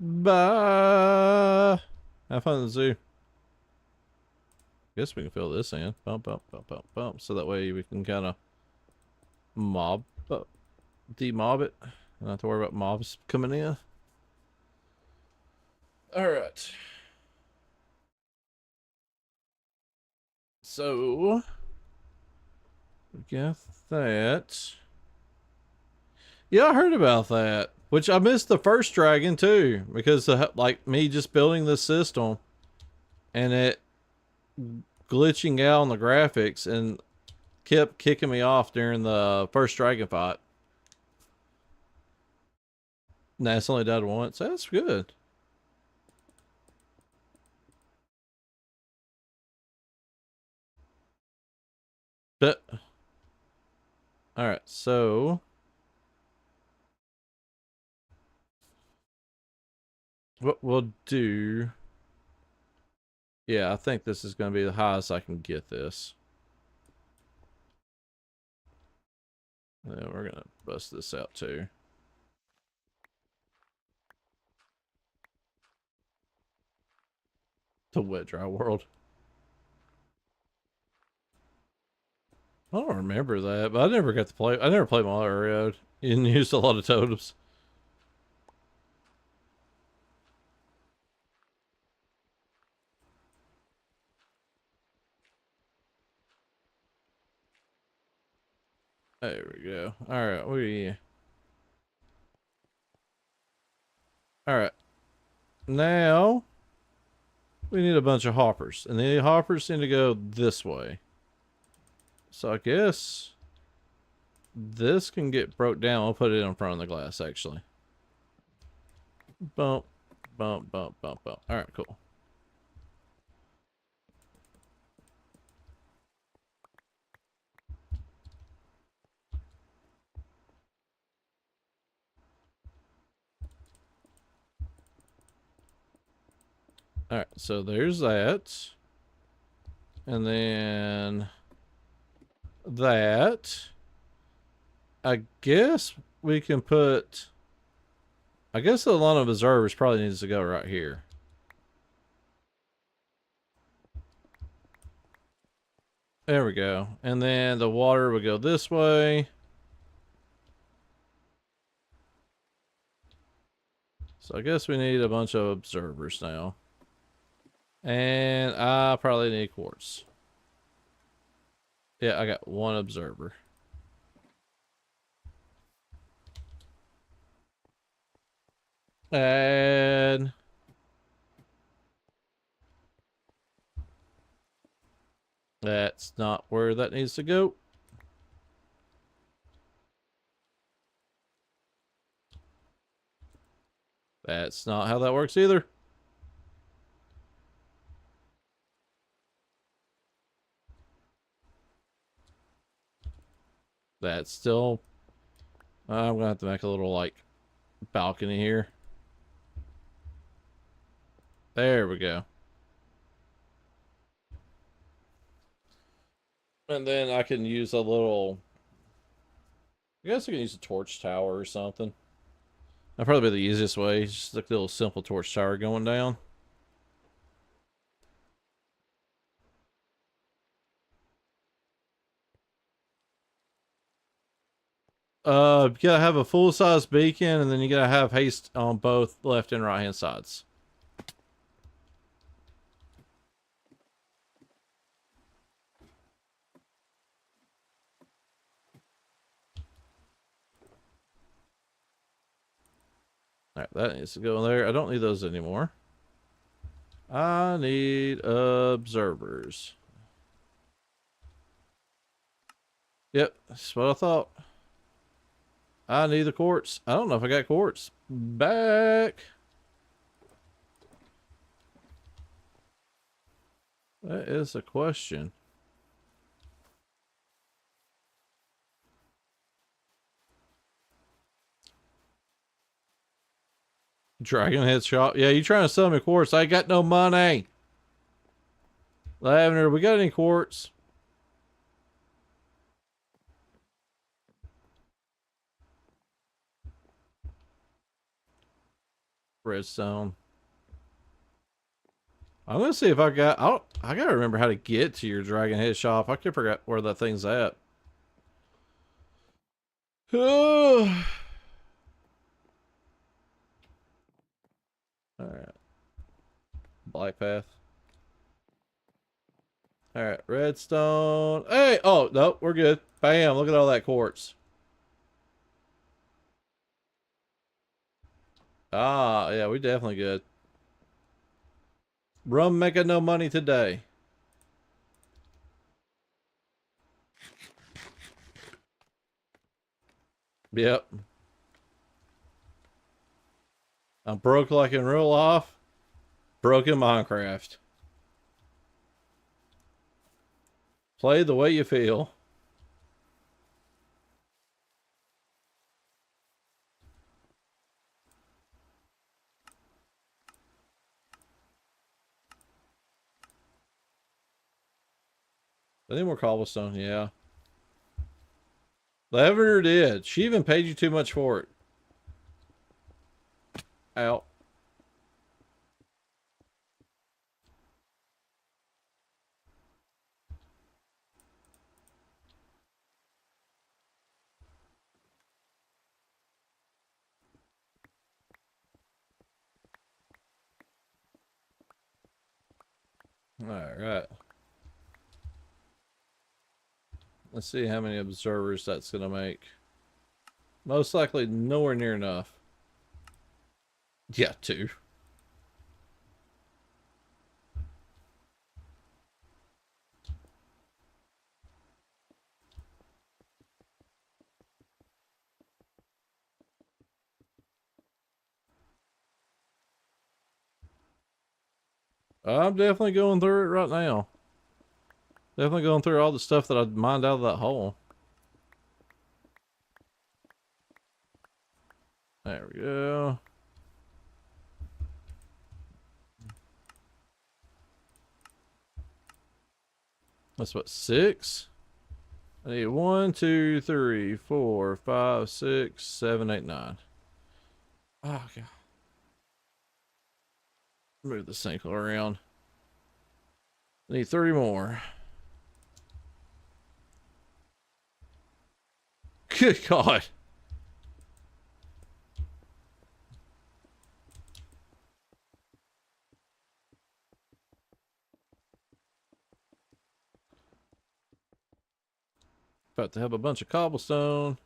Bye. Have fun in the zoo. Guess we can fill this in. Bump, bump, bump, bump, bump. So that way we can kind of demob it. Not to worry about mobs coming in. Alright. So we got that. Yeah, I heard about that. Which I missed the first dragon too, because like me just building this system and it glitching out on the graphics and kept kicking me off during the first dragon fight. And that's only died once. That's good. But all right, so what we'll do? Yeah, I think this is going to be the highest I can get this. Yeah, we're gonna bust this out too. The wet dry world. I don't remember that, but I never got to play. I never played Mario Road and used a lot of totems. There we go. All right, all right. Now we need a bunch of hoppers, and the hoppers need to go this way. So I guess this can get broke down. I'll put it in front of the glass, actually. Bump, bump, bump, bump, bump. All right, cool. All right, so there's that. And then that. I guess we can put... I guess the line of observers probably needs to go right here. There we go. And then the water would go this way. So I guess we need a bunch of observers now. And I probably need quartz. Yeah, I got one observer. And that's not where that needs to go. That's not how that works either. That's still... I'm gonna have to make a little, like, balcony here. There we go. And then I can use a little... I guess I can use a torch tower or something. That'd probably be the easiest way. Just like a little simple torch tower going down. You gotta have a full-size beacon, and then you gotta have haste on both left and right-hand sides. Alright, that needs to go in there. I don't need those anymore. I need observers. Yep, that's what I thought. I need the quartz. I don't know if I got quartz. Back. That is a question. Dragon Head shop. Yeah, you trying to sell me quartz? I got no money. Lavender, we got any quartz? Redstone. I'm gonna see if I got... I gotta remember how to get to your Dragon Head shop. I can forget where that thing's at. Alright. Black path. Alright, redstone. Hey! Oh, nope, we're good. Bam, look at all that quartz. Ah, yeah, we definitely good. Rum making no money today. Yep. I'm broke like in real life. Broke in Minecraft. Play the way you feel. I need more cobblestone, yeah. Lavender did. She even paid you too much for it. Out. Alright. Let's see how many observers that's going to make. Most likely nowhere near enough. Yeah, two. I'm definitely going through it right now. Definitely going through all the stuff that I mined out of that hole. There we go. That's what, 6? I need 1, 2, 3, 4, 5, 6, 7, 8, 9. Oh, God. Move the sink around. I need 30 more. Good God. About to have a bunch of cobblestone.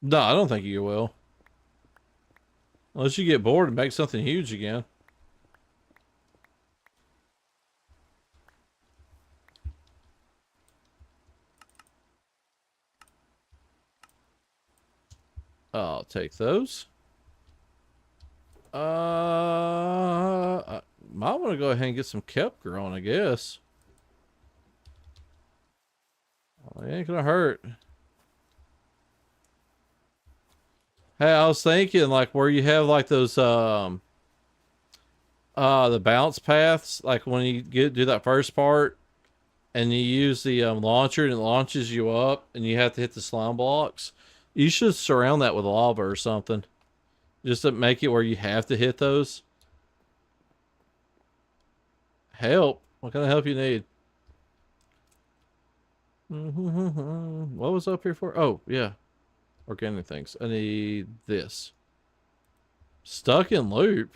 No, I don't think you will. Unless you get bored and make something huge again. I'll take those. I might want to go ahead and get some kelp growing, I guess. It ain't gonna hurt. Hey, I was thinking like where you have like those the bounce paths, like when you do that first part and you use the launcher and it launches you up and you have to hit the slime blocks. You should surround that with lava or something. Just to make it where you have to hit those. Help. What kind of help you need? What was up here for? Oh, yeah. Organic things. I need this. Stuck in loop?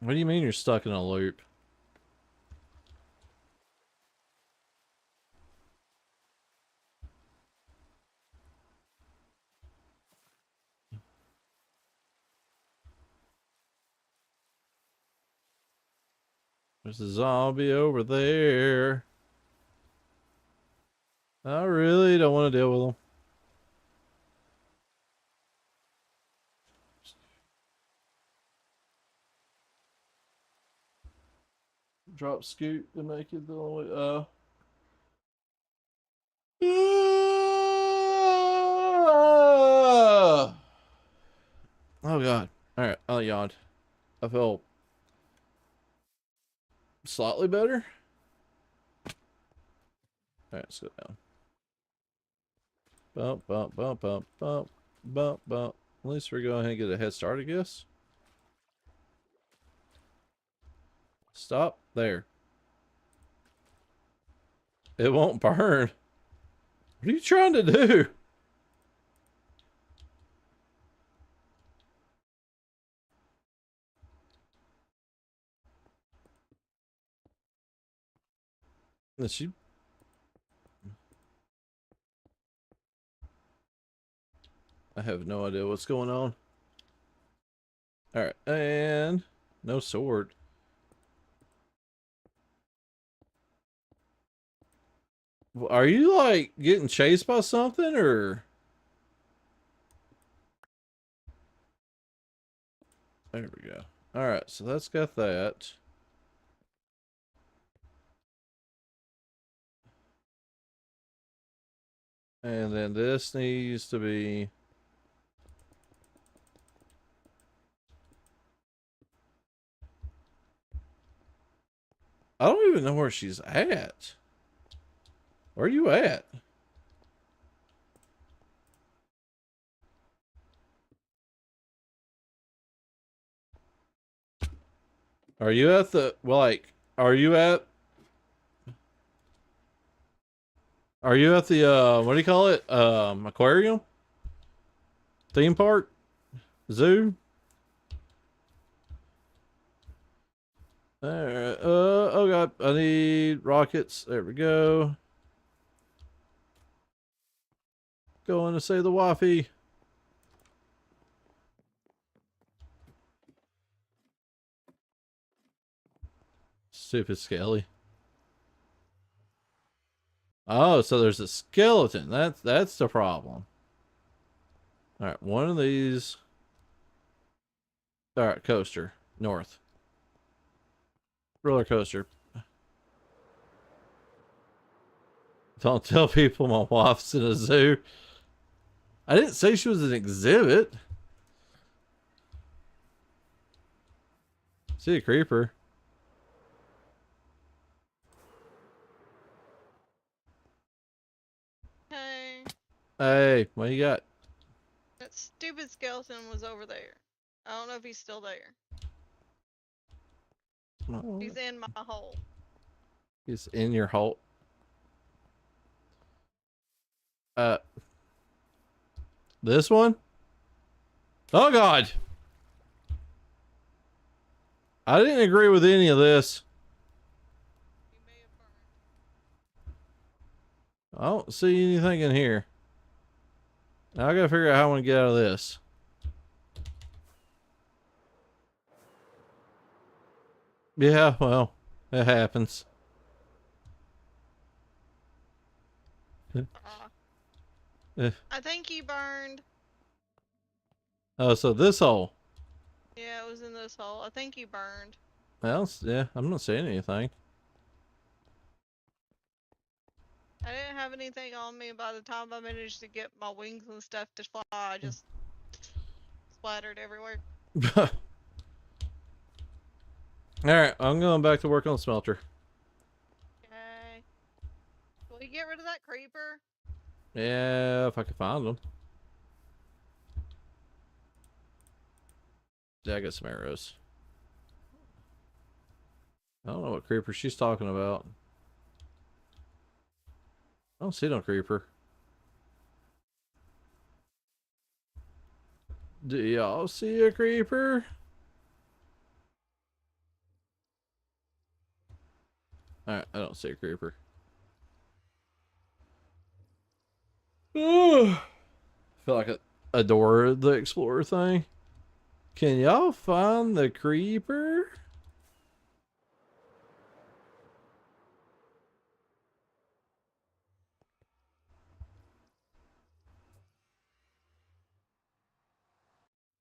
What do you mean you're stuck in a loop? There's a zombie over there. I really don't want to deal with them. Drop scoot to make it the only Oh God. Alright, I yawned. I felt slightly better. Alright, let's go down. Bump, bump, bump, bump, bump, bump, bump. At least we're going to get a head start, I guess. Stop there. It won't burn. What are you trying to do? Is she I have no idea what's going on. Alright, and no sword. Are you like getting chased by something or? There we go. Alright, so that's got that. And then this needs to be. I don't even know where she's at. Where are you at? Are you at the, well, like, are you at, are you at the, what do you call it? Aquarium? Theme park? Zoo? Alright, oh god, I need rockets. There we go. Going to save the wifey. Stupid skelly. Oh, so there's a skeleton. That's the problem. Alright, one of these. Alright, coaster. North. Roller coaster. Don't tell people my wife's in a zoo. I didn't say she was an exhibit. See a creeper. Hey, Hey, what you got? that stupid skeleton was over there. I don't know if he's still there. Oh, He's in my hole. he's in your hole. Uh, this one? Oh god! I didn't agree with any of this. He may have burned. I don't see anything in here. Now I gotta figure out how I want to get out of this. Yeah, well, it happens. Eh. I think he burned. Oh, so this hole. Yeah, it was in this hole. I think he burned. Well, yeah, I'm not saying anything. I didn't have anything on me by the time I managed to get my wings and stuff to fly. I just splattered everywhere. Alright, I'm going back to work on the smelter. Okay. Can we get rid of that creeper? Yeah, if I can find them. Yeah, I got some arrows. I don't know what creeper she's talking about. I don't see no creeper. Do y'all see a creeper? Alright, I don't see a creeper. I feel like a Dora the Explorer thing. Can y'all find the creeper?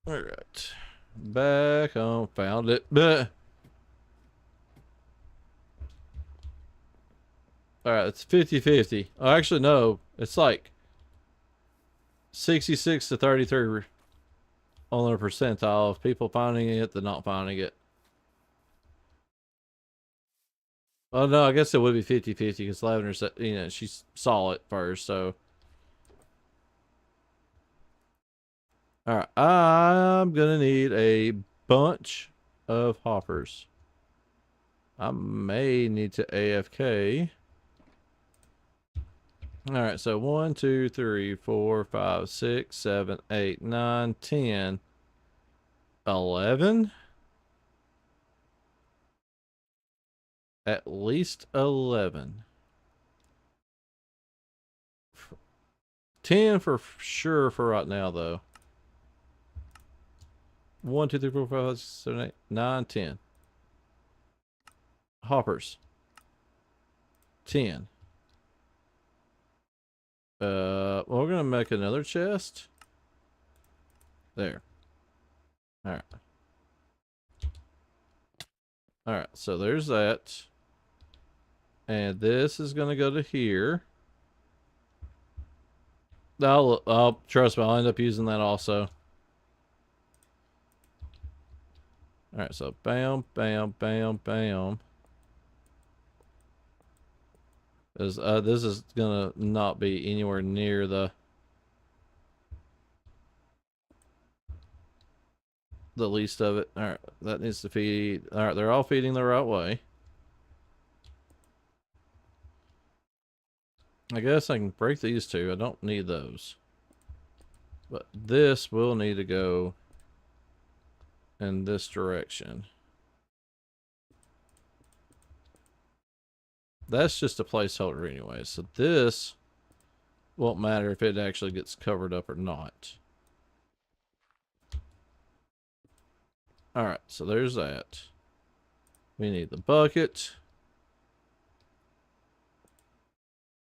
Alright. Back home. Found it. Alright, it's 50-50. Oh, actually, no. It's like 66 to 33 on the percentile of people finding it than not finding it. Oh, no, I guess it would be 50-50 because Lavender said, you know, she saw it first, so. Alright, I'm gonna need a bunch of hoppers. I may need to AFK. Alright, so 1, 2, 3, 4, 5, 6, 7, 8, 9, 10, 11. At least 11. 10 for sure for right now, though. 1, 2, 3, 4, 5, 6, 7, 8, 9, 10. Hoppers. 10. We're gonna make another chest. There. Alright. Alright, so there's that. And this is gonna go to here. I'll trust me, I'll end up using that also. Alright, so bam, bam, bam, bam. This is gonna not be anywhere near the least of it. Alright, that needs to feed. Alright, they're all feeding the right way. I guess I can break these two. I don't need those. But this will need to go in this direction. That's just a placeholder anyway. So this won't matter if it actually gets covered up or not. Alright, so there's that. We need the bucket.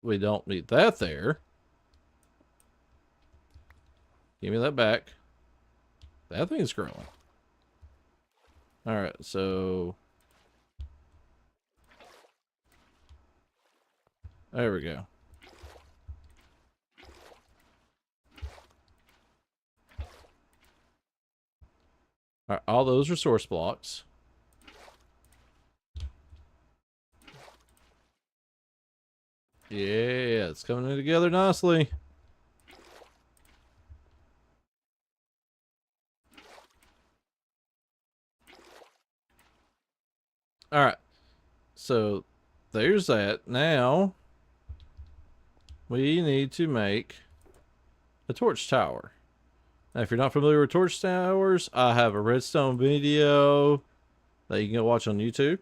We don't need that there. Give me that back. That thing's growing. Alright, so... there we go. Alright, all those are source blocks. Yeah, it's coming in together nicely. Alright, so there's that. Now, we need to make a torch tower. Now, if you're not familiar with torch towers, I have a redstone video that you can go watch on YouTube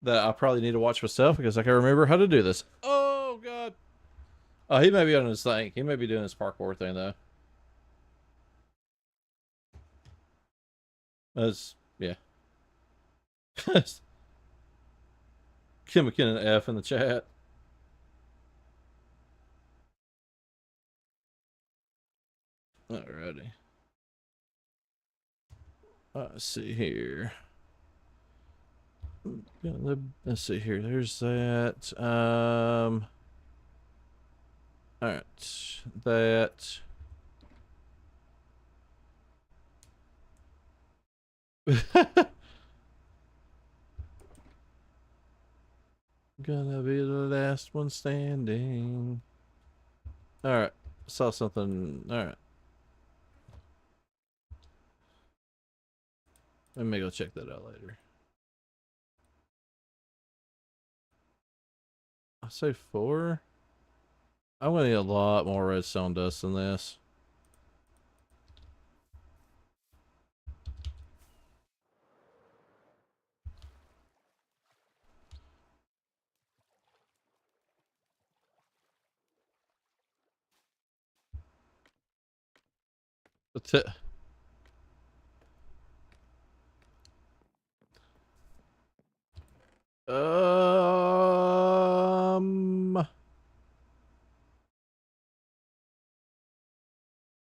that I probably need to watch myself because I can remember how to do this. Oh, God. Oh, he may be on his thing. He may be doing his parkour thing, though. That's, yeah. Kim McKinnon F in the chat. Alrighty. Let's see here. Let's see here. There's that. Alright. That. Gonna be the last one standing. Alright. Saw something. Alright. Let me go check that out later. I say 4. I'm gonna need a lot more redstone dust than this.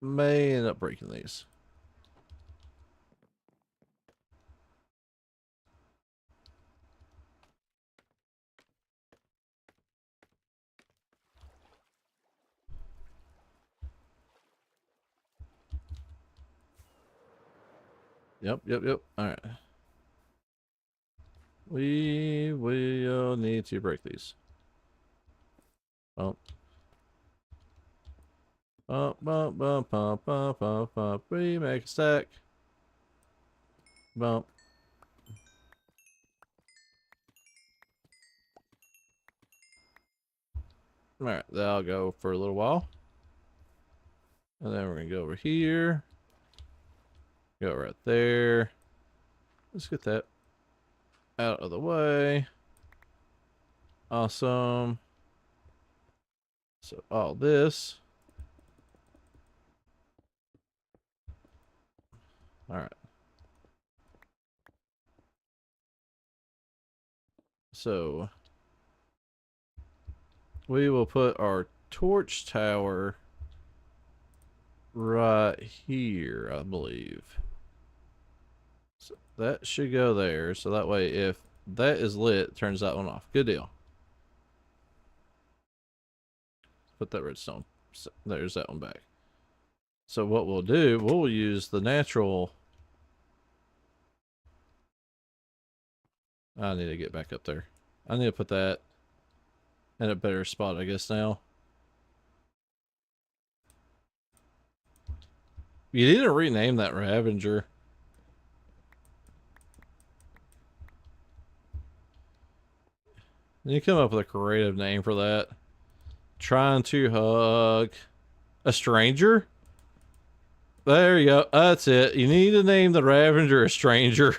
May end up breaking these. Yep. Alright. We will need to break these. Bump. Bump, bump, bump, bump, bump, bump, bump. We make a stack. Bump. Alright, that'll go for a little while. And then we're gonna go over here. Go right there. Let's get that out of the way. Awesome. So all this. All right. So we will put our torch tower right here, I believe. So that should go there. So that way, if that is lit, it turns that one off. Good deal. Put that redstone. So there's that one back. So what we'll do, we'll use the natural. I need to get back up there. I need to put that in a better spot, I guess, now. You need to rename that Ravager. You come up with a creative name for that. Trying to hug a stranger? There you go. That's it. You need to name the Ravager a stranger.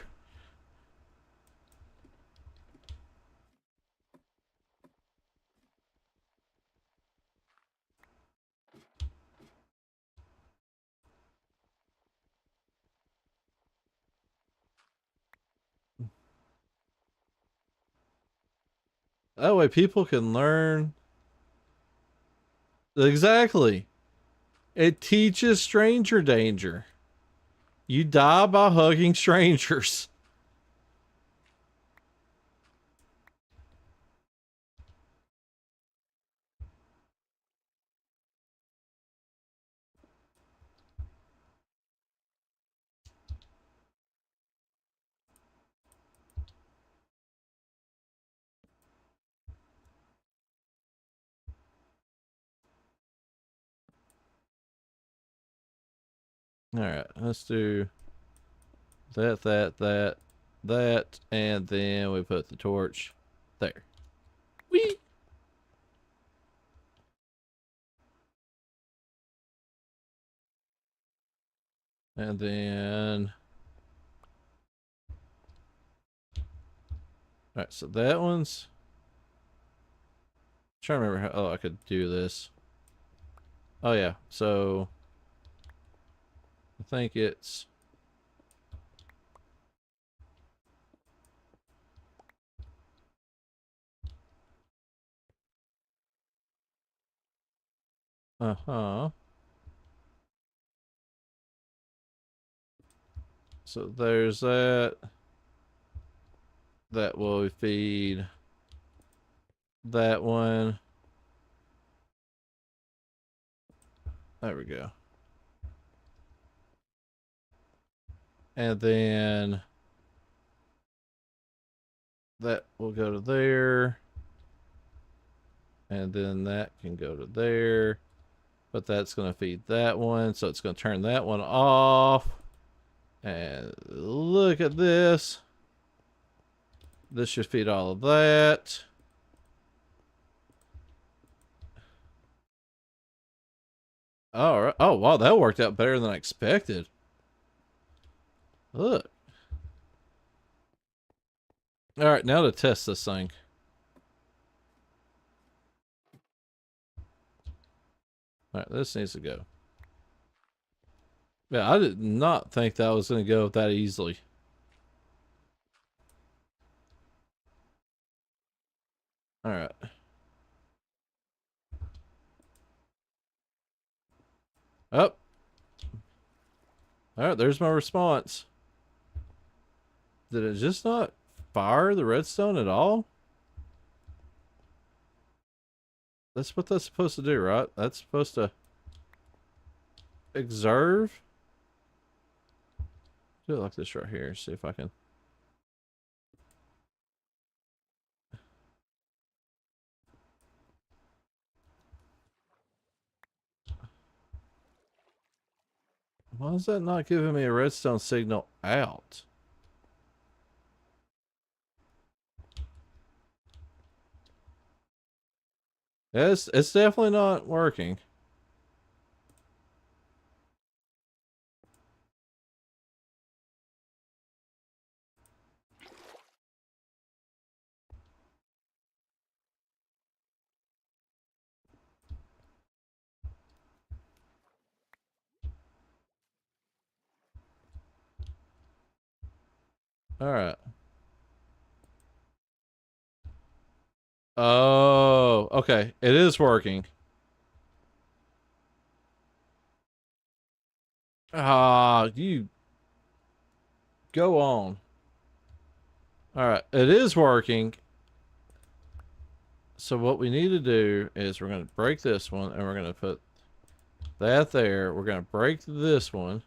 That way people can learn. Exactly. It teaches stranger danger. You die by hugging strangers. Alright, let's do that, and then we put the torch there. Whee! And then... Alright, so that one's... I'm trying to remember how... Oh, I could do this. Oh, yeah. So... I think it's... Uh-huh. So there's that. That will feed that one. There we go. And then that will go to there. And then that can go to there. But that's going to feed that one. So it's going to turn that one off. And look at this. This should feed all of that. All right. Oh, wow. That worked out better than I expected. Look. All right. Now to test this thing. All right. This needs to go. Yeah, I did not think that was going to go that easily. All right. Up. All right, there's my response. Did it just not fire the redstone at all? That's what that's supposed to do, right? That's supposed to observe. Do it like this right here. See if I can. Why is that not giving me a redstone signal out? It's definitely not working. All right. Oh, okay. It is working. Ah, you go on. All right. It is working. So what we need to do is we're going to break this one and we're going to put that there. We're going to break this one.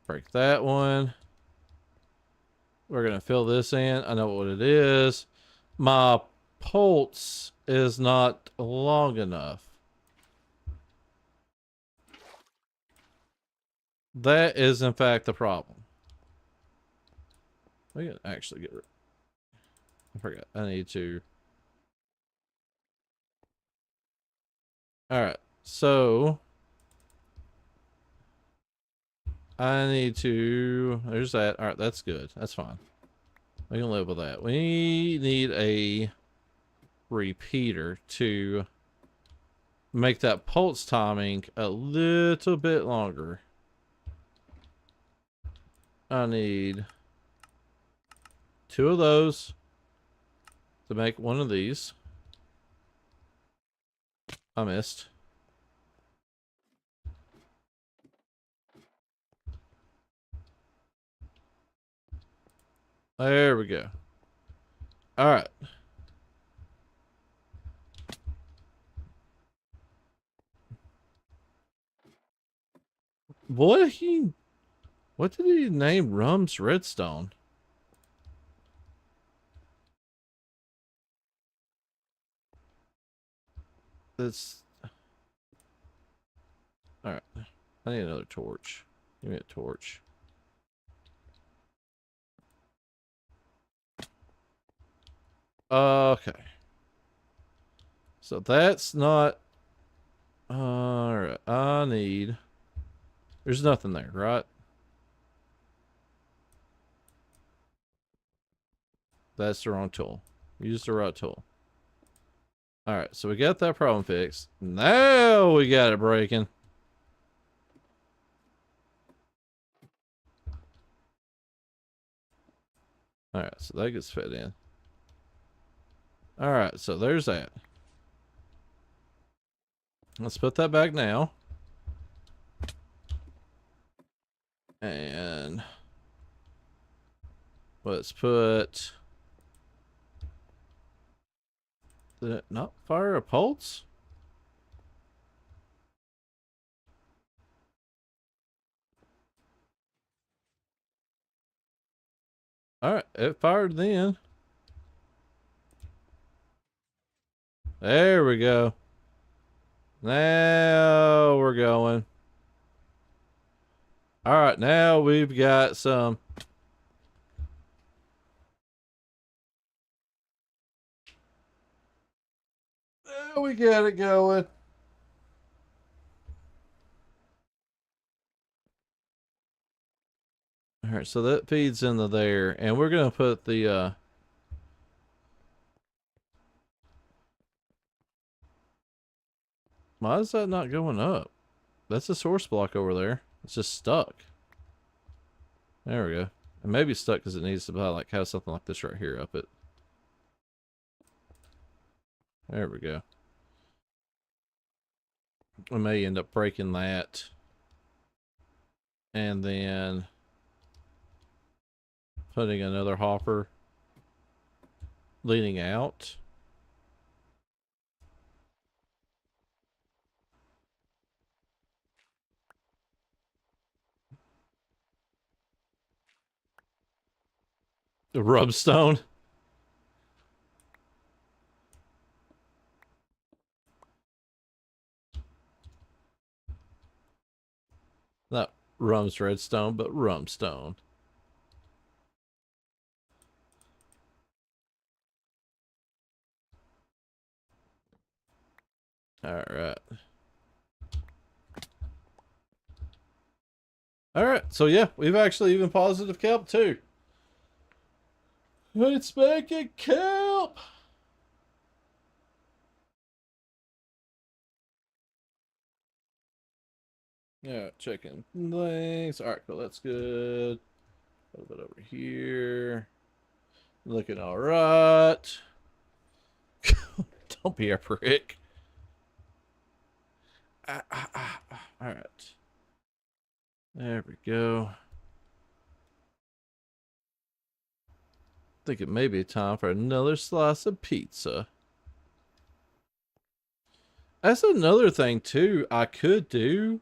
Break that one. We're going to fill this in. I know what it is. My pulse is not long enough. That is, in fact, the problem. We can actually get rid. I forgot. I need to. All right. So I need to. There's that. All right. That's good. That's fine. We can live with that. We need a repeater to make that pulse timing a little bit longer. I need 2 of those to make 1 of these. I missed. There we go. All right. What did he name Rum's Redstone? That's all right. I need another torch. Give me a torch. Okay. So that's not. All right. I need. There's nothing there, right? That's the wrong tool. Use the right tool. All right. So we got that problem fixed. Now we got it breaking. All right. So that gets fit in. All right. So there's that. Let's put that back now. And let's put. Did it not fire a pulse? Alright, it fired then. There we go. Now we're going. Alright, now we've got some. Now we got it going. Alright, so that feeds into there. And we're going to put the. Why is that not going up? That's a source block over there. It's just stuck. There we go. It may be stuck because it needs to like have something like this right here up it. There we go. We may end up breaking that. And then putting another hopper leading out. The rubstone. Not Rum's Redstone, but Rumstone. Alright. Alright, so yeah, we've actually even positive kelp too. Let's make it kelp! Yeah, chicken legs. Alright, cool, that's good. A little bit over here. Looking all right. Don't be a prick. All right. There we go. I think it may be time for another slice of pizza. That's another thing too I could do.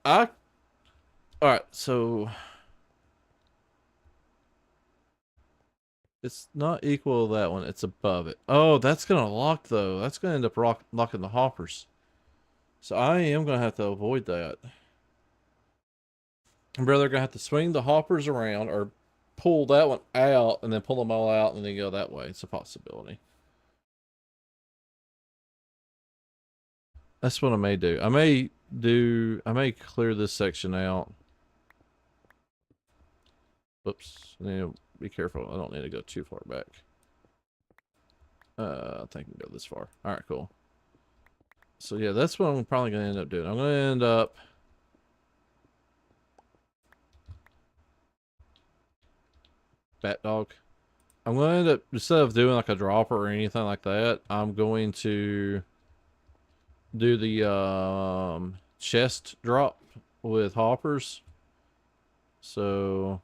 I All right, so it's not equal to that one. It's above it. Oh, that's gonna lock though. That's gonna end up locking the hoppers. So I am gonna have to avoid that. I'm rather gonna have to swing the hoppers around or pull that one out and then pull them all out and then go that way. It's a possibility. That's what I may do. I may clear this section out. Whoops. Be careful. I don't need to go too far back. I think I can go this far. All right, cool. So yeah, that's what I'm probably gonna end up doing. I'm gonna end up bat dog. I'm going to end up, instead of doing like a dropper or anything like that, I'm going to do the chest drop with hoppers. So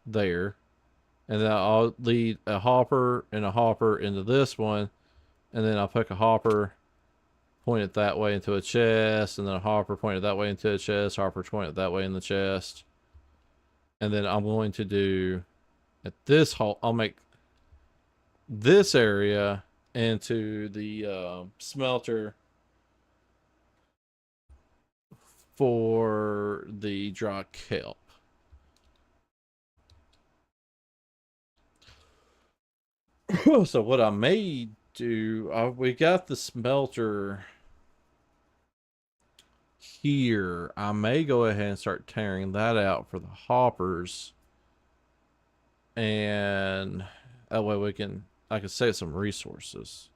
there. And then I'll lead a hopper into this one. And then I'll pick a hopper, point it that way into a chest, and then a hopper pointed that way into a chest, hopper pointed that way in the chest. And then I'm going to do at this hole, I'll make this area into the smelter for the dry kelp. So what I may do, we got the smelter here. I may go ahead and start tearing that out for the hoppers, and that way I can save some resources.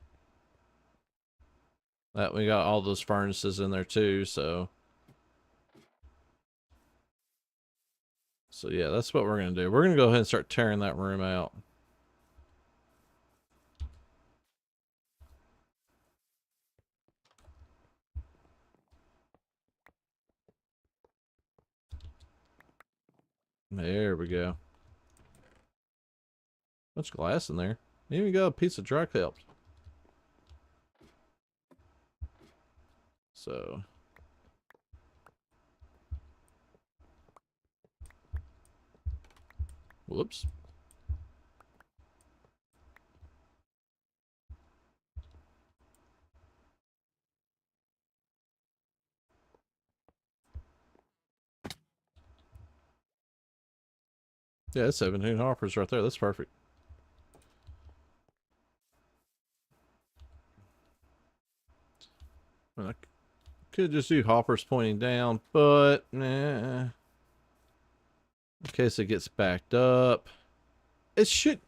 That we got all those furnaces in there too, so yeah, that's what we're gonna do. We're gonna go ahead and start tearing that room out. There we go. Much glass in there. Even got a piece of dry kelp. So whoops. Yeah, that's 17 hoppers right there. That's perfect. I could just do hoppers pointing down, but nah. In case it gets backed up. It should.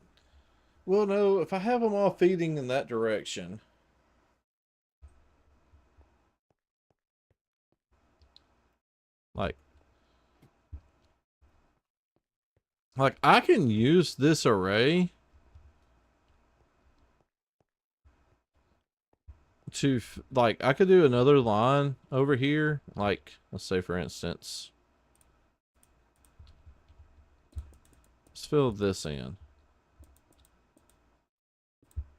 Well, no, if I have them all feeding in that direction. Like I can use this array to, like, I could do another line over here. Like, let's say for instance, let's fill this in.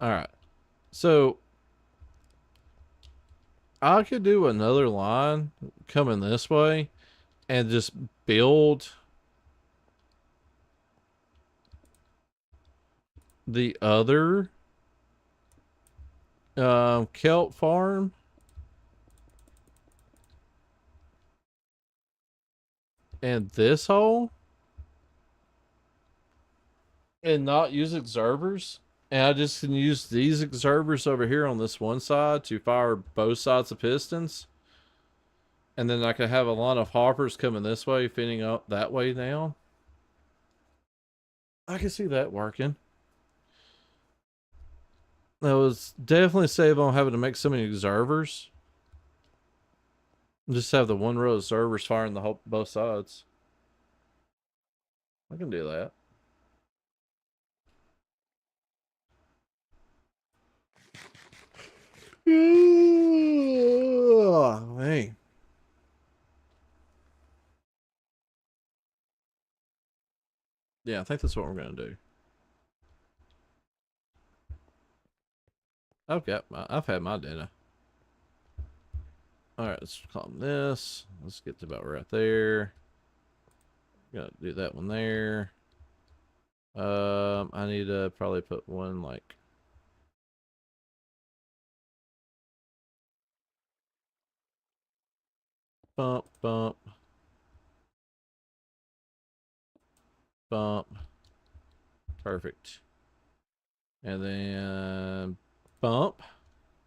All right. So I could do another line coming this way and just build the other kelp farm and this hole and not use observers. And I just can use these observers over here on this one side to fire both sides of pistons. And then I can have a line of hoppers coming this way, feeding up that way now. I can see that working. That was definitely save on having to make so many observers. Just have the one row of observers firing the whole, both sides. I can do that. Hey. Yeah, I think that's what we're gonna do. I've had my dinner. All right, let's calm this. Let's get to about right there. Gotta do that one there. I need to probably put one like bump, bump, bump. Perfect. And then bump.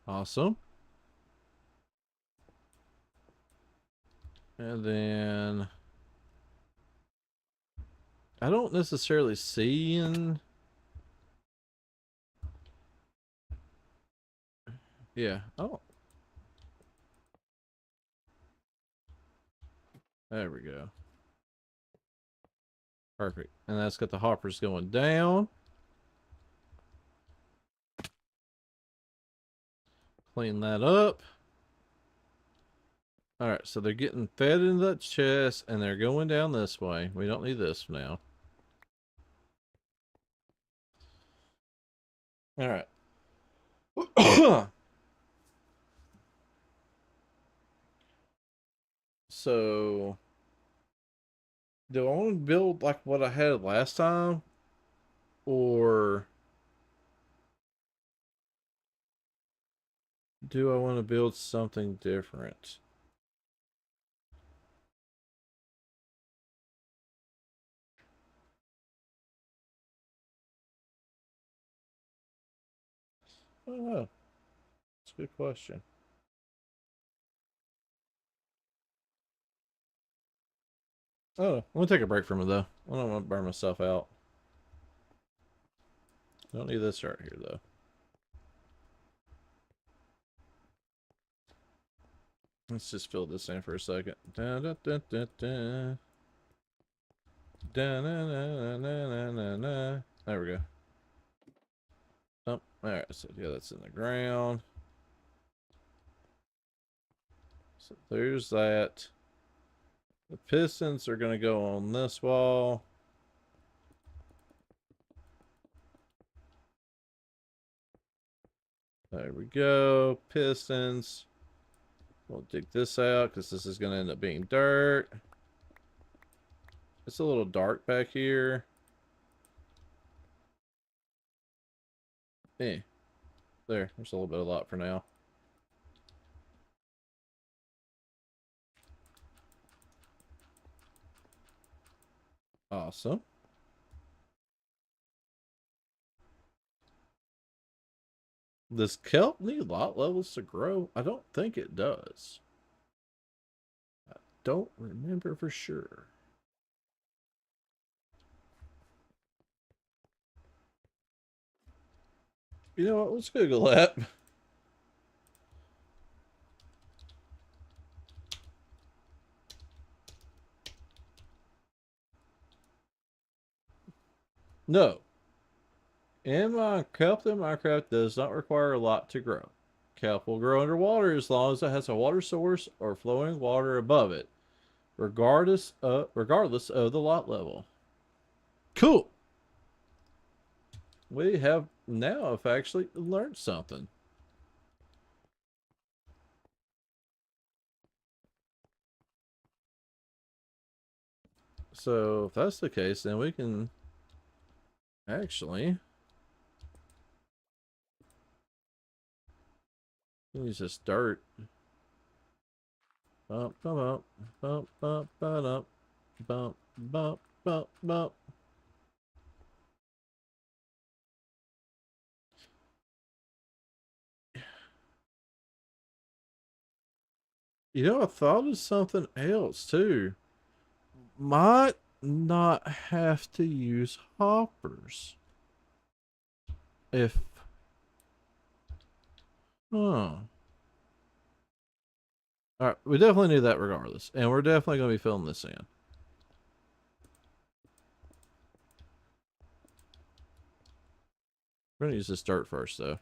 Awesome. And then I don't necessarily see in. Yeah. Oh, there we go. Perfect. And that's got the hoppers going down. Clean that up. All right, so they're getting fed into that chest and they're going down this way. We don't need this now. All right. So, do I want to build like what I had last time? Or do I want to build something different? I don't know. It's a good question. Oh, I'm gonna take a break from it though. I don't want to burn myself out. I don't need this right here though. Let's just fill this in for a second. Da, da, da, da, da. Da, na, na, na, na, na, na. There we go. Oh, alright, so yeah, that's in the ground. So there's that. The pistons are gonna go on this wall. There we go. Pistons. We'll dig this out because this is gonna end up being dirt. It's a little dark back here. Eh. There's a little bit of light for now. Awesome. Does kelp need lot levels to grow? I don't think it does. I don't remember for sure. You know what? Let's Google that. No. Kelp in Minecraft does not require a lot to grow. Kelp will grow underwater as long as it has a water source or flowing water above it, regardless of the lot level. Cool. We have actually learned something. So if that's the case, then we can actually use this dirt. Bump, bump, bump, bump, bump, bump, bump, bump, bump. You know, I thought of something else too. Might not have to use hoppers. If, huh. Alright, we definitely need that regardless. And we're definitely going to be filling this in. We're gonna use this dirt first, though.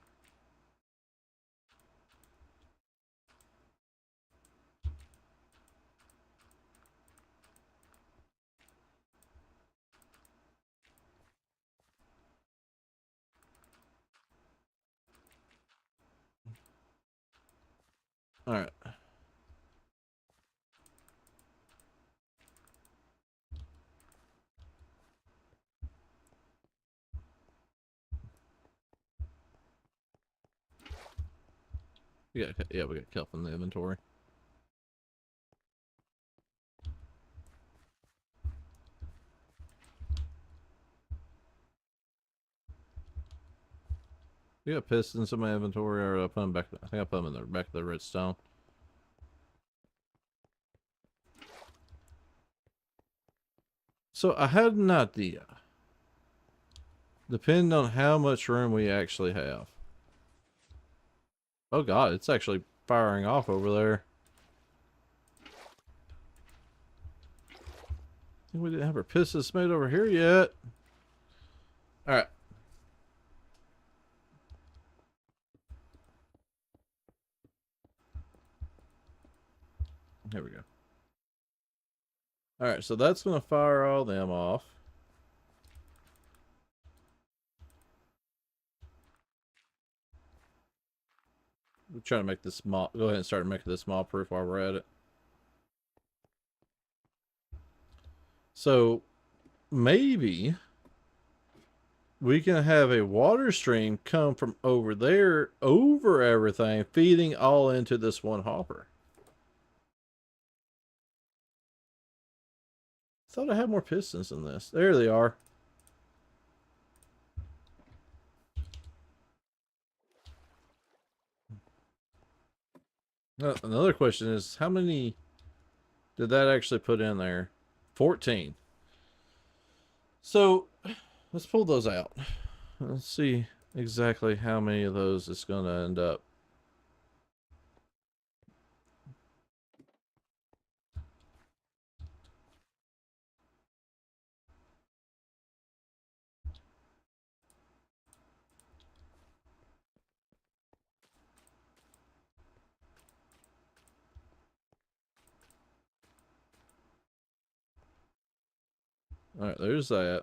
All right. We got kelp in the inventory. We got pistons in my inventory, or I put them back. I think I put them in the back of the redstone. So I had an idea. Depending on how much room we actually have. Oh god, it's actually firing off over there. I think we didn't have our pistons made over here yet. Alright. Here we go. Alright, so that's going to fire all them off. We're trying to make this small. Go ahead and start making this small proof while we're at it. So maybe we can have a water stream come from over there over everything, feeding all into this one hopper. Thought I had more pistons than this. There they are. Another question is, how many did that actually put in there? 14. So let's pull those out. Let's see exactly how many of those it's going to end up. All right, there's that.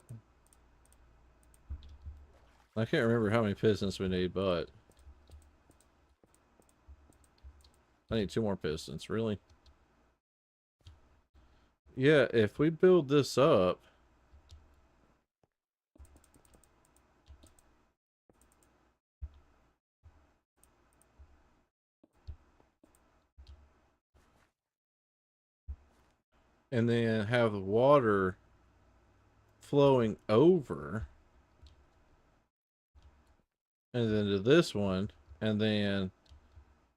I can't remember how many pistons we need, but I need 2 more pistons. Really? Yeah, if we build this up, and then have the water flowing over, and then to this one, and then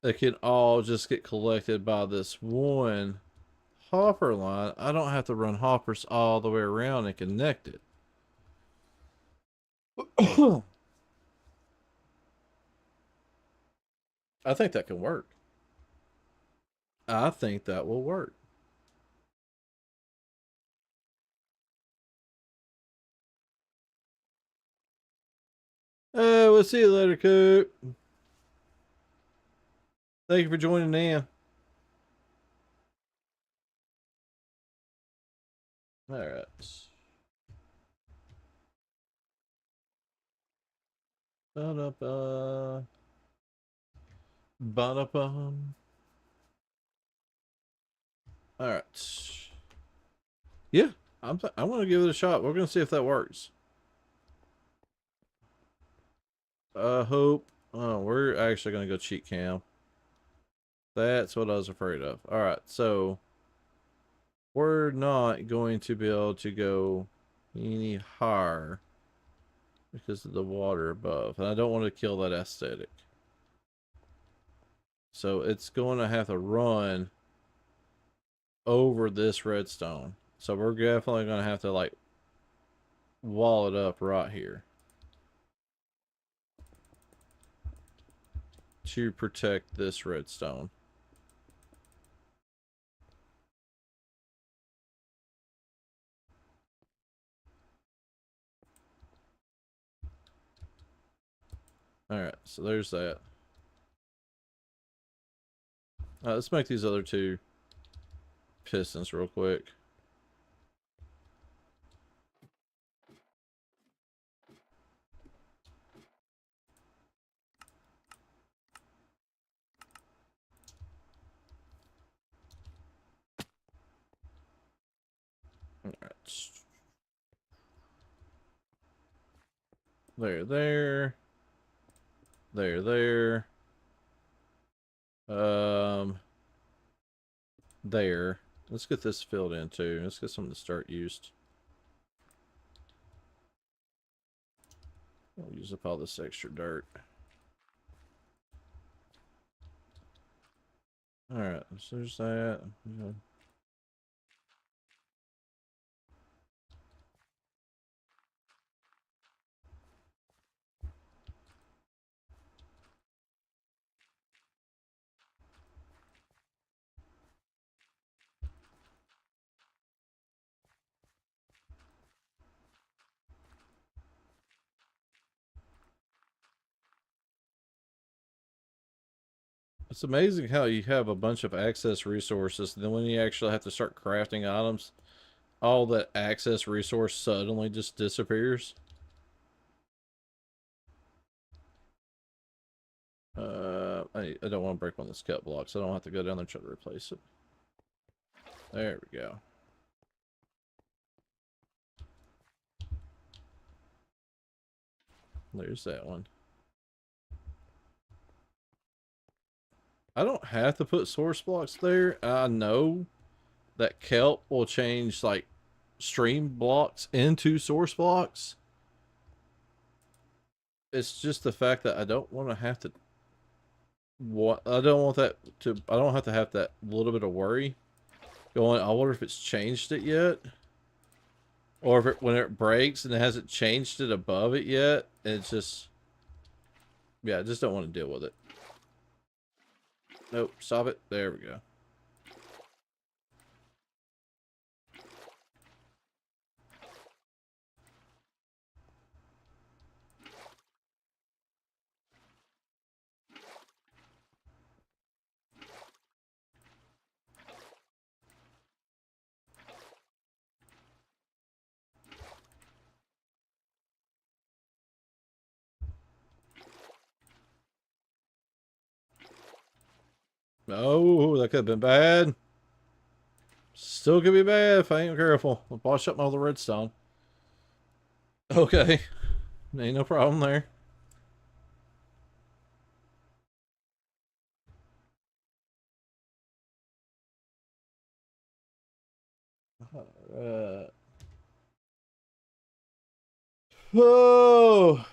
it can all just get collected by this one hopper line. I don't have to run hoppers all the way around and connect it. I think that can work. I think that will work. We'll see you later, Coop. Thank you for joining in. All right. Ba-da-ba. Ba-da-bum. All right. Yeah, I want to give it a shot. We're gonna see if that works. Hope. Oh, we're actually gonna go cheat cam. That's what I was afraid of. All right, so we're not going to be able to go any higher because of the water above, and I don't want to kill that aesthetic. So it's going to have to run over this redstone. So we're definitely going to have to like wall it up right here to protect this redstone. Alright, so there's that. Let's make these other two pistons real quick. Alright. There. There. There. Let's get this filled in too. Let's get something to start used. I'll use up all this extra dirt. Alright, so there's that. Yeah. It's amazing how you have a bunch of access resources, and then when you actually have to start crafting items, all that access resource suddenly just disappears. I don't want to break one of the cut blocks, so I don't have to go down there and try to replace it. There we go. There's that one. I don't have to put source blocks there. I know that kelp will change like stream blocks into source blocks. It's just the fact that I don't want to have to I don't have to have that little bit of worry going. I wonder if it's changed it yet, or if when it breaks and it hasn't changed it above it yet. It's just, yeah, I just don't want to deal with it. Nope, stop it. There we go. Oh, that could have been bad. Still could be bad if I ain't careful. I'll wash up all the redstone. Okay. Ain't no problem there. Oh.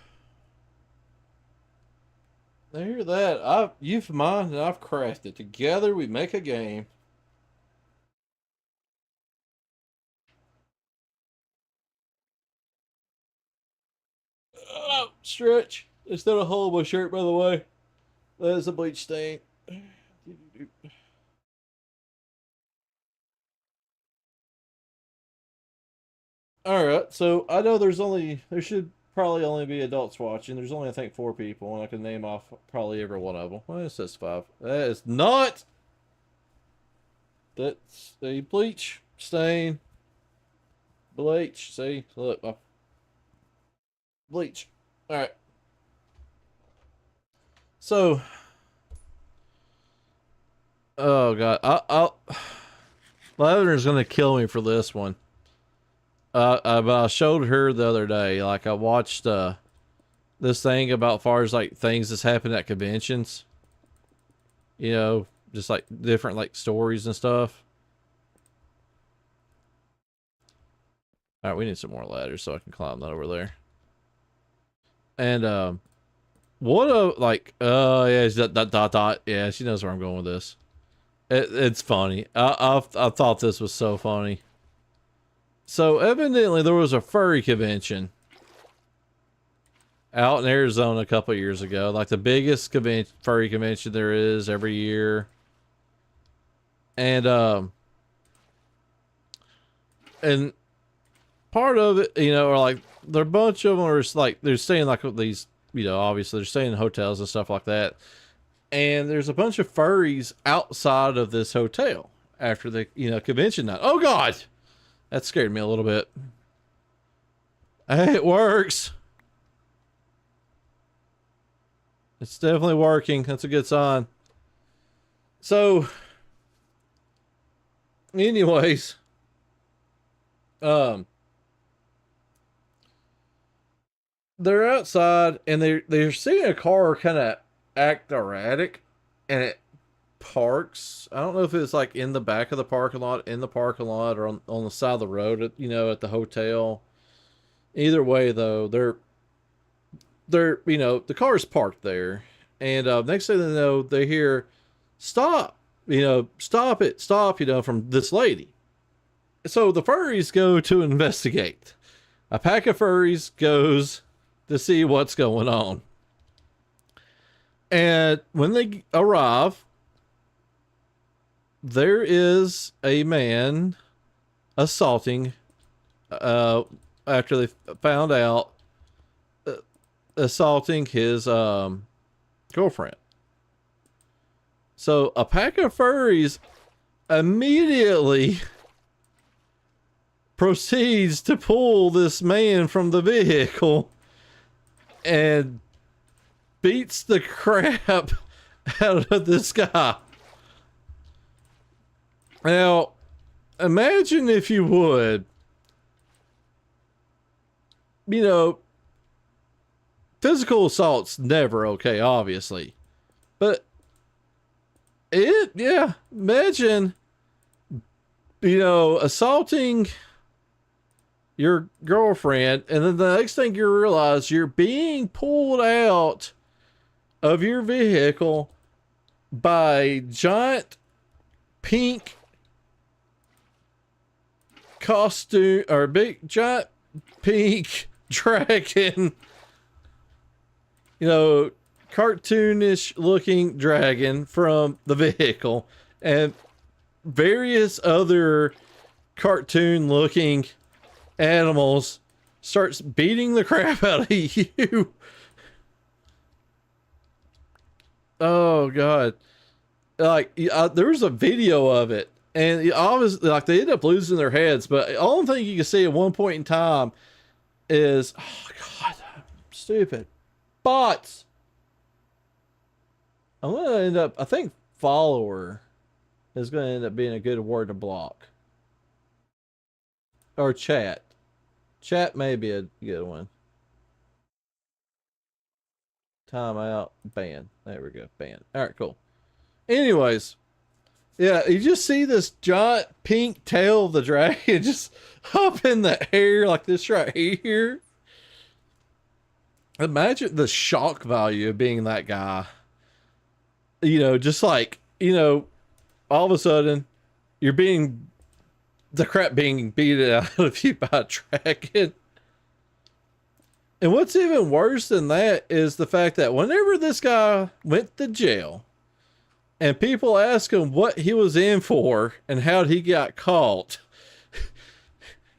I hear that. You've mined and I've crafted. Together we make a game. Oh, stretch. It's not a hole in my shirt, by the way. That is a bleach stain. Alright, so I know there should probably only be adults watching. There's only, I think, 4 people, and I can name off probably every one of them. Well, it says 5. That is not! That's a bleach stain. Bleach, see? Look, bleach. Alright. So, oh god, Lavender's gonna kill me for this one. But I showed her the other day, like I watched this thing about far as like things that's happened at conventions. You know, just like different like stories and stuff. Alright, we need some more ladders so I can climb that over there. And what a like yeah, dot. Yeah, she knows where I'm going with this. It's funny. I thought this was so funny. So evidently there was a furry convention out in Arizona a couple years ago, like the biggest furry convention there is every year. And part of it, you know, are like there are a bunch of them are like they're staying like these you know, obviously they're staying in hotels and stuff like that. And there's a bunch of furries outside of this hotel after the, you know, convention night. Oh God, that scared me a little bit. Hey, it works. It's definitely working. That's a good sign. So, anyways, um, they're outside and they're seeing a car kind of act erratic, and it parks. I don't know if it's like in the back of the parking lot, in the parking lot, or on the side of the road, at, you know, at the hotel. Either way, though, they're you know, the car's parked there, and next thing they know, they hear stop, you know, stop it, stop, you know, from this lady. So the furries go to investigate. A pack of furries goes to see what's going on. And when they arrive, there is a man assaulting, uh, after they found out, uh, assaulting his girlfriend. So a pack of furries immediately proceeds to pull this man from the vehicle and beats the crap out of this guy. Now, imagine if you would, you know, physical assault's never okay, obviously. But yeah, imagine, you know, assaulting your girlfriend, and then the next thing you realize, you're being pulled out of your vehicle by giant pink costume, or big giant pink dragon, you know, cartoonish looking dragon from the vehicle, and various other cartoon looking animals starts beating the crap out of you. Oh God. Like, there was a video of it, and obviously, like, they end up losing their heads, but the only thing you can see at one point in time is, oh God, stupid bots. I'm gonna end up, I think follower is gonna end up being a good word to block. Or chat. Chat may be a good one. Timeout. Ban. There we go. Ban. Alright, cool. Anyways, yeah, you just see this giant pink tail of the dragon just up in the air like this right here. Imagine the shock value of being that guy. You know, just like, you know, all of a sudden, you're being, the crap being beat out of you by a dragon. And what's even worse than that is the fact that whenever this guy went to jail, and people ask him what he was in for and how he got caught,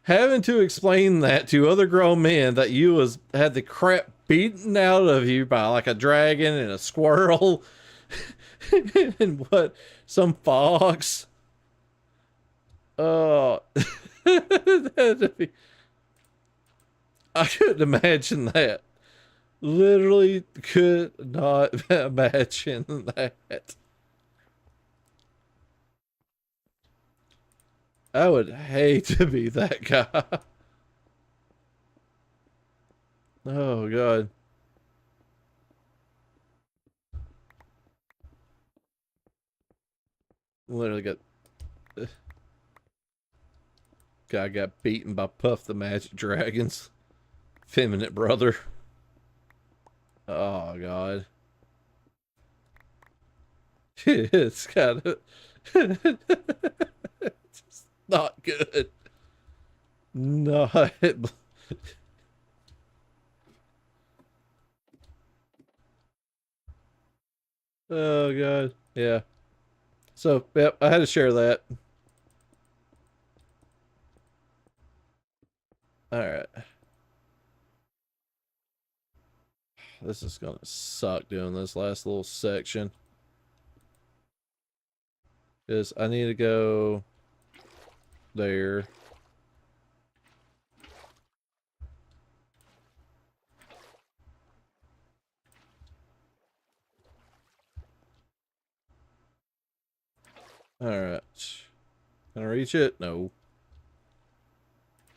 having to explain that to other grown men that you had the crap beaten out of you by like a dragon and a squirrel and what, some fox. Oh, I couldn't imagine that. Literally could not imagine that. I would hate to be that guy. Oh God. Literally guy got beaten by Puff the Magic Dragon's feminine brother. Oh God. It's kind of it's not good. Not. Oh God. Yeah. So, yep, I had to share that. All right. This is gonna suck doing this last little section. Because I need to go there. Alright. Can I reach it? No.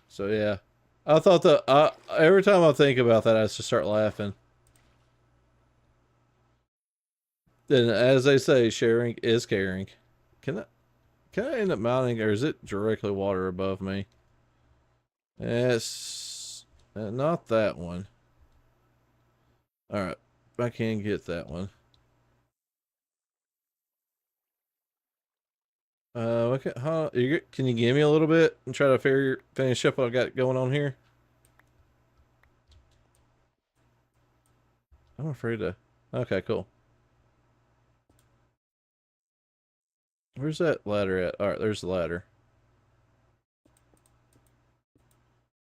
So yeah. I thought that every time I think about that, I just start laughing. Then, as they say, sharing is caring. Can I, can I end up mounting, or is it directly water above me? It's not that one. Alright. I can get that one. Okay, huh? Can you give me a little bit and try to finish up what I got going on here? I'm afraid to. Okay, cool. Where's that ladder at? Alright, there's the ladder.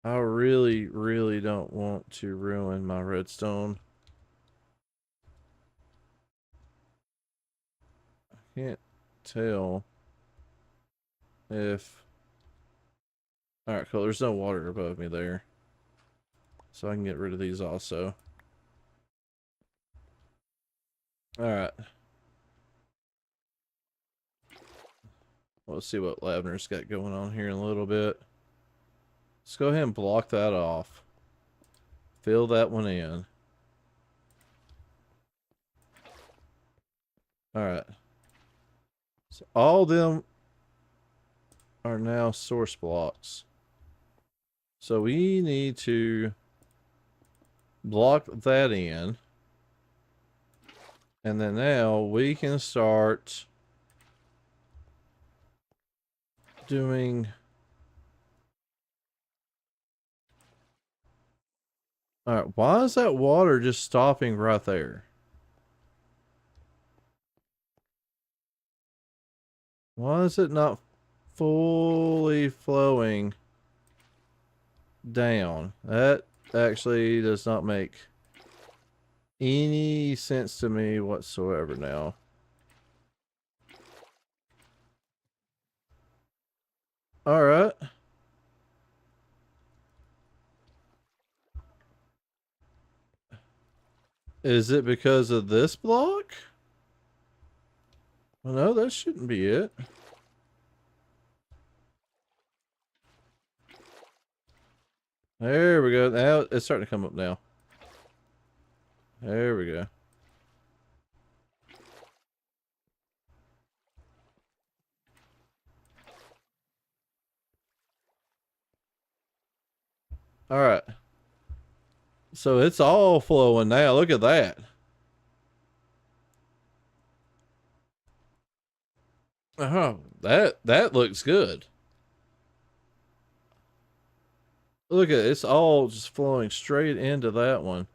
I really, really don't want to ruin my redstone. Can't tell if... Alright, cool. There's no water above me there. So I can get rid of these also. Alright. Let's see what Lavender's got going on here in a little bit. Let's go ahead and block that off. Fill that one in. Alright. So all of them are now source blocks. So we need to block that in. And then now we can start doing... Alright, why is that water just stopping right there? Why is it not fully flowing down? That actually does not make any sense to me whatsoever now. Alright. Is it because of this block? Well, no, that shouldn't be it. There we go. Now it's starting to come up now. There we go. Alright. So it's all flowing now. Look at that. Oh, that looks good. Look at it. It's all just flowing straight into that one.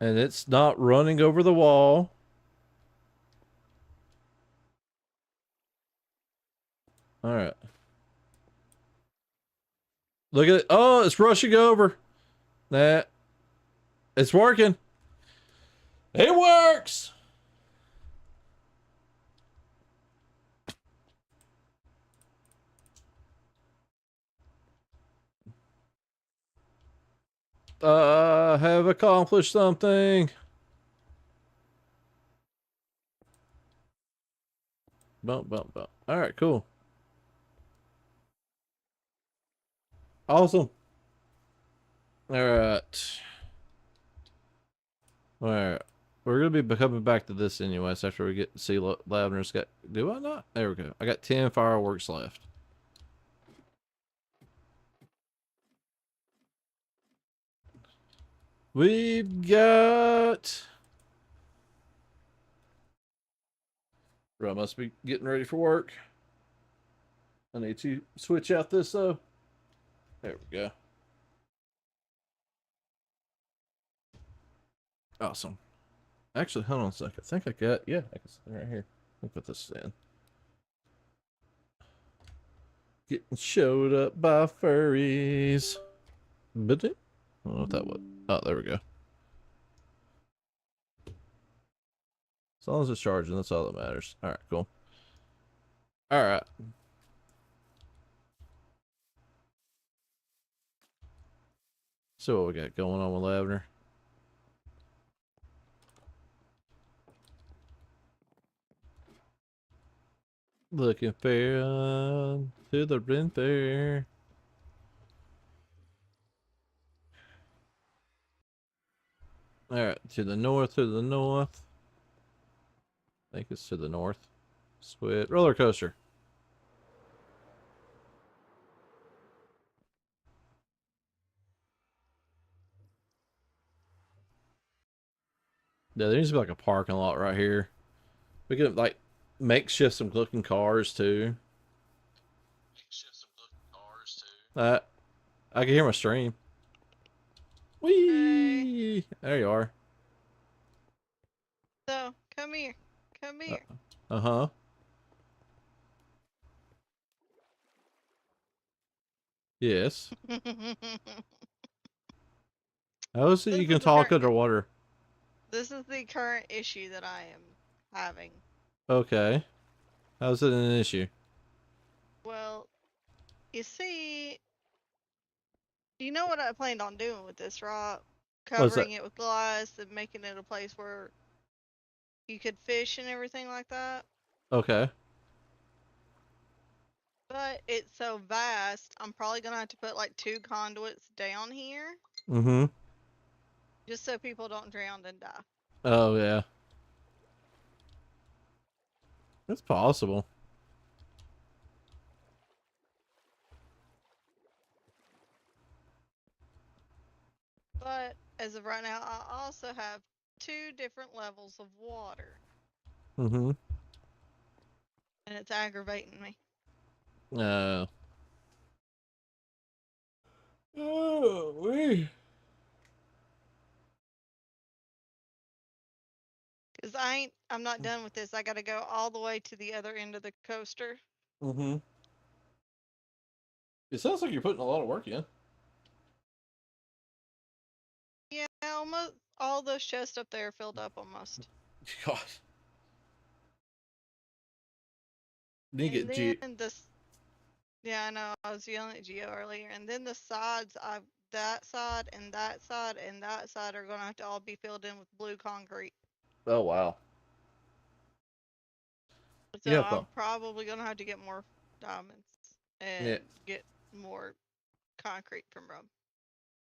And it's not running over the wall. Alright. Look at it. Oh, it's rushing over. That. It's working. It works. Have accomplished something. Bump, bump, bump. Alright, cool. Awesome. Alright. Alright. We're gonna be coming back to this anyways after we get to see what Lavender's got. Do I not? There we go. I got 10 fireworks left. We've got... Bro, must be getting ready for work. I need to switch out this though. There we go. Awesome. Actually, hold on a second. I think I got, yeah, I can see it right here. Let me put this in. Getting showed up by furries. But I don't know what that was. Oh, there we go. As long as it's charging, that's all that matters. All right, cool. All right. So what we got going on with Lavender? Looking fair to the Ren Fair. All right, to the north, to the north. I think it's to the north. Sweat roller coaster. Yeah, there needs to be like a parking lot right here. We could like makeshift some looking cars too. Uh, I can hear my stream. Hey. Whee! There you are. So, come here. Come Uh here. huh. Yes. This How is it you can is the talk current underwater? this is the current issue that I am having. Okay. How's it an issue? Well, you see, you know what I planned on doing with this, right? What's that? Covering it with glass and making it a place where you could fish and everything like that. Okay. But it's so vast, I'm probably gonna have to put like 2 conduits down here Mm-hmm. just so people don't drown and die. Oh yeah. It's possible. But as of right now, I also have 2 different levels of water, Mm-hmm. and it's aggravating me. Uh. Oh, we. Cause I'm not done with this. I gotta go all the way to the other end of the coaster. Mm-hmm. It sounds like you're putting a lot of work in. Yeah, almost all those chests up there filled up almost. God. Need to And get G. then this, yeah, I know I was yelling at Geo earlier. And then the sides, that side and that side and that side are gonna have to all be filled in with blue concrete. Oh wow. So Yeah, I'm though. probably gonna have to get more diamonds Yeah. and get more concrete from Rome.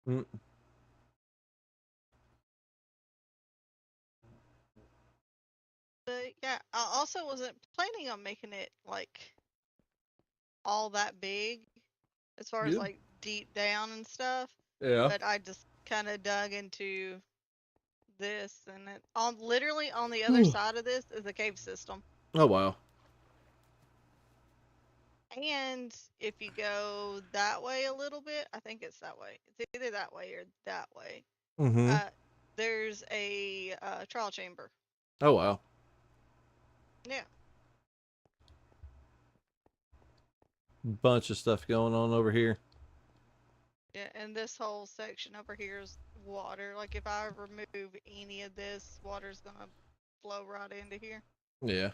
Mm. But yeah, I also wasn't planning on making it like all that big as far as Yeah. like deep down and stuff. Yeah. But I just kind of dug into this, and it, on literally on the other Oh side of this is a cave system. wow. And if you go that way a little bit, I think it's that way. It's either that way or that way. Mm-hmm. Uh, there's a trial chamber. Oh wow. Yeah. Bunch of stuff going on over here. Yeah, and this whole section over here is water. Like if I remove any of this, water's gonna flow right into here. Yeah.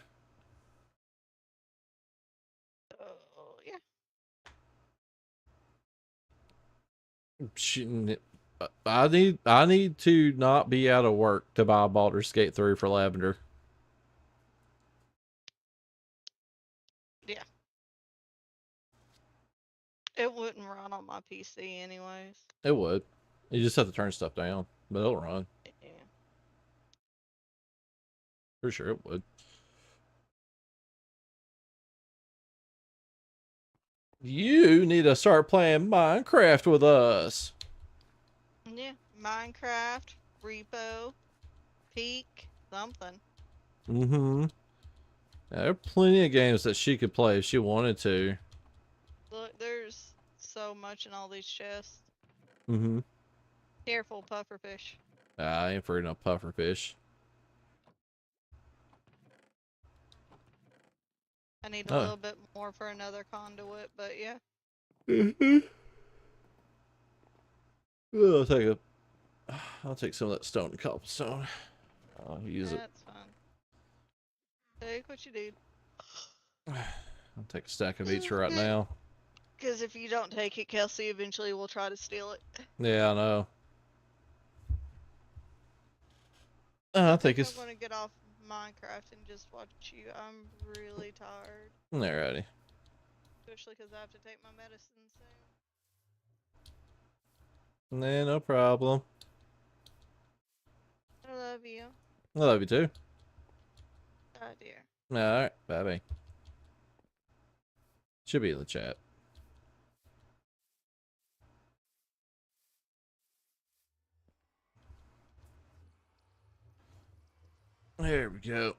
Oh yeah. Shit. I need to not be out of work to buy Baldur's Gate 3 for Lavender. Yeah. It wouldn't run on my PC anyways. It would. You just have to turn stuff down, but it'll run. Yeah. For sure it would. You need to start playing Minecraft with us. Yeah. Minecraft, Repo, Peak, something. Mm-hmm. There are plenty of games that she could play if she wanted to. Look, there's so much in all these chests. Mm-hmm. Careful, pufferfish. I ain't afraid of no pufferfish. I need a Oh. little bit more for another conduit, but yeah. Mm-hmm. I'll take I'll take some of that stone and cobblestone. I'll use it. That's fine. Take what you need. I'll take a stack of each right now. Because if you don't take it, Kelsey eventually will try to steal it. Yeah, I know. I I think think I'm it's going to get off Minecraft and just watch you. I'm really tired. alrighty. Especially because I have to take my medicine soon. Nah, no problem. I love you. I love you too. Oh dear. Alright, bye bye. Should be in the chat. There we go.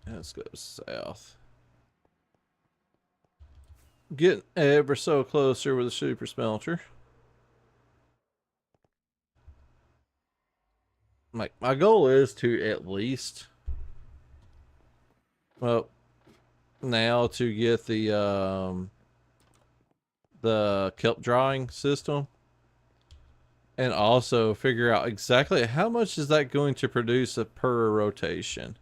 Let's go south. Getting ever so closer with the super smelter. My goal is to at least, well, now to get the kelp drying system, and also figure out exactly how much is that going to produce per rotation.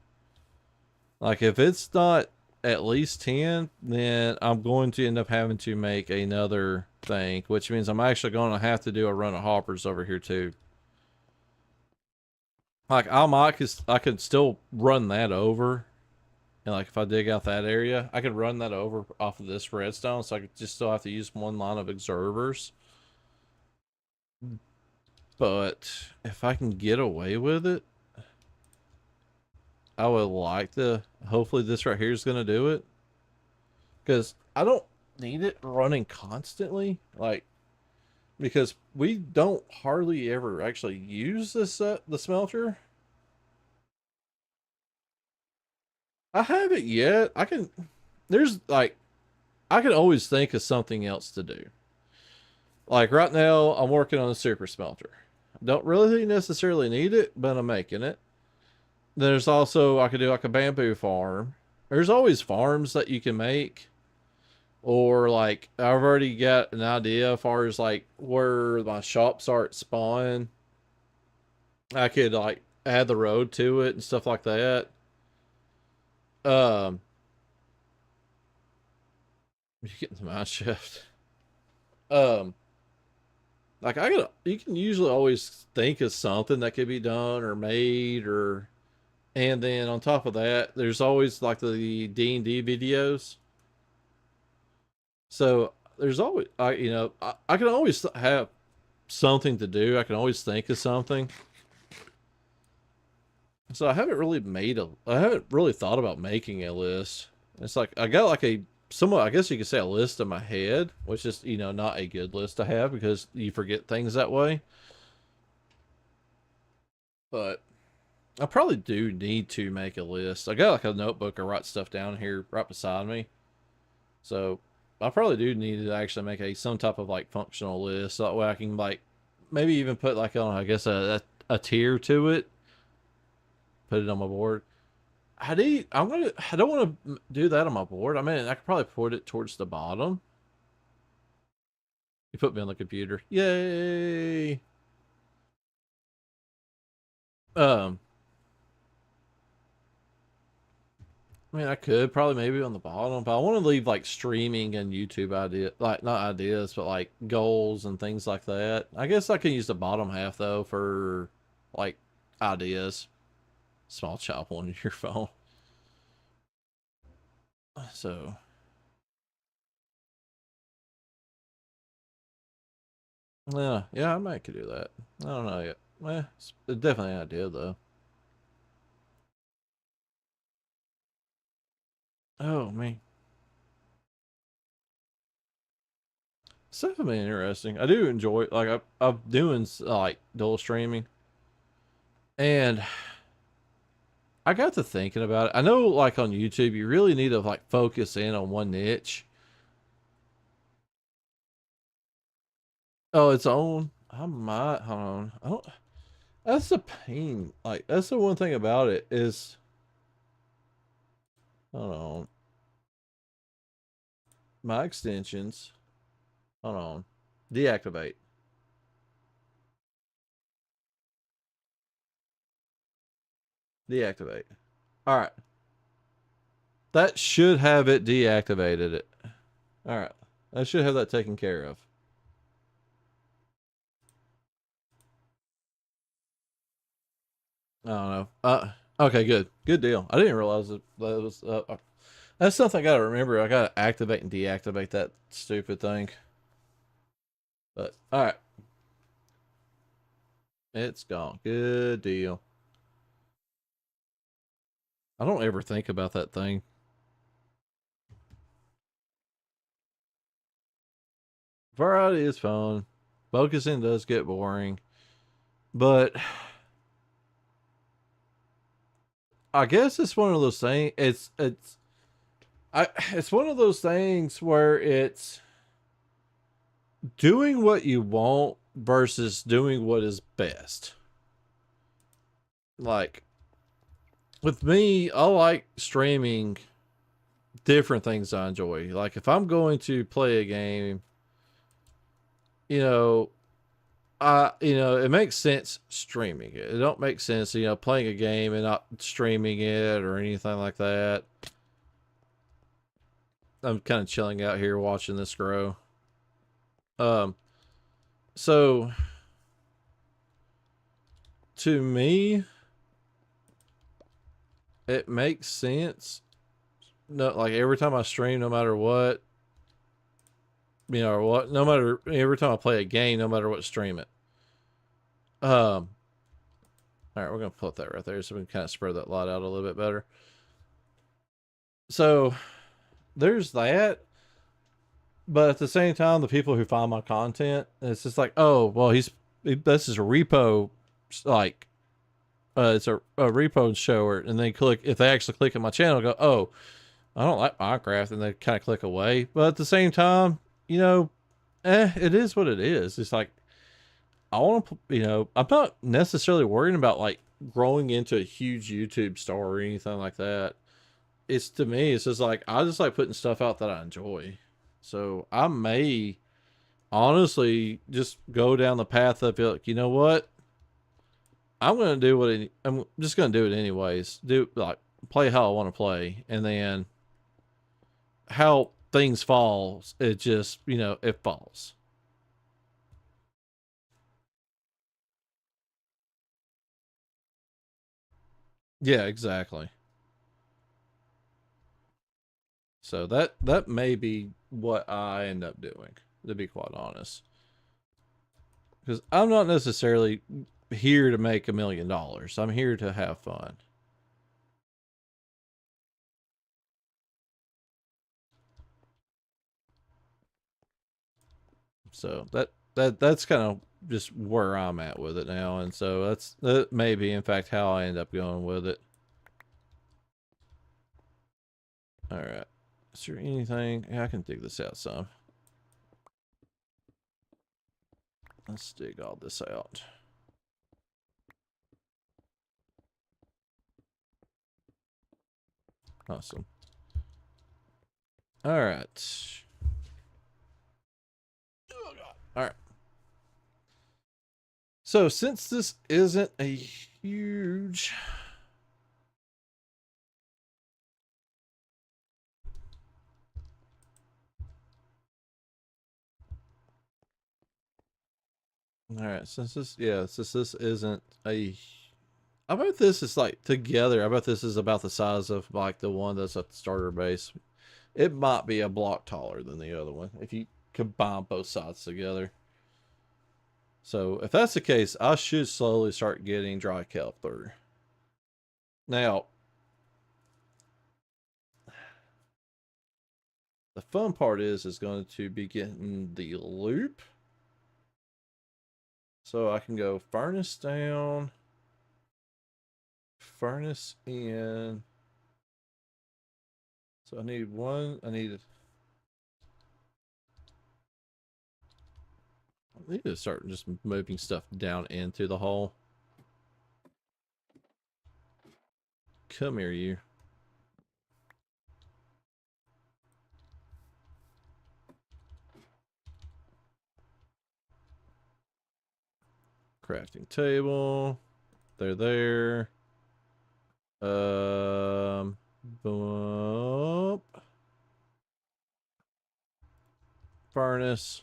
Like if it's not at least 10, then I'm going to end up having to make another thing, which means I'm actually going to have to do a run of hoppers over here too. Like I could still run that over, and like if I dig out that area, I could run that over off of this redstone, so I could just still have to use one line of observers. But if I can get away with it, I would like to. Hopefully, this right here is going to do it, because I don't need it running constantly. Like because we don't hardly ever actually use this the smelter. I haven't yet. I can. There's like I can always think of something else to do. Like right now, I'm working on a super smelter. Don't really necessarily need it, but I'm making it. There's also I could do like a bamboo farm. There's always farms that you can make, or like I've already got an idea as far as like where my shops are at spawn. I could like add the road to it and stuff like that. Um, you getting the mine shift. Um, like I could, you can usually always think of something that could be done or made or, and then on top of that, there's always like the D&D videos. So there's always, I can always have something to do. I can always think of something. So I haven't really thought about making a list. It's like I got like a somewhat, I guess you could say a list in my head, which is, not a good list to have because you forget things that way. But I probably do need to make a list. I got like a notebook I write stuff down here right beside me. So I probably do need to actually make some type of like functional list. So that way I can like maybe even put like on, I guess, a tier to it, put it on my board. I don't want to do that on my board. I mean, I could probably put it towards the bottom. You put me on the computer. Yay! Um, I mean, I could probably maybe on the bottom, but I want to leave like streaming and YouTube like not ideas, but like goals and things like that. I guess I can use the bottom half though for like ideas. Small chop on your phone. So yeah, I might could do that. I don't know yet. It's definitely an idea though. Oh man, it's definitely interesting. I do enjoy it. Like I'm doing like dual streaming, and I got to thinking about it. I know like on YouTube, you really need to like focus in on one niche. Oh, its own. I might hold on. I don't. That's the pain. Like that's the one thing about it is. Hold on. My extensions. Hold on. Deactivate. Deactivate. All right. That should have it deactivated it. All right. I should have that taken care of. I don't know. Okay, good. Good deal. I didn't realize that was that's something I got to remember. I got to activate and deactivate that stupid thing. But all right. It's gone. Good deal. I don't ever think about that thing. Variety is fun. Focusing does get boring. But I guess it's one of those things. It's one of those things where it's doing what you want versus doing what is best. Like with me, I like streaming different things I enjoy. Like if I'm going to play a game, you know, it makes sense streaming it. It don't make sense, playing a game and not streaming it or anything like that. I'm kind of chilling out here watching this grow. Um, so to me, it makes sense. No, like every time I stream, no matter what, or what, no matter every time I play a game, no matter what, stream it. All right, we're gonna put that right there so we can kind of spread that light out a little bit better. So there's that. But at the same time, the people who find my content, it's just like, oh, well, this is a repo, like, it's a repo shower, and they click, if they actually click on my channel, go, oh, I don't like Minecraft, and they kind of click away. But at the same time, it is what it is. It's like, I want to, I'm not necessarily worrying about like growing into a huge YouTube star or anything like that. It's to me, it's just like, I just like putting stuff out that I enjoy. So I may honestly just go down the path of like, you know what? I'm just gonna do it anyways. Do like play how I want to play, and then how things falls, it just it falls. Yeah, exactly. So that may be what I end up doing, to be quite honest, because I'm not necessarily here to make $1 million. I'm here to have fun. So that's kind of just where I'm at with it now, and so that may be in fact how I end up going with it. All right. Is there anything? Yeah, I can dig this out some. Let's dig all this out. Awesome. All right. All right. So since this isn't a huge all right, since this isn't a I bet this is like together. I bet this is about the size of like the one that's at the starter base. It might be a block taller than the other one if you combine both sides together. So if that's the case, I should slowly start getting dry kelp through. Now, the fun part is going to be getting the loop. So I can go furnace down, furnace in. So I need one. I need to start just moving stuff down into the hole. Come here, you. Crafting table. They're there. Boop. Furnace.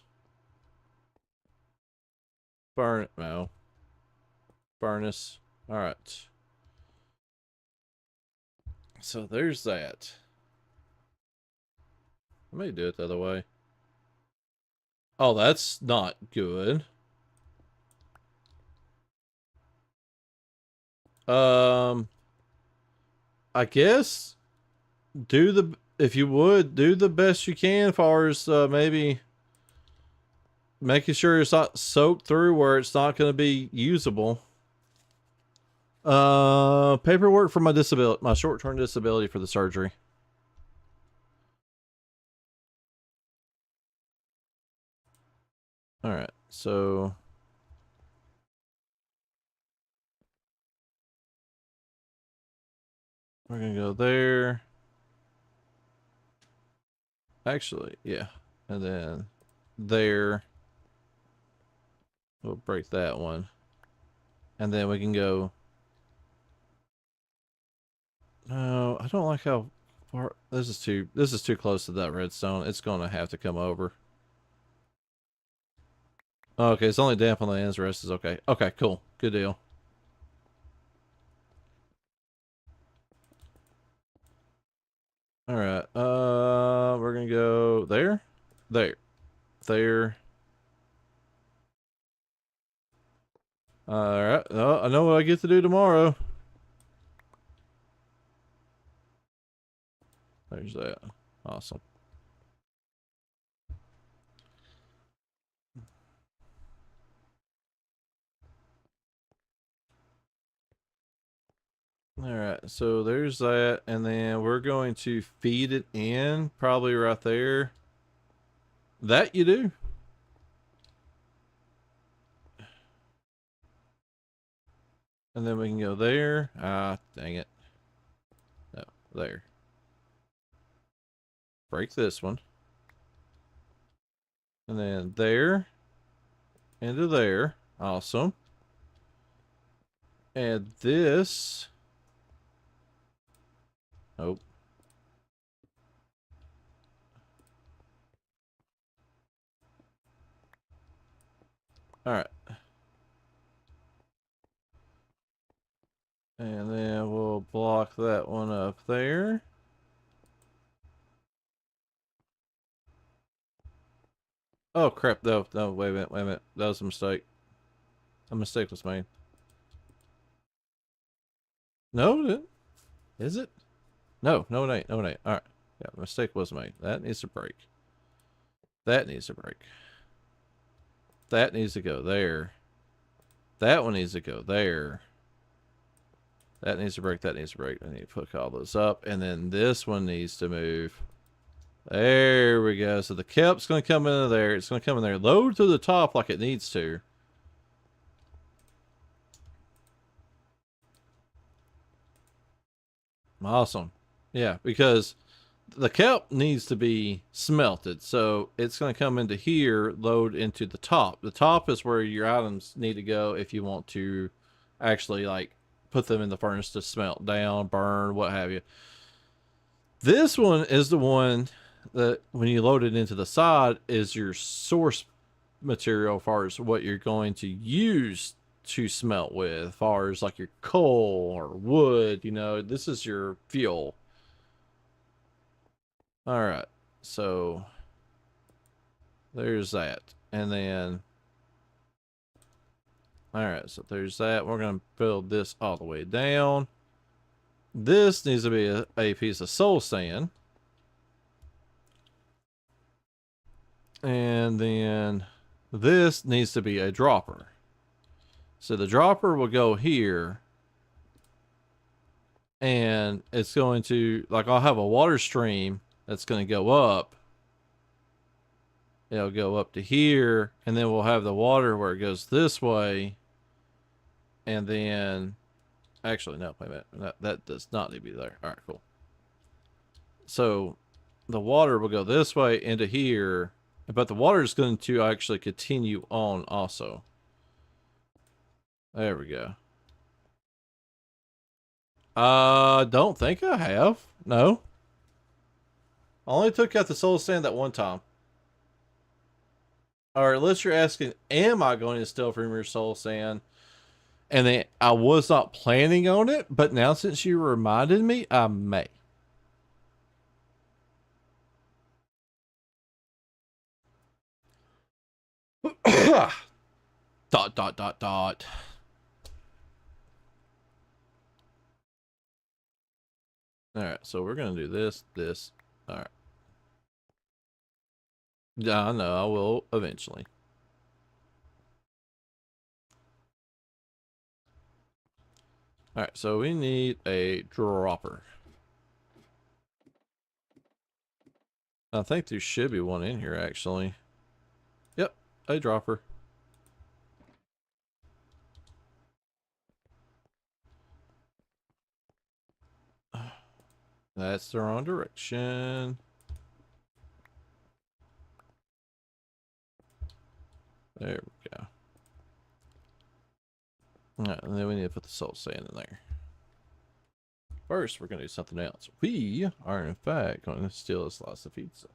No. Furnace. All right. So there's that. Let me do it the other way. Oh, that's not good. I guess if you would do the best you can, as far as maybe making sure it's not soaked through where it's not going to be usable. Paperwork for my disability, my short-term disability for the surgery. All right, so we're gonna go there. Actually, yeah, and then there. We'll break that one, and then we can go. No, I don't like how far this is too. This is too close to that redstone. It's gonna have to come over. Okay, it's only damp on the ends. The rest is okay. Okay, cool. Good deal. All right. We're gonna go there, there, there. All right. Oh, I know what I get to do tomorrow. There's that. Awesome. All right. So there's that, and then we're going to feed it in, probably right there. That you do. And then we can go there. Ah, dang it. No, there. Break this one. And then there. Into there. Awesome. And this. Nope. All right. And then we'll block that one up there. Oh crap! No, no, wait a minute, wait a minute. That was a mistake. A mistake was made. No, it is it? No, no, it ain't. No, it ain't. All right. Yeah, a mistake was made. That needs to break. That needs to break. That needs to go there. That one needs to go there. That needs to break. That needs to break. I need to hook all those up, and then this one needs to move. There we go. So the kelp's going to come into there. It's going to come in there. Load to the top like it needs to. Awesome. Yeah, because the kelp needs to be smelted. So it's going to come into here, load into the top. The top is where your items need to go if you want to actually like put them in the furnace to smelt down, burn, what have you. This one is the one that when you load it into the side is your source material as far as what you're going to use to smelt with, as far as like your coal or wood, this is your fuel. All right, so there's that, and then all right, so there's that. We're gonna build this all the way down. This needs to be a piece of soul sand, and then this needs to be a dropper. So the dropper will go here, and it's going to, like, I'll have a water stream that's going to go up. It'll go up to here, and then we'll have the water where it goes this way. And then, actually, no, wait a minute. That does not need to be there. All right, cool. So the water will go this way into here, but the water is going to actually continue on also. There we go. Don't think I have. No. I only took out the soul sand that one time. Or unless you're asking, am I going to steal from your soul sand? And then I was not planning on it, but now since you reminded me, I may. dot dot dot dot. All right, so we're gonna do this. All right. Yeah, I know. I will eventually. All right, so we need a dropper. I think there should be one in here actually. Yep, a dropper. That's the wrong direction. There we go. All right, and then we need to put the salt sand in there. First, we're going to do something else. We are, in fact, going to steal a slice of pizza.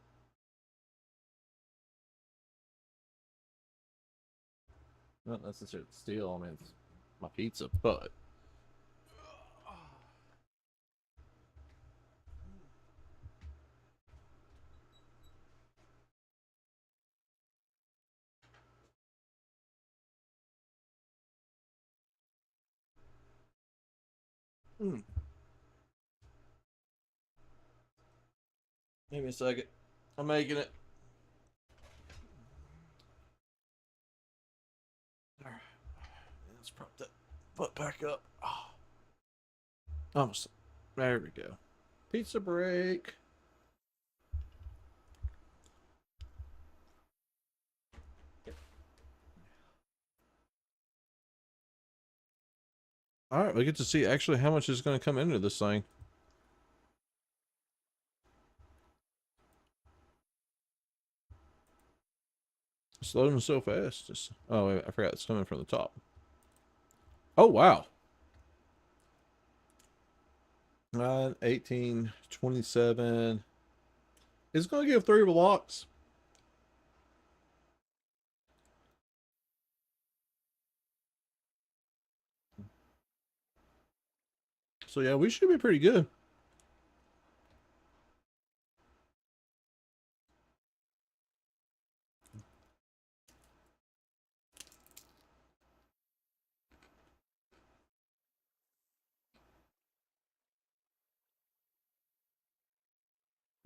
Not necessarily steal, I mean, it's my pizza, but. Hmm. Give me a second. I'm making it. All right. Let's prop that butt back up. Oh, almost. There we go. Pizza break. All right, we get to see actually how much is going to come into this thing. It's loading so fast. Oh, wait, I forgot it's coming from the top. Oh, wow. 9, 18, 27. It's going to give 3 blocks. So, yeah, we should be pretty good.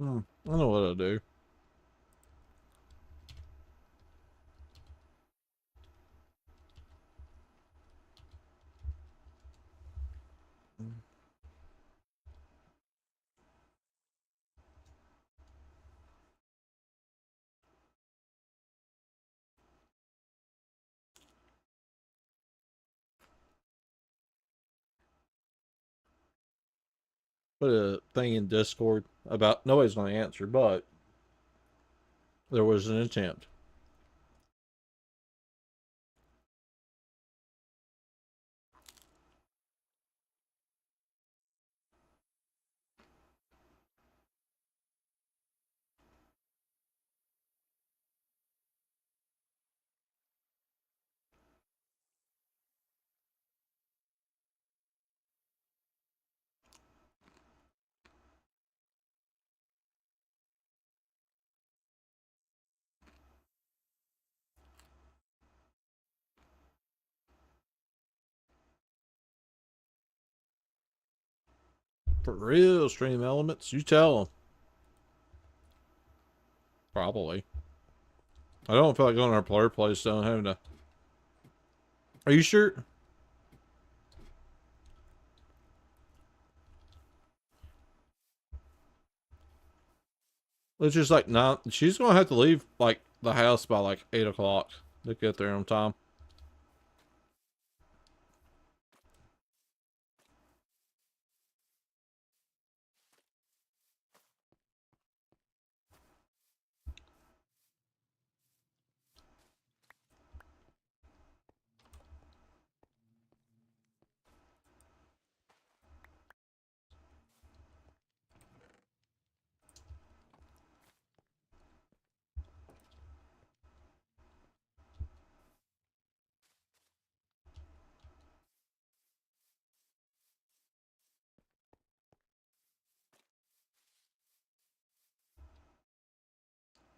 I know what I'll do. Put a thing in Discord about nobody's going to answer, but there was an attempt. For real, stream elements, you tell them. Probably. I don't feel like going to our player place though, having to. Are you sure? It's just like 9. She's going to have to leave like the house by like 8 o'clock to get there on time.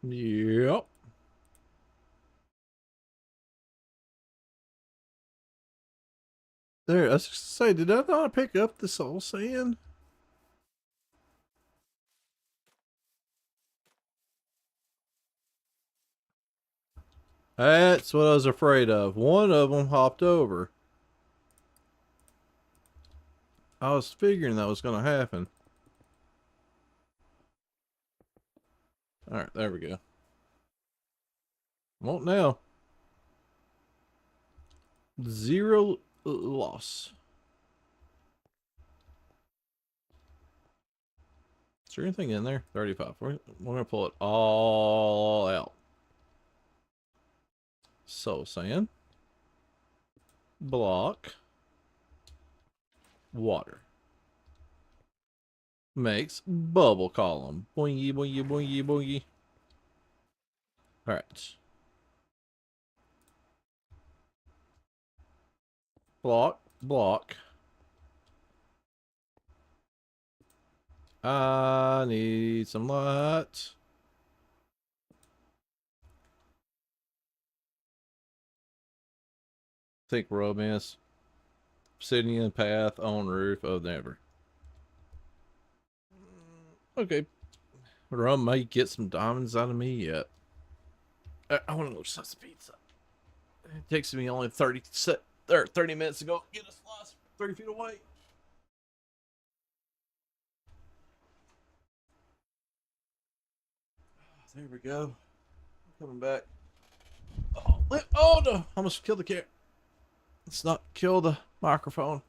Yep. There, I was just say, did I not pick up the soul sand? That's what I was afraid of. One of them hopped over. I was figuring that was going to happen. Alright, there we go. Won't now. Zero loss. Is there anything in there? 35. We're going to pull it all out. Soul sand. Block. Water. Makes bubble column. Boingy, boingy, boingy, boingy. Alright. Block, block. I need some light. Think romance. Obsidian path on roof of never. Okay. Rum might get some diamonds out of me yet. I want to go slice of pizza. It takes me only 30 minutes to go get a slice 30 feet away. There we go. Coming back. Oh no! Almost killed the cat. Let's not kill the microphone.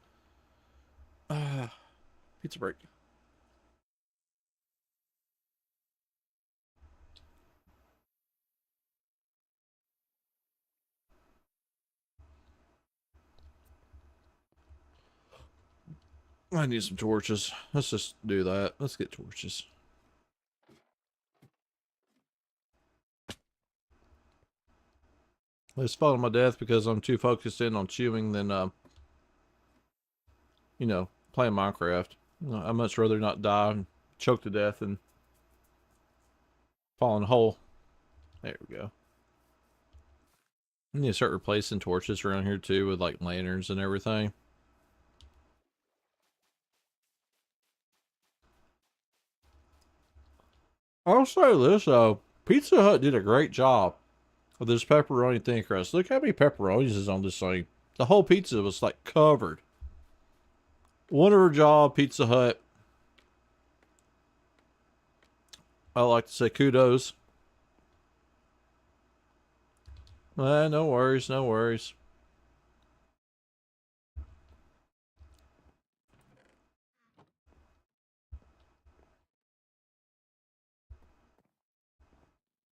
Pizza break. I need some torches. Let's just do that. Let's get torches. It's falling my death because I'm too focused in on chewing than, you know, playing Minecraft. I'd much rather not die and choke to death and fall in a hole. There we go. I need to start replacing torches around here too with like lanterns and everything. I'll say this though, Pizza Hut did a great job of this pepperoni thin crust. Look how many pepperonis is on this thing. The whole pizza was like covered. Wonderful job, Pizza Hut. I like to say kudos. No worries, no worries.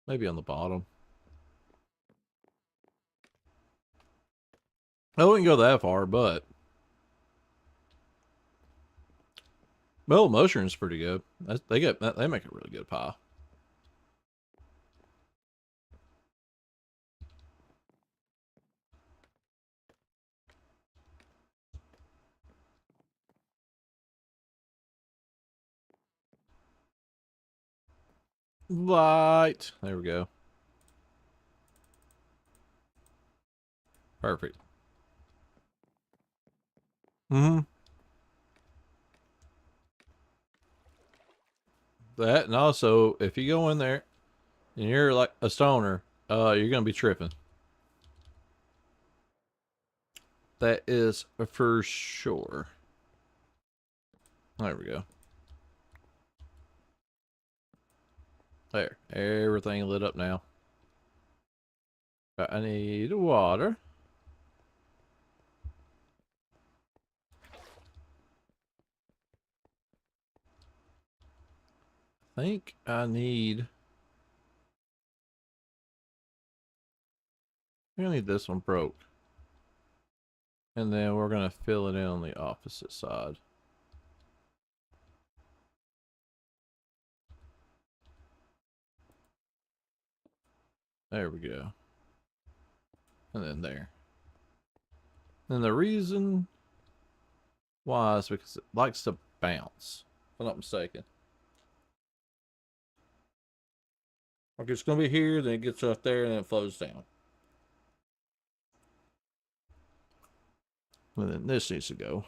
Maybe on the bottom. I wouldn't go that far, but well, mushroom's pretty good. They make a really good pie. Light. There we go. Perfect. Mm-hmm. That and also if you go in there and you're like a stoner, you're gonna be tripping. That is for sure. There we go. There. Everything lit up now. I need water. I think I need... We're gonna need this one broke. And then we're gonna fill it in on the opposite side. There we go. And then there. And the reason why is because it likes to bounce, if I'm not mistaken. Like it's gonna be here, then it gets up there, and then it flows down. And then this needs to go.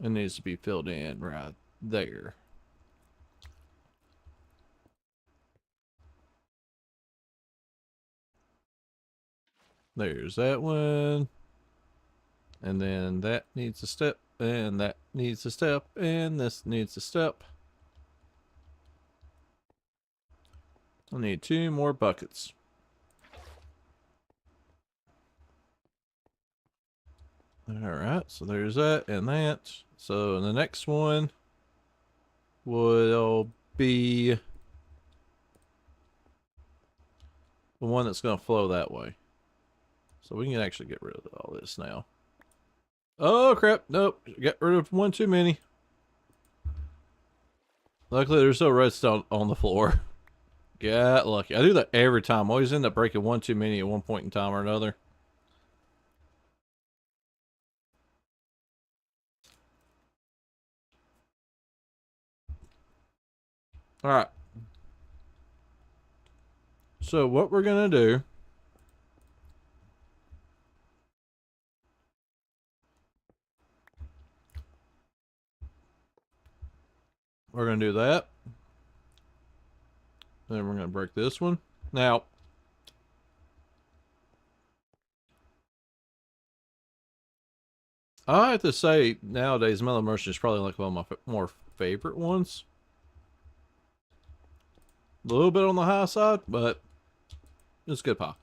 It needs to be filled in right there. There's that one. And then that needs a step, and that needs a step, and this needs a step. I need 2 more buckets. Alright, so there's that and that. So the next one will be the one that's going to flow that way. So we can actually get rid of all this now. Oh crap, nope, got rid of one too many. Luckily there's no redstone on the floor. Got lucky. I do that every time. Always end up breaking one too many at one point in time or another. Alright. So what we're going to do, we're going to do that. Then we're going to break this one. Now, I have to say, nowadays, Mellow Merchant is probably like one of my more favorite ones. A little bit on the high side, but it's good pie.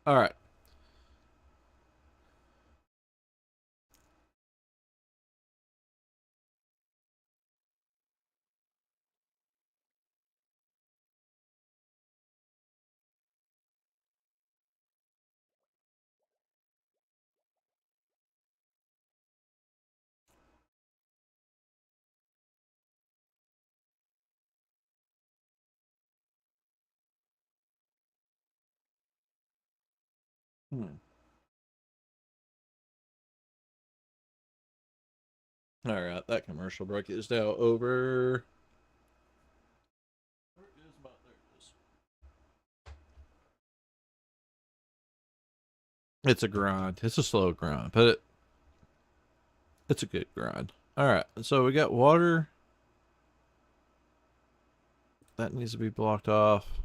Alright. Alright, that commercial break is now over. There it is. It's a grind. It's a slow grind, but it's a good grind. Alright, so we got water. That needs to be blocked off.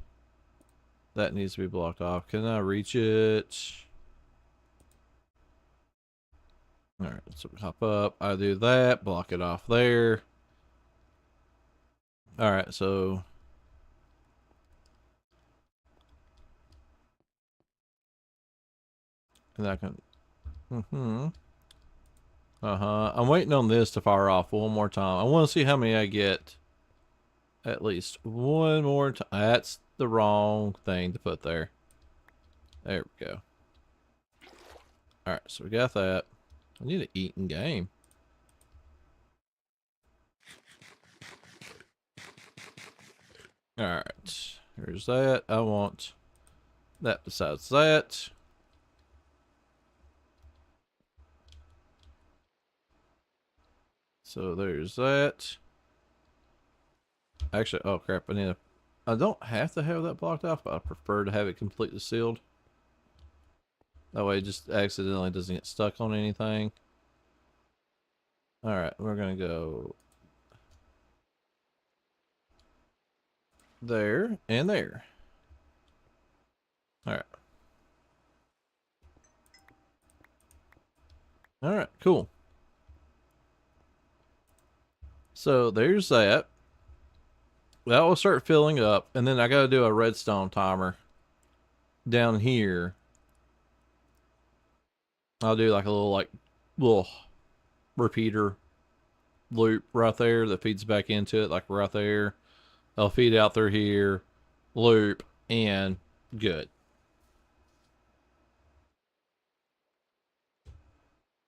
That needs to be blocked off. Can I reach it? Alright, so we hop up. I do that. Block it off there. Alright, so and I can I'm waiting on this to fire off one more time. I want to see how many I get. At least one more time. That's the wrong thing to put there. There we go. Alright, so we got that. I need to eat in game. Alright. Here's that. I want that besides that. So there's that. Actually, oh crap, I don't have to have that blocked off, but I prefer to have it completely sealed. That way it just accidentally doesn't get stuck on anything. Alright, we're gonna go there and there. Alright. Alright, cool. So there's that. That will start filling up, and then I gotta do a redstone timer down here. I'll do like a little repeater loop right there that feeds back into it, like right there. I'll feed out through here, loop, and good.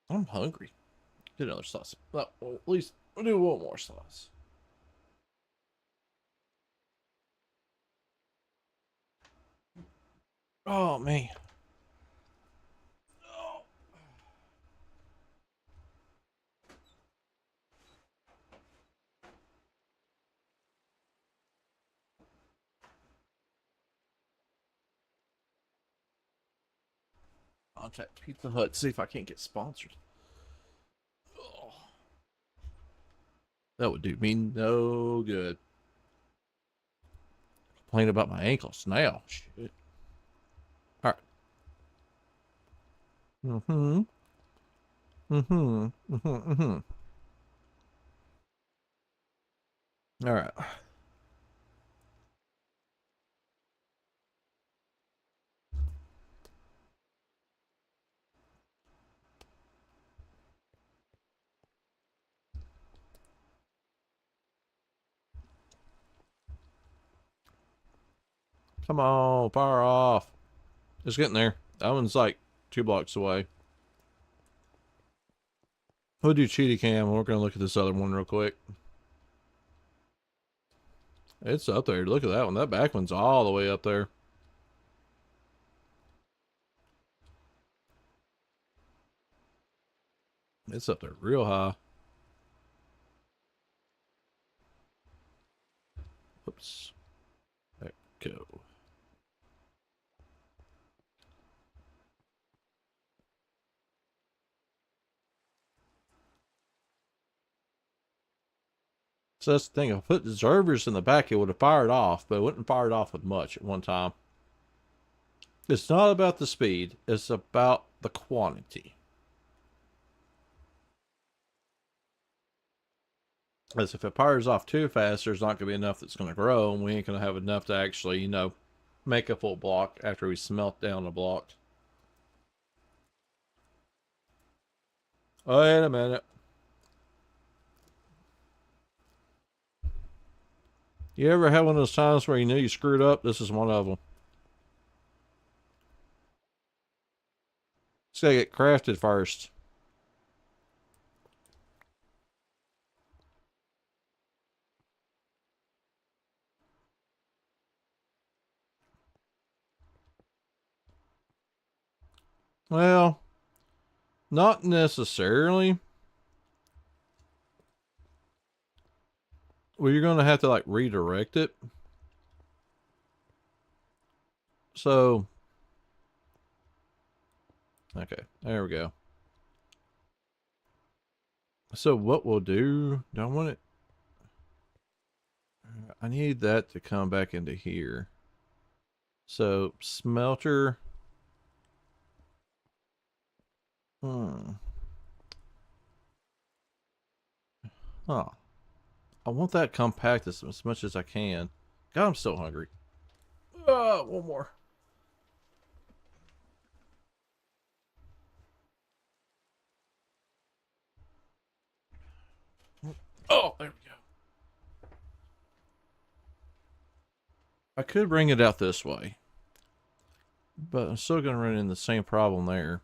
I'm hungry. Get another slice. Well, at least we'll do one more slice. Oh man. contact Pizza Hut, see if I can't get sponsored. Oh, that would do me no good. Complain about my ankles now. Shit. All right. Mm-hmm. Mm-hmm. Mm-hmm. Mm-hmm. All right. Come on, fire off. It's getting there. That one's like 2 blocks away. We'll do cheetah cam. We're gonna look at this other one real quick. It's up there. Look at that one. That back one's all the way up there. It's up there real high. Oops. There we go. So that's the thing. If I put deservers in the back, it would have fired off, but it wouldn't fire it off with much at one time. It's not about the speed. It's about the quantity. As if it fires off too fast, there's not going to be enough that's going to grow, and we ain't going to have enough to actually, make a full block after we smelt down a block. Wait a minute. You ever have one of those times where you knew you screwed up? This is one of them. It's got to get crafted first. Well, not necessarily. Well, you're going to have to, like, redirect it. So, okay, there we go. So what we'll do, do I want it? I need that to come back into here. So smelter. Hmm. Huh. I want that compact as much as I can. God, I'm still hungry. One more. Oh, there we go. I could bring it out this way, but I'm still going to run into the same problem there.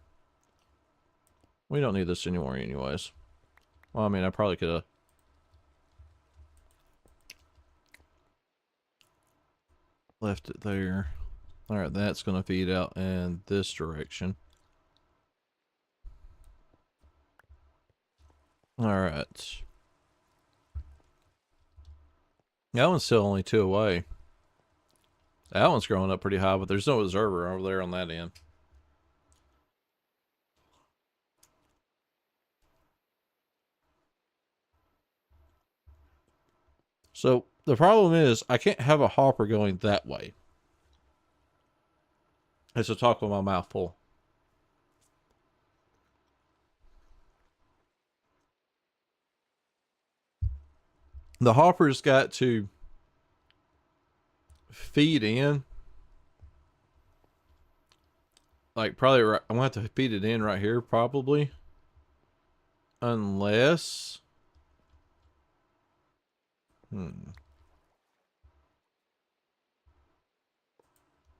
We don't need this anymore anyways. Well, I mean, I probably could have left it there. Alright, that's going to feed out in this direction. Alright. That one's still only 2 away. That one's growing up pretty high, but there's no observer over there on that end. So the problem is I can't have a hopper going that way. It's a talk with my mouth full. The hopper's got to feed in. Like probably right, I'm gonna have to feed it in right here probably. Unless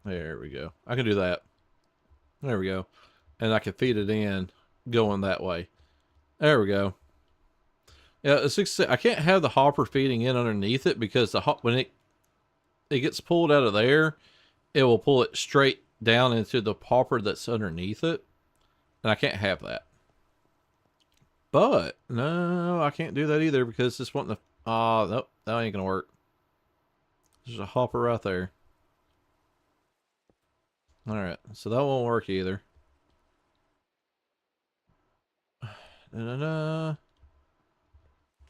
there we go. I can do that. There we go. And I can feed it in going that way. There we go. Yeah, I can't have the hopper feeding in underneath it because when it gets pulled out of there, it will pull it straight down into the hopper that's underneath it. And I can't have that. But no, I can't do that either because this wanting to. Nope, that ain't gonna work. There's a hopper right there. All right, so that won't work either. Da-da-da.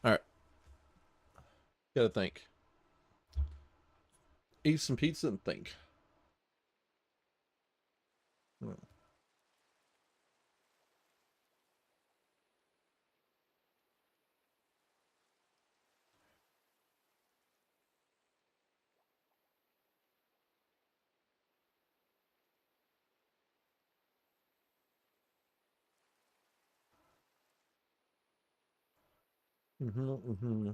All right, gotta think. Eat some pizza and think. Mm-hmm.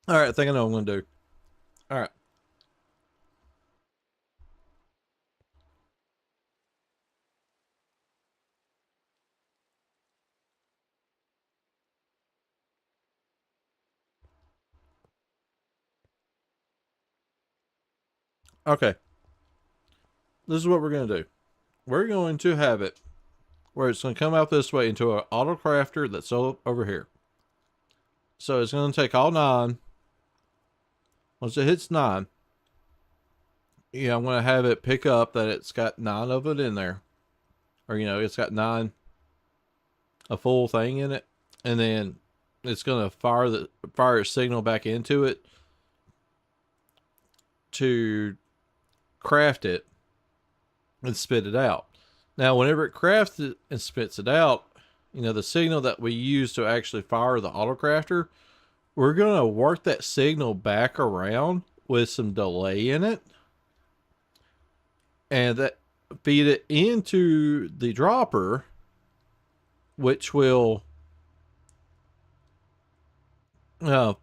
All right, I think I know what I'm gonna do. All right. Okay. This is what we're gonna do. We're going to have it where it's gonna come out this way into an auto crafter that's over here. So it's gonna take all 9. Once it hits 9, I'm gonna have it pick up that it's got 9 of it in there, or it's got 9, a full thing in it, and then it's gonna fire a signal back into it to craft it and spit it out. Now, whenever it crafts it and spits it out, the signal that we use to actually fire the autocrafter, we're going to work that signal back around with some delay in it, and that feed it into the dropper, which will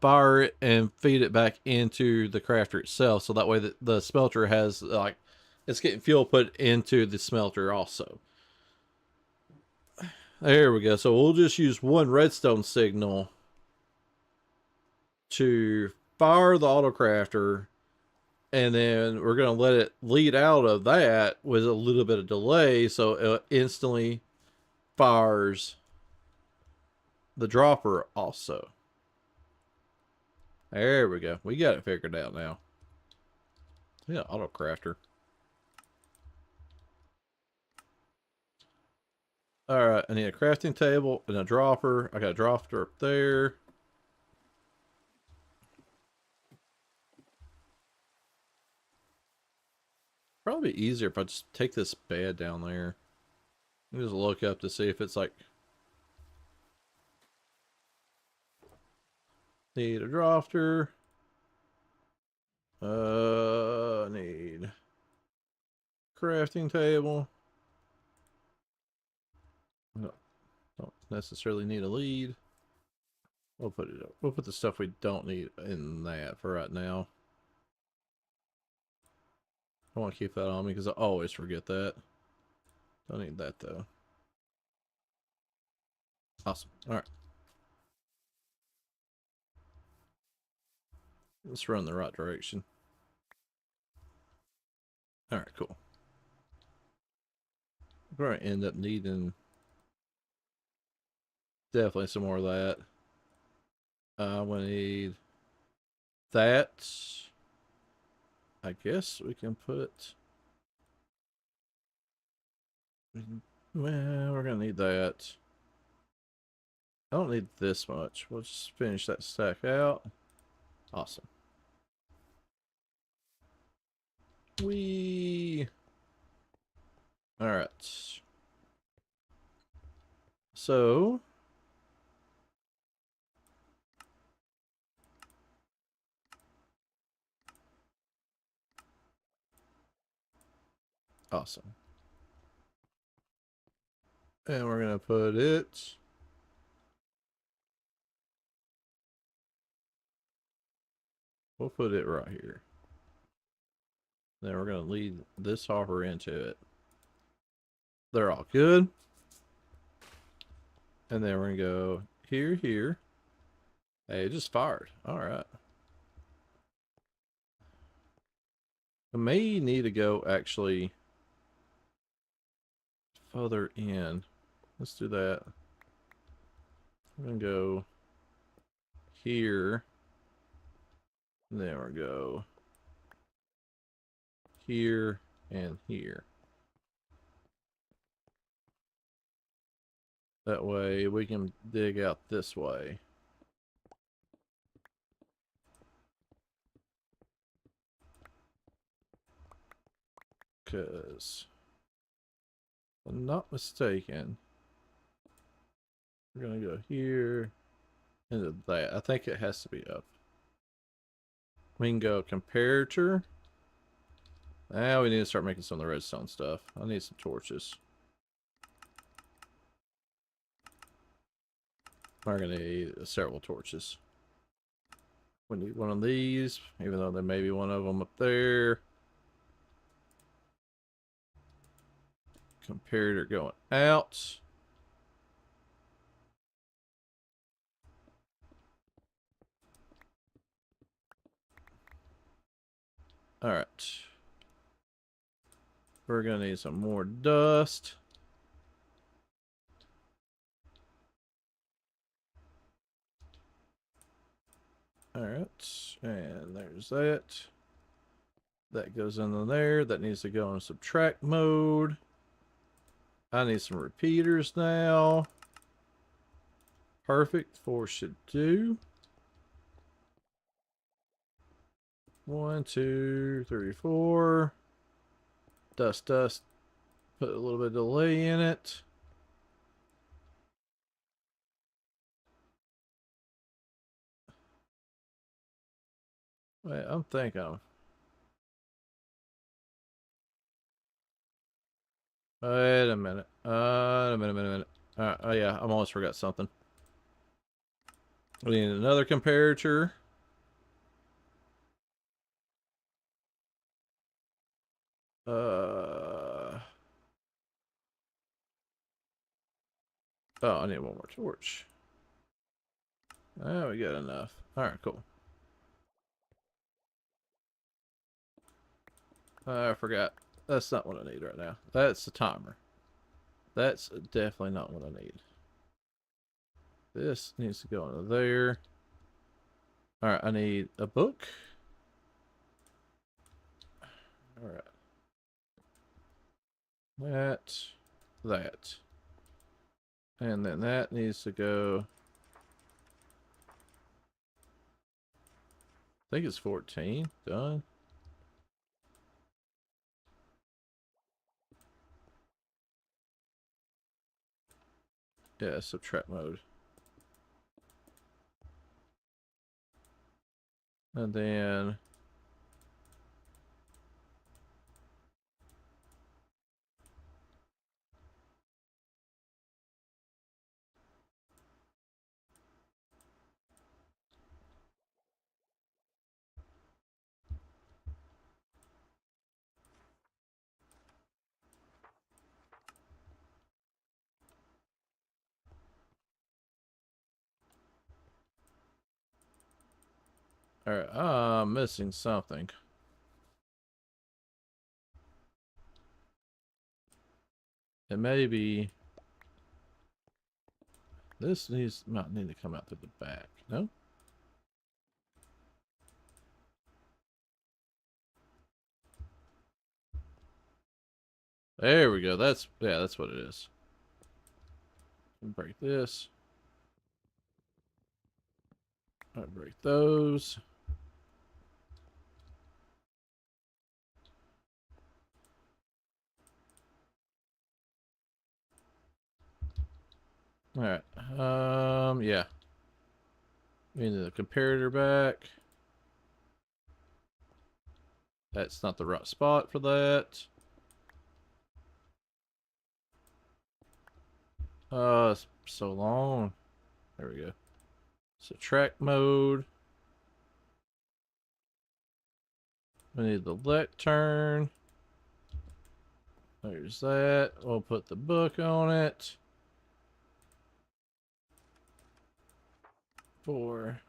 fire it and feed it back into the crafter itself. So that way the smelter has, like, it's getting fuel put into the smelter also. There we go. So we'll just use one redstone signal to fire the autocrafter, and then we're going to let it lead out of that with a little bit of delay, so it instantly fires the dropper also. There we go. We got it figured out now. Yeah, autocrafter. Alright, I need a crafting table and a dropper. I got a dropper up there. Probably be easier if I just take this bed down there. Just look up to see if it's like... Need a dropper. Need crafting table. No, don't necessarily need a lead. We'll put it up. We'll put the stuff we don't need in that for right now. I want to keep that on me because I always forget that. Don't need that though. Awesome. All right. Let's run the right direction. All right, cool. We're going to end up needing definitely some more of that. I'm going to need that. I guess we can put... Well, we're going to need that. I don't need this much. We'll just finish that stack out. Awesome. Alright. So... Awesome. And we're going to put it... We'll put it right here. Then we're going to lead this hopper into it. They're all good. And then we're going to go here, here. Hey, it just fired. All right. I may need to go actually further in. Let's do that. We're gonna go here. Then we'll go here and here. That way we can dig out this way. Because, if I'm not mistaken, we're going to go here into that. I think it has to be up. We can go comparator. Now we need to start making some of the redstone stuff. I need some torches. We're going to need several torches. We need one of these, even though there may be one of them up there. Comparator going out. Alright. We're going to need some more dust. Alright, and there's that. That goes into there. That needs to go in subtract mode. I need some repeaters now. Perfect. 4 should do. 1, 2, 3, 4. Dust, dust. Put a little bit of delay in it. Wait, I'm thinking. Wait a minute. A minute. Oh yeah, I almost forgot something. We need another comparator. Oh, I need one more torch. Oh, we got enough. Alright, cool. I forgot. That's not what I need right now. That's the timer. That's definitely not what I need. This needs to go into there. Alright, I need a book. Alright. That. And then that needs to go. I think it's 14. Done. Yeah, subtract mode. And then alright, I'm missing something. It may be this might need to come out through the back. No? There we go. That's what it is. Break this. I break those. Alright. Yeah. We need the comparator back. That's not the right spot for that. It's so long. There we go. Subtract mode. We need the lectern. There's that. We'll put the book on it. 4.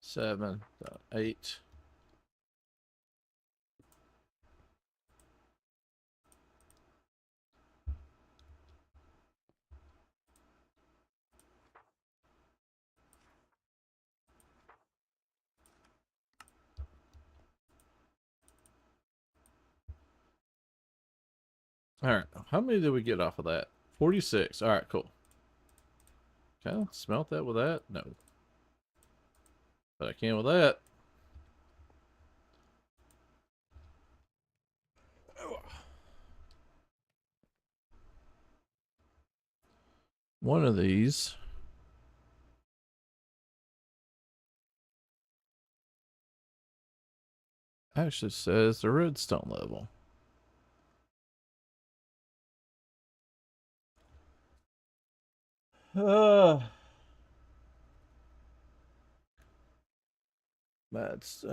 Seven. 8. Alright, how many did we get off of that? 46. Alright, cool. Can I smelt that with that? No. But I can with that. One of these. Actually says the redstone level. That's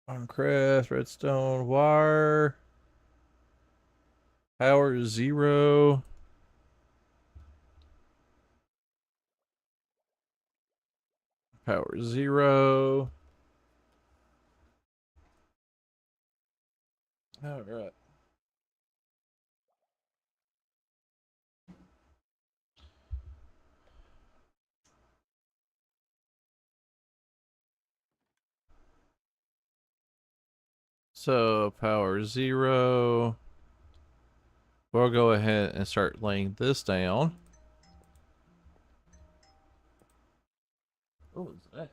on crest, redstone, wire, power 0. Power 0. Alright. So power 0. We'll go ahead and start laying this down. What was that?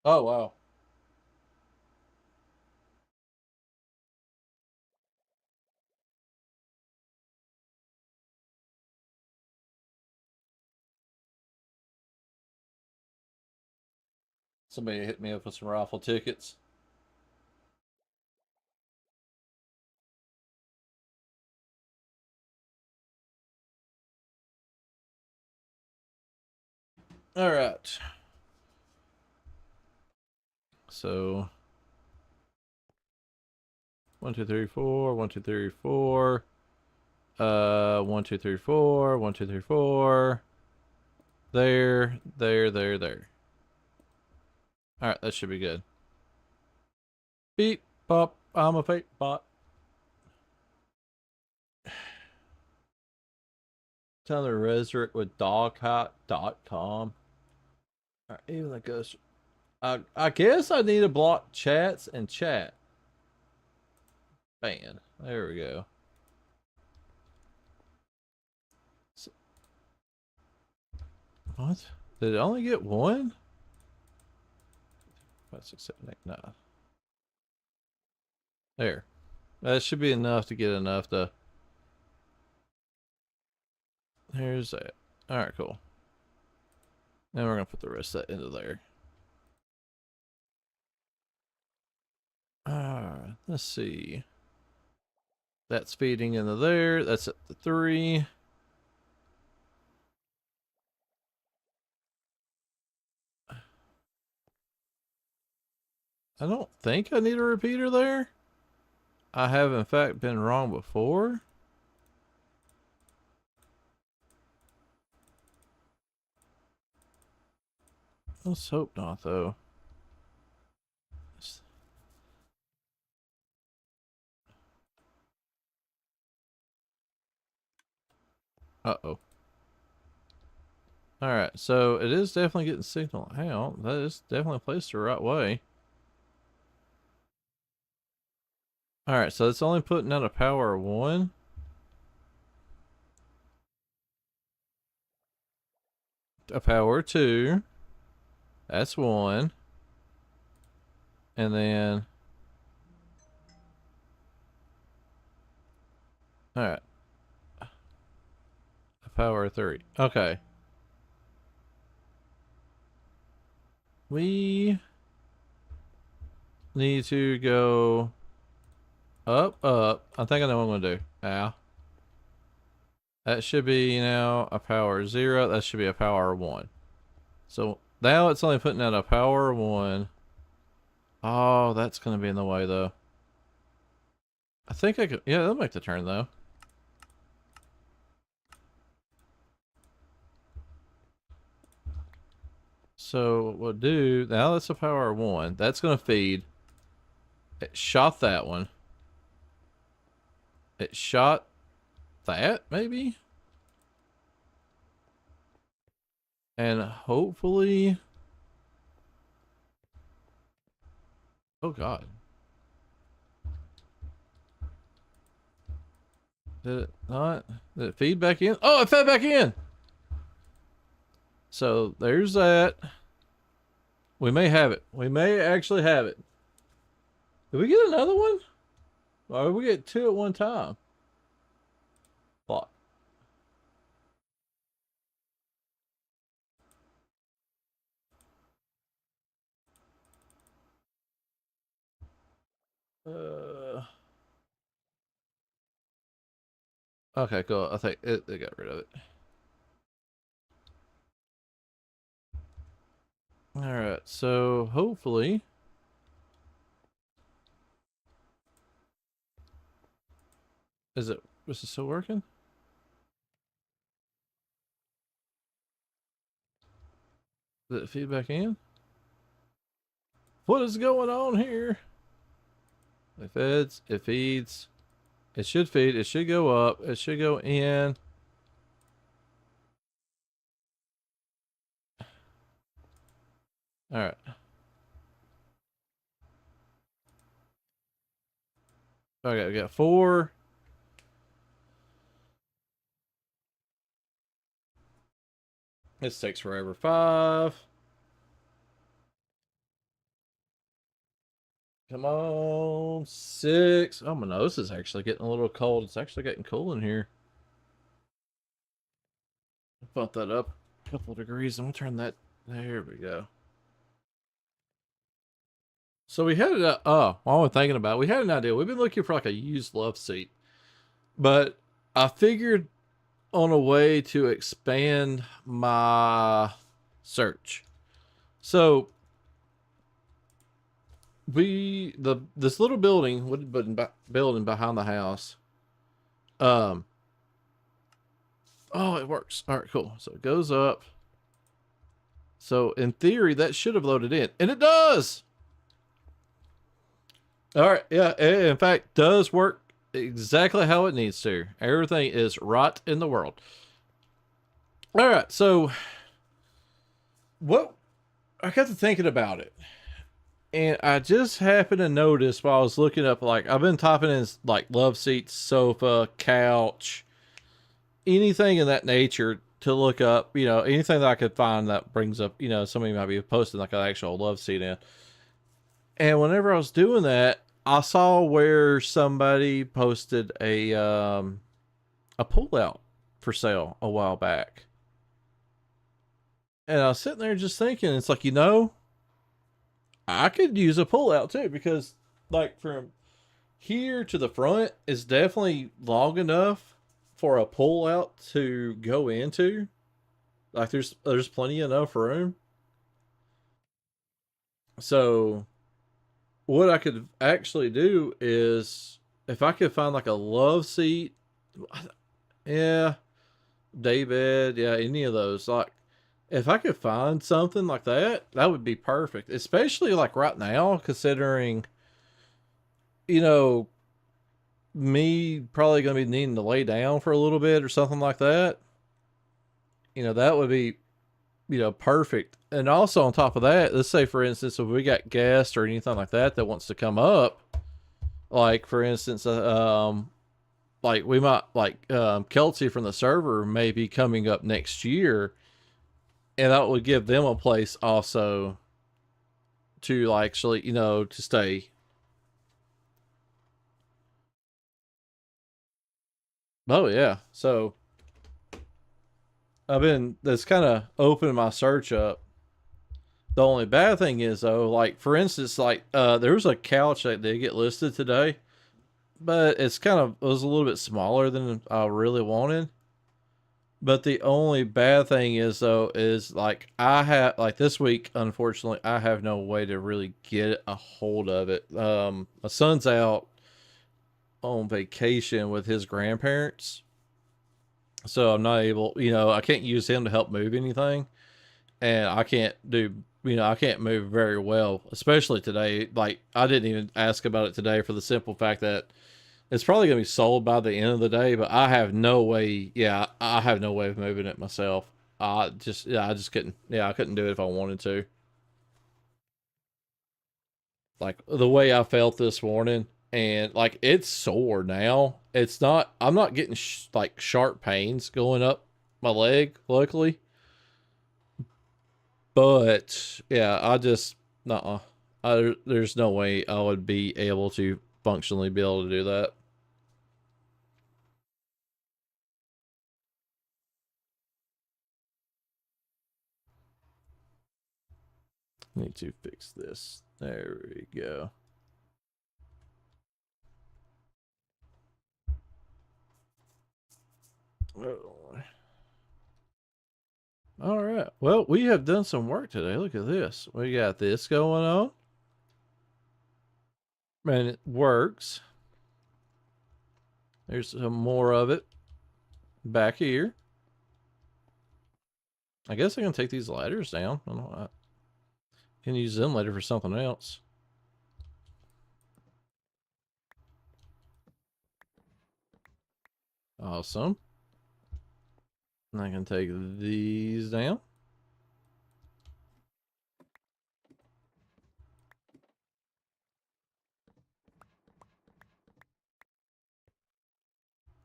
Oh, wow. Somebody hit me up with some raffle tickets. Alright. So 1, 2, 3, 4, 1, 2, 3, 4. 1, 2, 3, 4, 1, 2, 3, 4. There, there, there, there. Alright, that should be good. Beep, pop, I'm a fake bot. Time to resurrect with doghat.com. Alright, even the ghost. I guess I need to block chats and chat. Ban. There we go. What? Did it only get one? 5, 6, 7, 8, 9. There. That should be enough to get enough to. Here's that. Alright, cool. Now we're gonna put the rest of that into there. Alright, let's see. That's feeding into there. That's at the 3. I don't think I need a repeater there. I have in fact been wrong before. Let's hope not though. Uh-oh. Alright, so it is definitely getting signal out. That is definitely placed the right way. Alright, so it's only putting out a power of 1. A power of 2. That's 1. And then... Alright. A power of 3. Okay. We need to go up, up. I think I know what I'm gonna do. Ow. That should be now a power 0. That should be a power 1. So now it's only putting out a power 1. Oh, that's gonna be in the way though. I think I could. Yeah, that'll make the turn though. So what we'll do now, that's a power 1. That's gonna feed. It shot that one. it shot that maybe, and hopefully, oh god, did it not? Did it feed back in? Oh, it fed back in. So there's that. We may have it. We may actually have it. Did we get another one? Or did we get two at one time? Fuck. Uh, okay, cool. I think they got rid of it. Alright, so hopefully. Is it still working? Did it feed back in? What is going on here? It feeds, it feeds. It should feed, it should go up, it should go in. Alright. Okay, we got 4. This takes forever. 5. Come on. 6. Oh my nose is actually getting a little cold. It's actually getting cool in here. Bump that up a couple of degrees. I'm gonna turn that. There we go. So we had while I'm thinking about it, we had an idea. We've been looking for like a used love seat, but I figured on a way to expand my search. So this little building, wooden building behind the house. Oh, it works. All right, cool. So it goes up. So in theory, that should have loaded in, and it does. All right, yeah. It, in fact, does work exactly how it needs to. Everything is right in the world. All right, so what I got to thinking about it, and I just happened to notice while I was looking up, like I've been typing in like love seats, sofa, couch, anything in that nature to look up. You know, anything that I could find that brings up. You know, somebody might be posting like an actual love seat in. And whenever I was doing that, I saw where somebody posted a pull out for sale a while back. And I was sitting there just thinking, it's like, you know, I could use a pull out too, because like from here to the front is definitely long enough for a pull out to go into. Like there's plenty enough room. So what I could actually do is if I could find like a love seat, yeah, daybed, yeah, any of those. Like if I could find something like that, that would be perfect. Especially like right now, considering you know me probably going to be needing to lay down for a little bit or something like that. You know that would be perfect. And also on top of that, let's say for instance, if we got guests or anything like that that wants to come up, like for instance, like we might like Kelsey from the server may be coming up next year, and that would give them a place also to like actually to stay. Oh yeah, so I've been that's kind of opened my search up. The only bad thing is though, like for instance, like there was a couch that did get listed today, but it was a little bit smaller than I really wanted. But the only bad thing is though is like I have like this week, unfortunately, I have no way to really get a hold of it. My son's out on vacation with his grandparents, so I'm not able. I can't use him to help move anything, and I can't do. I can't move very well, especially today. Like I didn't even ask about it today for the simple fact that It's probably gonna be sold by the end of the day, but I have no way. Yeah, I have no way of moving it myself. I just couldn't. Yeah, I couldn't do it if I wanted to. Like the way I felt this morning, and like it's sore now. It's not. I'm not getting like sharp pains going up my leg, luckily. But yeah, I just nah. There's no way I would be able to functionally be able to do that. Need to fix this. There we go. Oh. All right. Well, we have done some work today. Look at this. We got this going on. And it works. There's some more of it back here. I guess I can take these ladders down. I don't know. I can use them later for something else. Awesome. And I can take these down.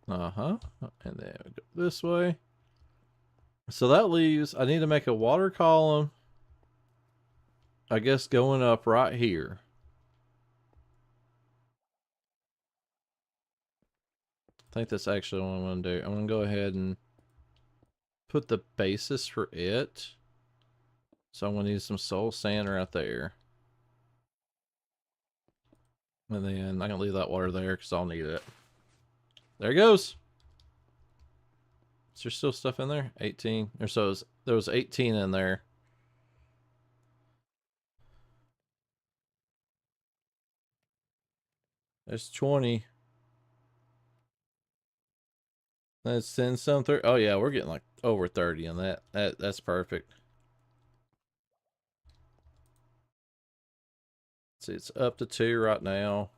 Uh-huh. And then we go this way. So that leaves, I need to make a water column, I guess, going up right here. I think that's actually what I'm going to do. I'm going to go ahead and put the basis for it. So I'm going to need some soul sand right there. And then I can leave that water there because I'll need it. There it goes. Is there still stuff in there? 18 or so. There was 18 in there. There's 20. That's 10 some 30. Oh yeah, we're getting like over 30 in that. That's perfect. See, it's up to 2 right now.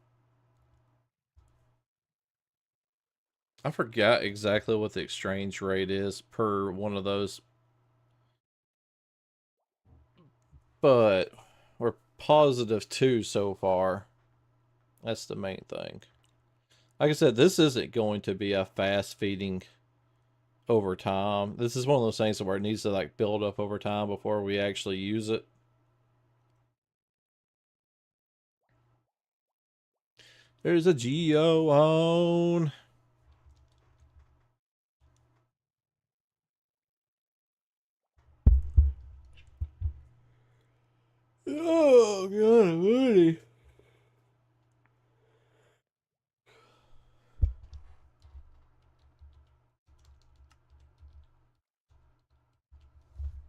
I forgot exactly what the exchange rate is per one of those, but we're positive 2 so far. That's the main thing. Like I said, this isn't going to be a fast feeding over time. This is one of those things where it needs to like build up over time before we actually use it. There's a Geo on. Oh god, buddy.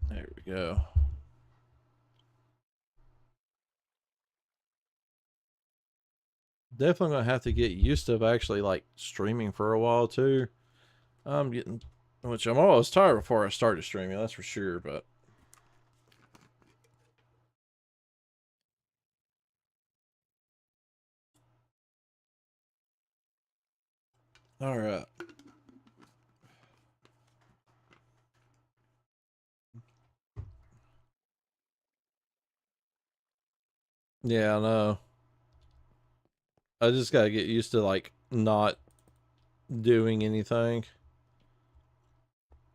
There we go. Definitely gonna have to get used to actually like streaming for a while too. I'm getting, which I'm always tired before I started streaming, that's for sure. But all right. Yeah, I know. I just gotta get used to like not doing anything.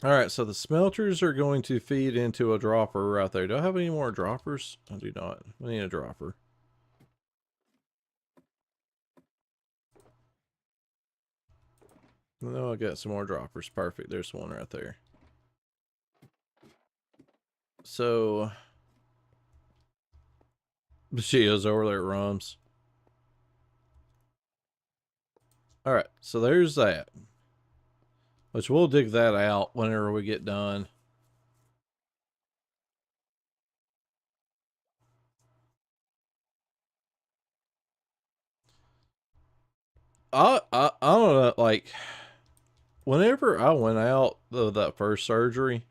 All right, so the smelters are going to feed into a dropper right there. Do I have any more droppers? I do not. I need a dropper. No, I got some more droppers. Perfect. There's one right there. So, she is over there at Rums. All right, so there's that. Which we'll dig that out whenever we get done. I don't know, like whenever I went out of that first surgery,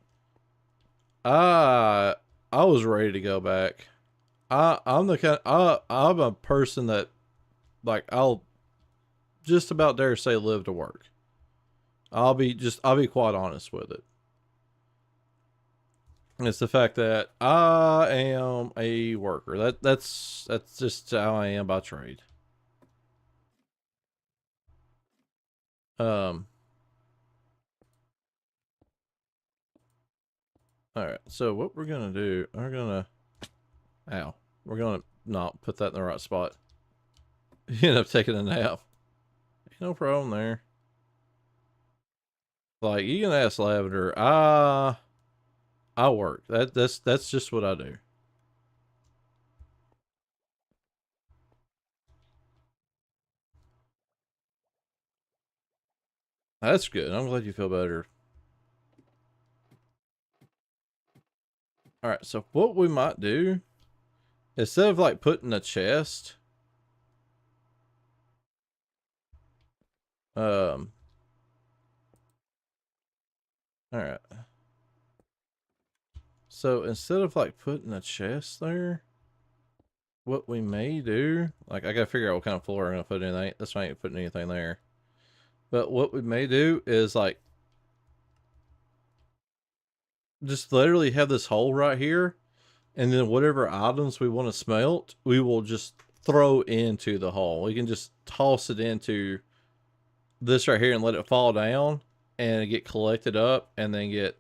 I I was ready to go back. I'm the kind I'm a person that like just about dare say live to work. I'll be quite honest with it. It's the fact that I am a worker. That's just how I am by trade. Um. All right. So what we're gonna do? Ow. We're gonna not put that in the right spot. You end up taking a nap. No problem there. Like you can ask Lavender. I work. That's just what I do. That's good. I'm glad you feel better. All right. So what we might do instead of like putting a chest, um. All right. So instead of like putting a chest there, what we may do, like I gotta figure out what kind of floor I'm gonna put in. That's why I ain't putting anything there. But what we may do is like just literally have this hole right here, and then whatever items we want to smelt, we will just throw into the hole. We can just toss it into this right here and let it fall down and get collected up and then get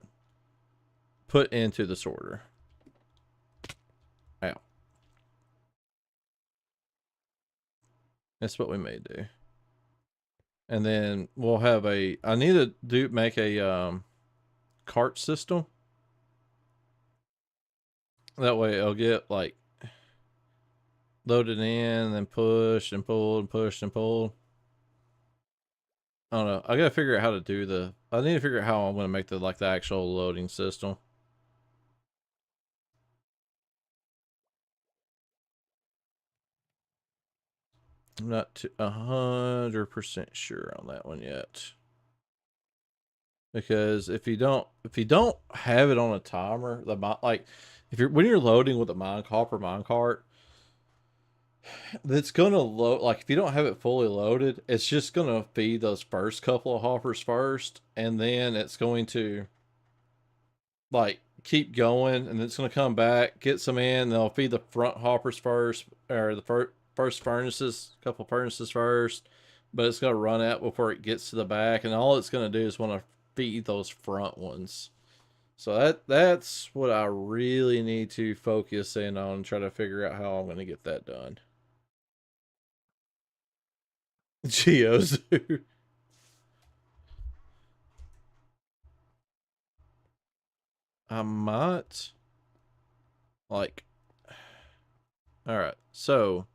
put into the sorter. Out. That's what we may do. And then we'll have a. I need to make a cart system. That way it'll get like loaded in, then pushed and pulled and pushed and pulled. I don't know. I gotta figure out how to do the. I need to figure out how I'm gonna make the actual loading system. I'm not 100% sure on that one yet. Because if you don't have it on a timer, like if you're when you're loading with a mine cart, that's gonna load. Like if you don't have it fully loaded, it's just gonna feed those first couple of hoppers first, and then it's going to like keep going, and it's gonna come back, get some in. They'll feed the front hoppers first, or the first furnaces, couple furnaces first, but it's gonna run out before it gets to the back, and all it's gonna do is want to feed those front ones. So that's what I really need to focus in on and try to figure out how I'm gonna get that done. Geos. I might like. All right, so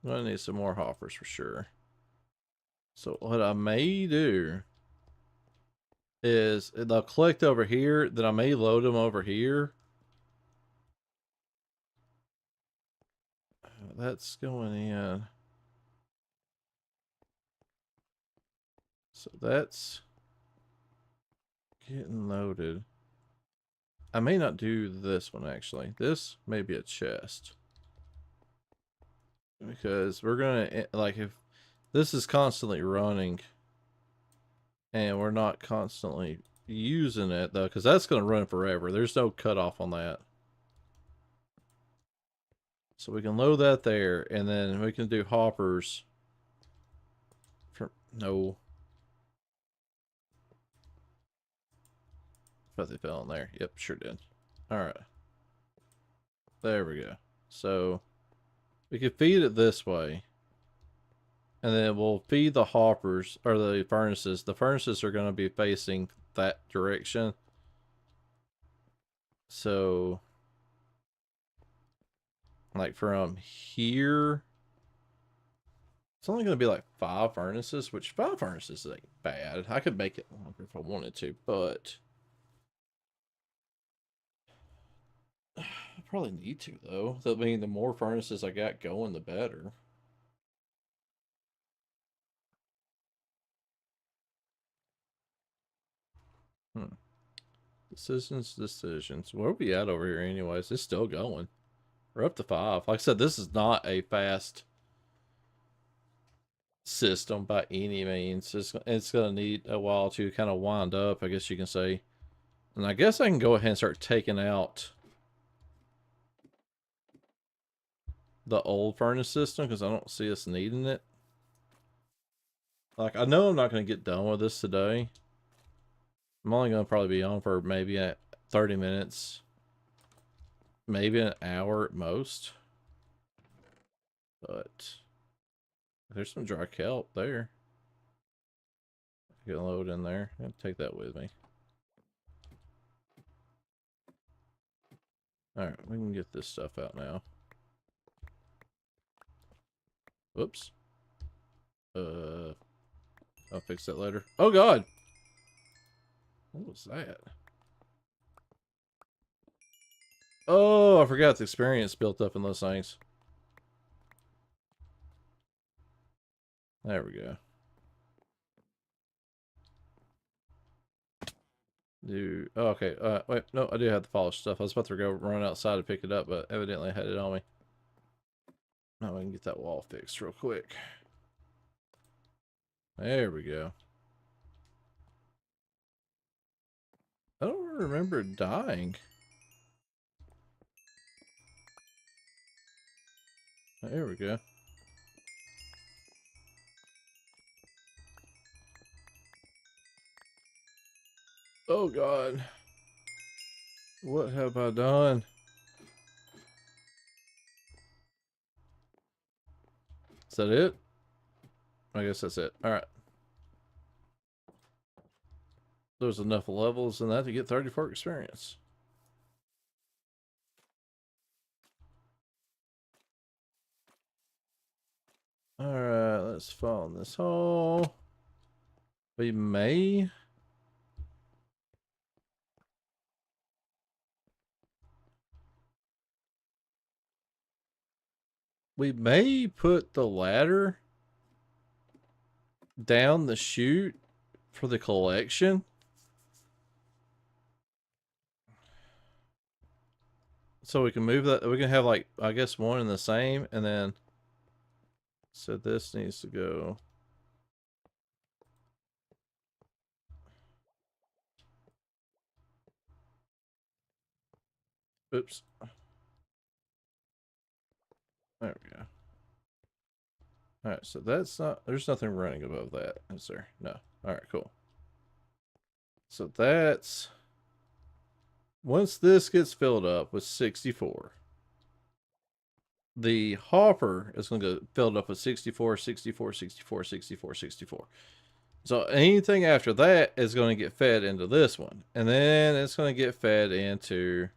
I'm gonna need some more hoppers for sure. So what I may do is they'll collect over here. Then I may load them over here. That's going in. So that's getting loaded. I may not do this one actually. This may be a chest. Because we're gonna like if this is constantly running and we're not constantly using it though, because that's gonna run forever. There's no cutoff on that. So we can load that there, and then we can do hoppers. For, no, but they fell in there. Yep, sure did. All right, there we go. So we can feed it this way, and then we'll feed the hoppers or the furnaces. The furnaces are going to be facing that direction. So, like from here, it's only going to be like 5 furnaces, which 5 furnaces ain't bad. I could make it longer if I wanted to, but I probably need to though. I mean, the more furnaces I got going, the better. Hmm. Decisions. Where are we at over here anyways? It's still going. We're up to 5. Like I said, this is not a fast system by any means. It's gonna need a while to kind of wind up, I guess you can say. And I guess I can go ahead and start taking out the old furnace system because I don't see us needing it. Like, I know I'm not going to get done with this today. I'm only going to probably be on for maybe 30 minutes. Maybe an hour at most. But there's some dry kelp there. I can load in there. I'm going to take that with me. Alright, we can get this stuff out now. Whoops. I'll fix that later. Oh god! What was that? Oh, I forgot the experience built up in those things. There we go. Oh, okay. Wait, no, I do have the polished stuff. I was about to go run outside to pick it up, but evidently I had it on me. Now I can get that wall fixed real quick. There we go. I don't remember dying. There we go. Oh god. What have I done? Is that it? I guess that's it. Alright. There's enough levels in that to get 34 experience. Alright, let's fall in this hole. We may... We may put the ladder down the chute for the collection. So we can move that. We can have, like, I guess one and the same, and then so this needs to go. Oops. There we go. All right, so that's not. There's nothing running above that, is there? No. All right, cool. So that's once this gets filled up with 64. The hopper is going to go filled up with 64, 64, 64, 64, 64. So anything after that is going to get fed into this one. And then it's going to get fed into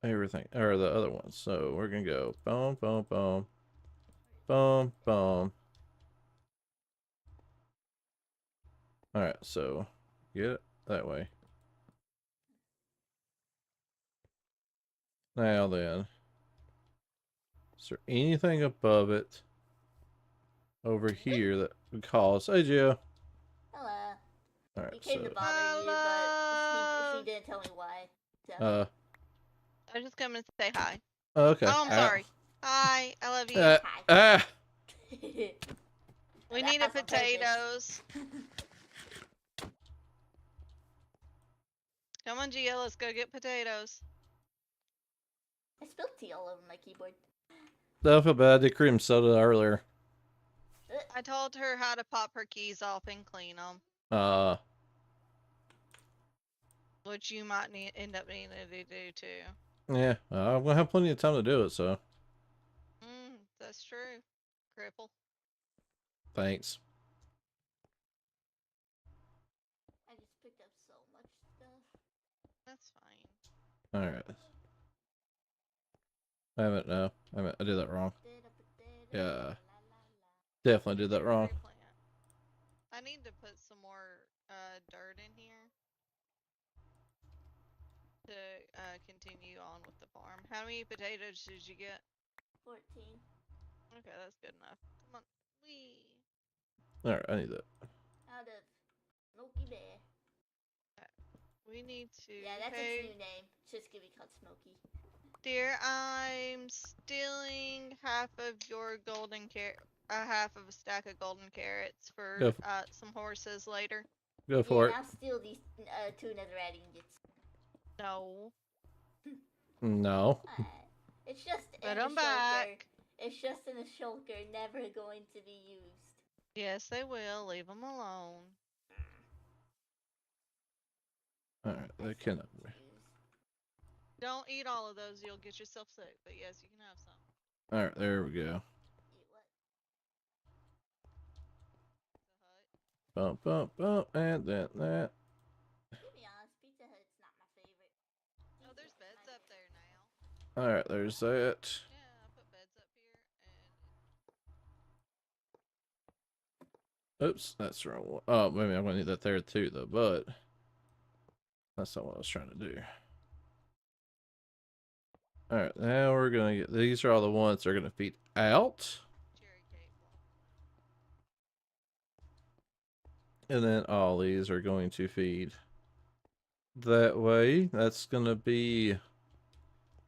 everything, or the other ones. So we're going to go boom, boom, boom, boom, boom. Alright, so get it that way. Now then, is there anything above it over here that would cause... Hey, Gio. Hello. Alright, He came so... to bother you, but Hello. she didn't tell me why. So. I was just coming to say hi. Okay. Oh, I'm sorry. Hi, I love you. Hi. We needed potatoes. Come on, Gio, let's go get potatoes. I spilled tea all over my keyboard. Don't feel bad. I did cream soda earlier. I told her how to pop her keys off and clean them. Which you might end up needing to do too. Yeah, I'm gonna have plenty of time to do it, so. That's true. Cripple. Thanks. I just picked up so much stuff. That's fine. Alright. I did that wrong. Yeah. Definitely did that wrong. I need to put some more dirt in here to continue on with the farm. How many potatoes did you get? 14. Okay, that's good enough. Come on. Wee. Alright, I need that. Out of Milky Bear. We need to. Yeah, that's its Okay, new name. It's just gonna be called Smokey. dear, I'm stealing half of your golden carrot, half of a stack of golden carrots for Go, some horses later. go Yeah, for and it. I'll steal these 2 netherite ingots. No, No. It's just put in the them shulker. back. It's just in the shulker, never going to be used. Yes, they will. Leave them alone. Alright, I that still cannot need be. to use. Don't eat all of those. You'll get yourself sick. But yes, you can have some. Alright, there we go. Eat what? The hut. Bump, bump, bump, and that. To be honest, Pizza Hut's not my favorite. Oh, there's beds up there now. Alright, there's that. Yeah, I put beds up here, and Oops, that's the wrong one. Oh, maybe I'm gonna need that there too, though, but that's not what I was trying to do. Alright, now we're gonna get these are all the ones that are gonna feed out. cherry cake block. And then all these are going to feed that way. That's gonna be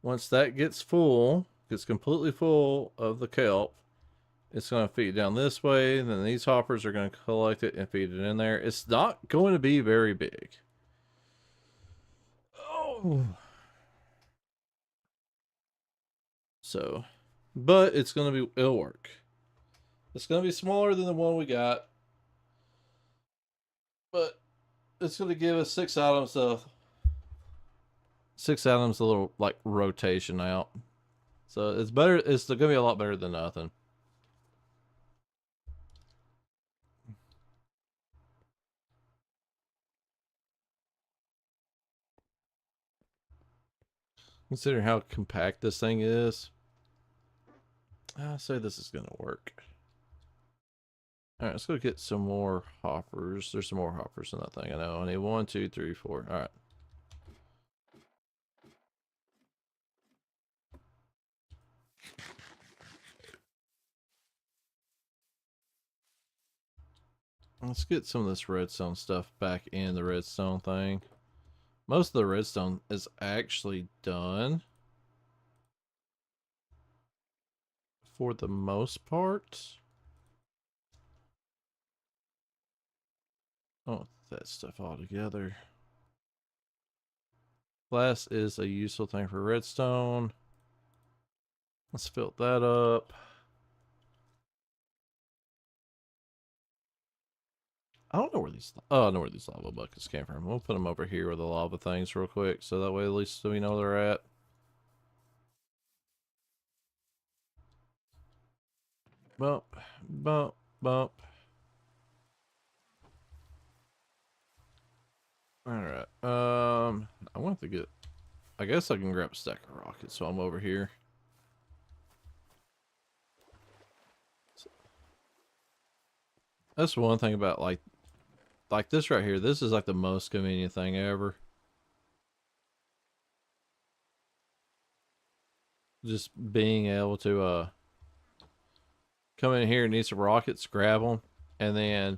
once that gets completely full of the kelp, it's going to feed down this way, and then these hoppers are going to collect it and feed it in there. It's not going to be very big. Oh. So, but it's going to be, it'll work. It's going to be smaller than the one we got, but it's going to give us 6 items of 6 items a little like rotation out. So it's better. It's going to be a lot better than nothing. Considering how compact this thing is, I say this is gonna work. All right, let's go get some more hoppers. There's some more hoppers in that thing. I know. I need 1, 2, 3, 4. All right. Let's get some of this redstone stuff back in the redstone thing. Most of the redstone is actually done for the most part. Oh, that stuff all together. Glass is a useful thing for redstone. Let's fill that up. I don't know where these. Oh, I know where these lava buckets came from. We'll put them over here with the lava things real quick, so that way at least we know they're at. Bump, bump, bump. All right. I want to get. I guess I can grab a stack of rockets, so I'm over here. That's one thing about like this right here. This is like the most convenient thing ever. Just being able to come in here and need some rockets, grab them, and then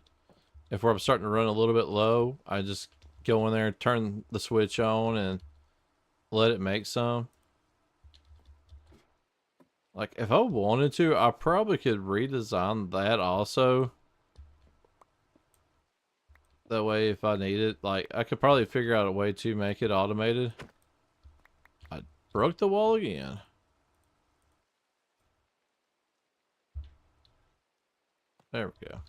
if we're starting to run a little bit low, I just go in there, turn the switch on, and let it make some. Like, if I wanted to, I probably could redesign that also. That way, if I need it, like, I could probably figure out a way to make it automated. I broke the wall again. There we go.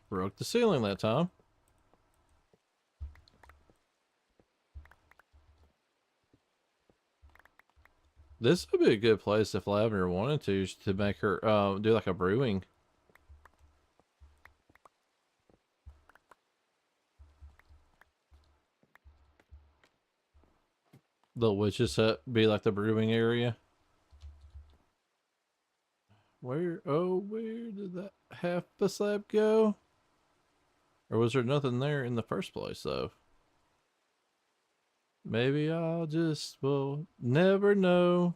Broke the ceiling that time. This would be a good place if Lavender wanted to make her do like a brewing. The witch's hut be like the brewing area. Where did that half the slab go? Or was there nothing there in the first place though? Maybe I'll just will never know.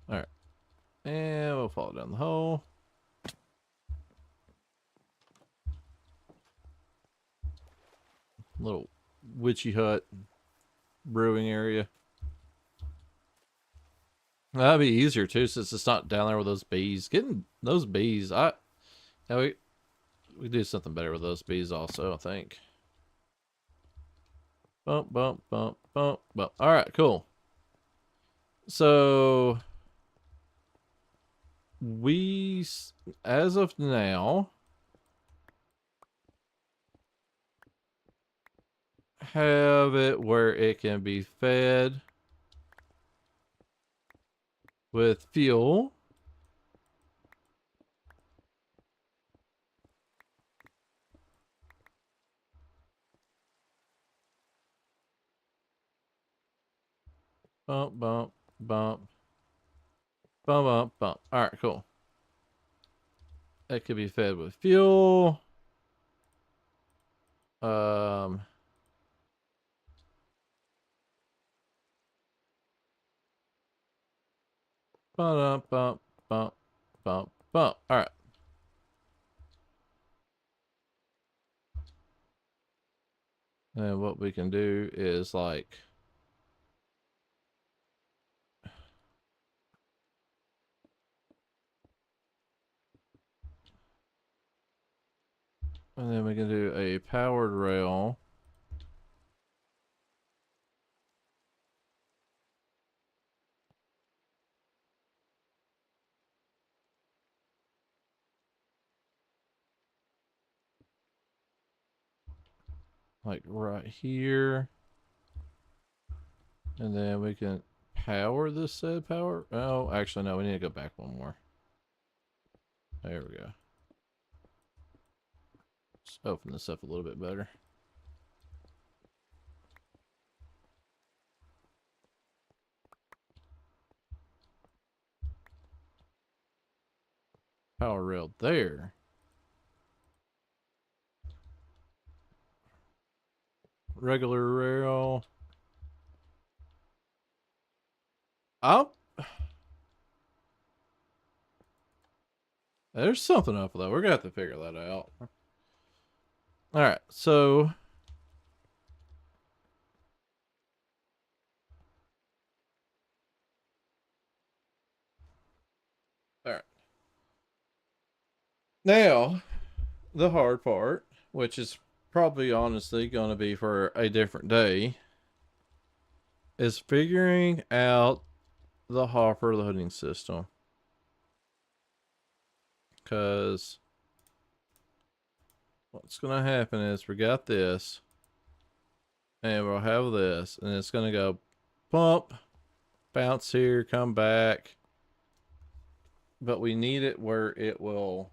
Alright. And we'll fall down the hole. Little witchy hut brewing area. That'd be easier too, since it's not down there with those bees. Getting those bees, yeah, we do something better with those bees also, I think. Bump, bump, bump, bump, bump. All right, cool. So we, as of now, have it where it can be fed with fuel. Bump, bump, bump, bump, bump, bump. All right, cool. It could be fed with fuel. Um, bump, bump, bump, bump, bump. All right. And what we can do is like, and then we can do a powered rail. Like right here. And then we can power this said power. Oh, actually, no, we need to go back one more. There we go. Let's open this up a little bit better. Power rail there. Regular rail. Up. There's something up though. We're gonna have to figure that out. All right, so all right. Now, the hard part, which is probably honestly going to be for a different day, is figuring out the hopper loading system. Because what's going to happen is we got this, and we'll have this, and it's going to go pump, bounce here, come back. But we need it where it will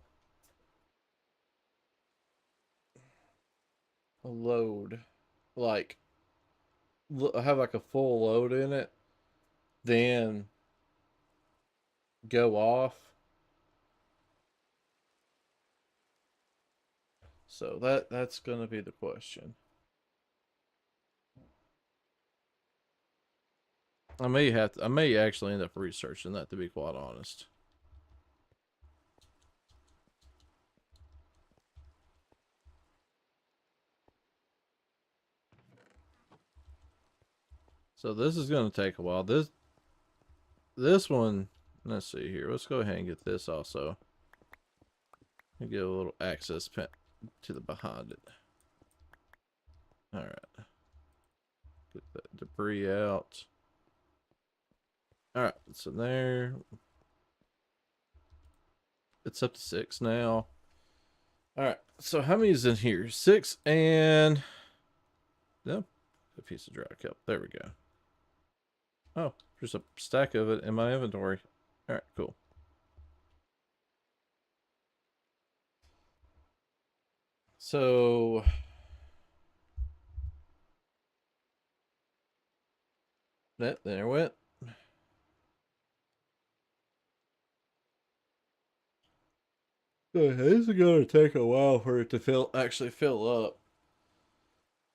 load, like have like a full load in it, then go off. So that's gonna be the question. I may actually end up researching that, to be quite honest. So this is gonna take a while. This one, let's see here. Let's go ahead and get this also. And get a little access pin to the behind it. All right. Get that debris out. All right, so there. It's up to 6 now. All right, so how many is in here? 6 and no, a piece of dry kelp. There we go. Oh, there's a stack of it in my inventory. All right, cool. So that there went. This is gonna take a while for it to actually fill up.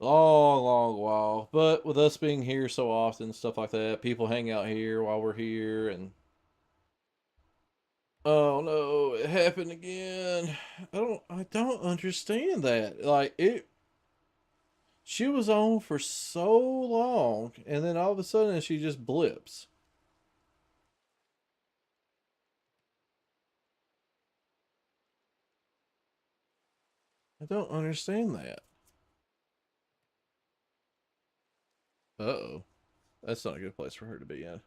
Long, long while. But with us being here so often, stuff like that, people hang out here while we're here, and Oh no, it happened again. I don't understand that. Like it she was on for so long and then all of a sudden she just blips. I don't understand that. Uh-oh. That's not a good place for her to be in.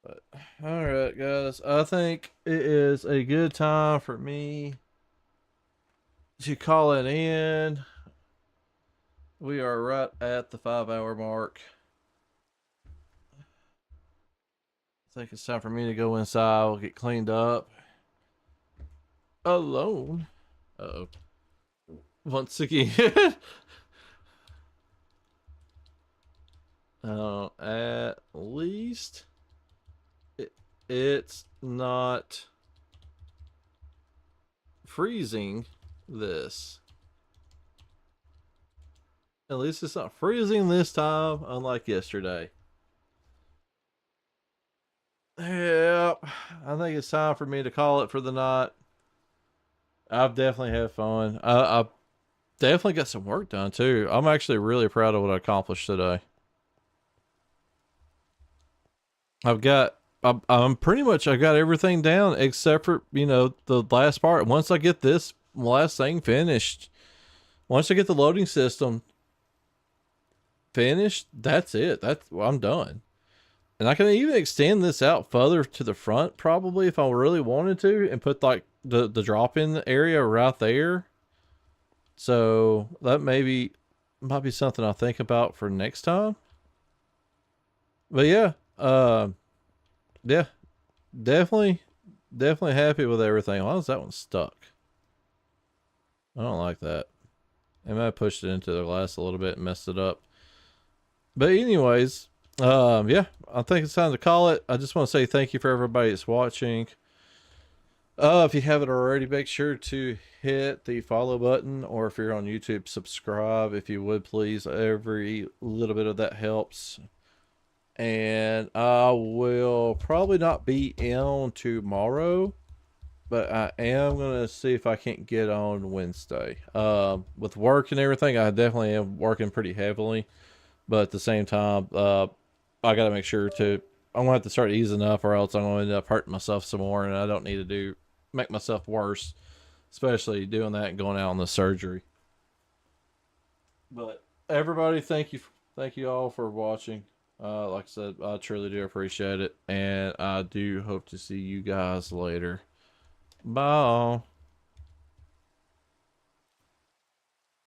But all right, guys. I think it is a good time for me to call it in. We are right at the 5 hour mark. I think it's time for me to go inside. We'll get cleaned up. Alone. Uh-oh. Once again. At least it's not freezing this. At least it's not freezing this time, unlike yesterday. Yep. I think it's time for me to call it for the night. I've definitely had fun. I definitely got some work done too. I'm actually really proud of what I accomplished today. I'm pretty much I got everything down except for, the last part. Once I get this last thing finished, once I get the loading system finished, that's it. I'm done. And I can even extend this out further to the front probably if I really wanted to and put like the drop in area right there. So that might be something I'll think about for next time. But yeah, yeah, definitely, definitely happy with everything. Why is that one stuck? I don't like that. I might have pushed it into the glass a little bit and messed it up. But anyways, yeah, I think it's time to call it. I just want to say thank you for everybody that's watching. If you haven't already, make sure to hit the follow button, or if you're on YouTube, subscribe if you would please. Every little bit of that helps. And I will probably not be on tomorrow, but I am gonna see if I can't get on Wednesday. With work and everything, I definitely am working pretty heavily, but at the same time, I gotta make sure to. I'm gonna have to start easing up, or else I'm gonna end up hurting myself some more, and I don't need to make myself worse, especially doing that and going out on the surgery. But everybody, thank you all for watching. Like I said, I truly do appreciate it, and I do hope to see you guys later. Bye.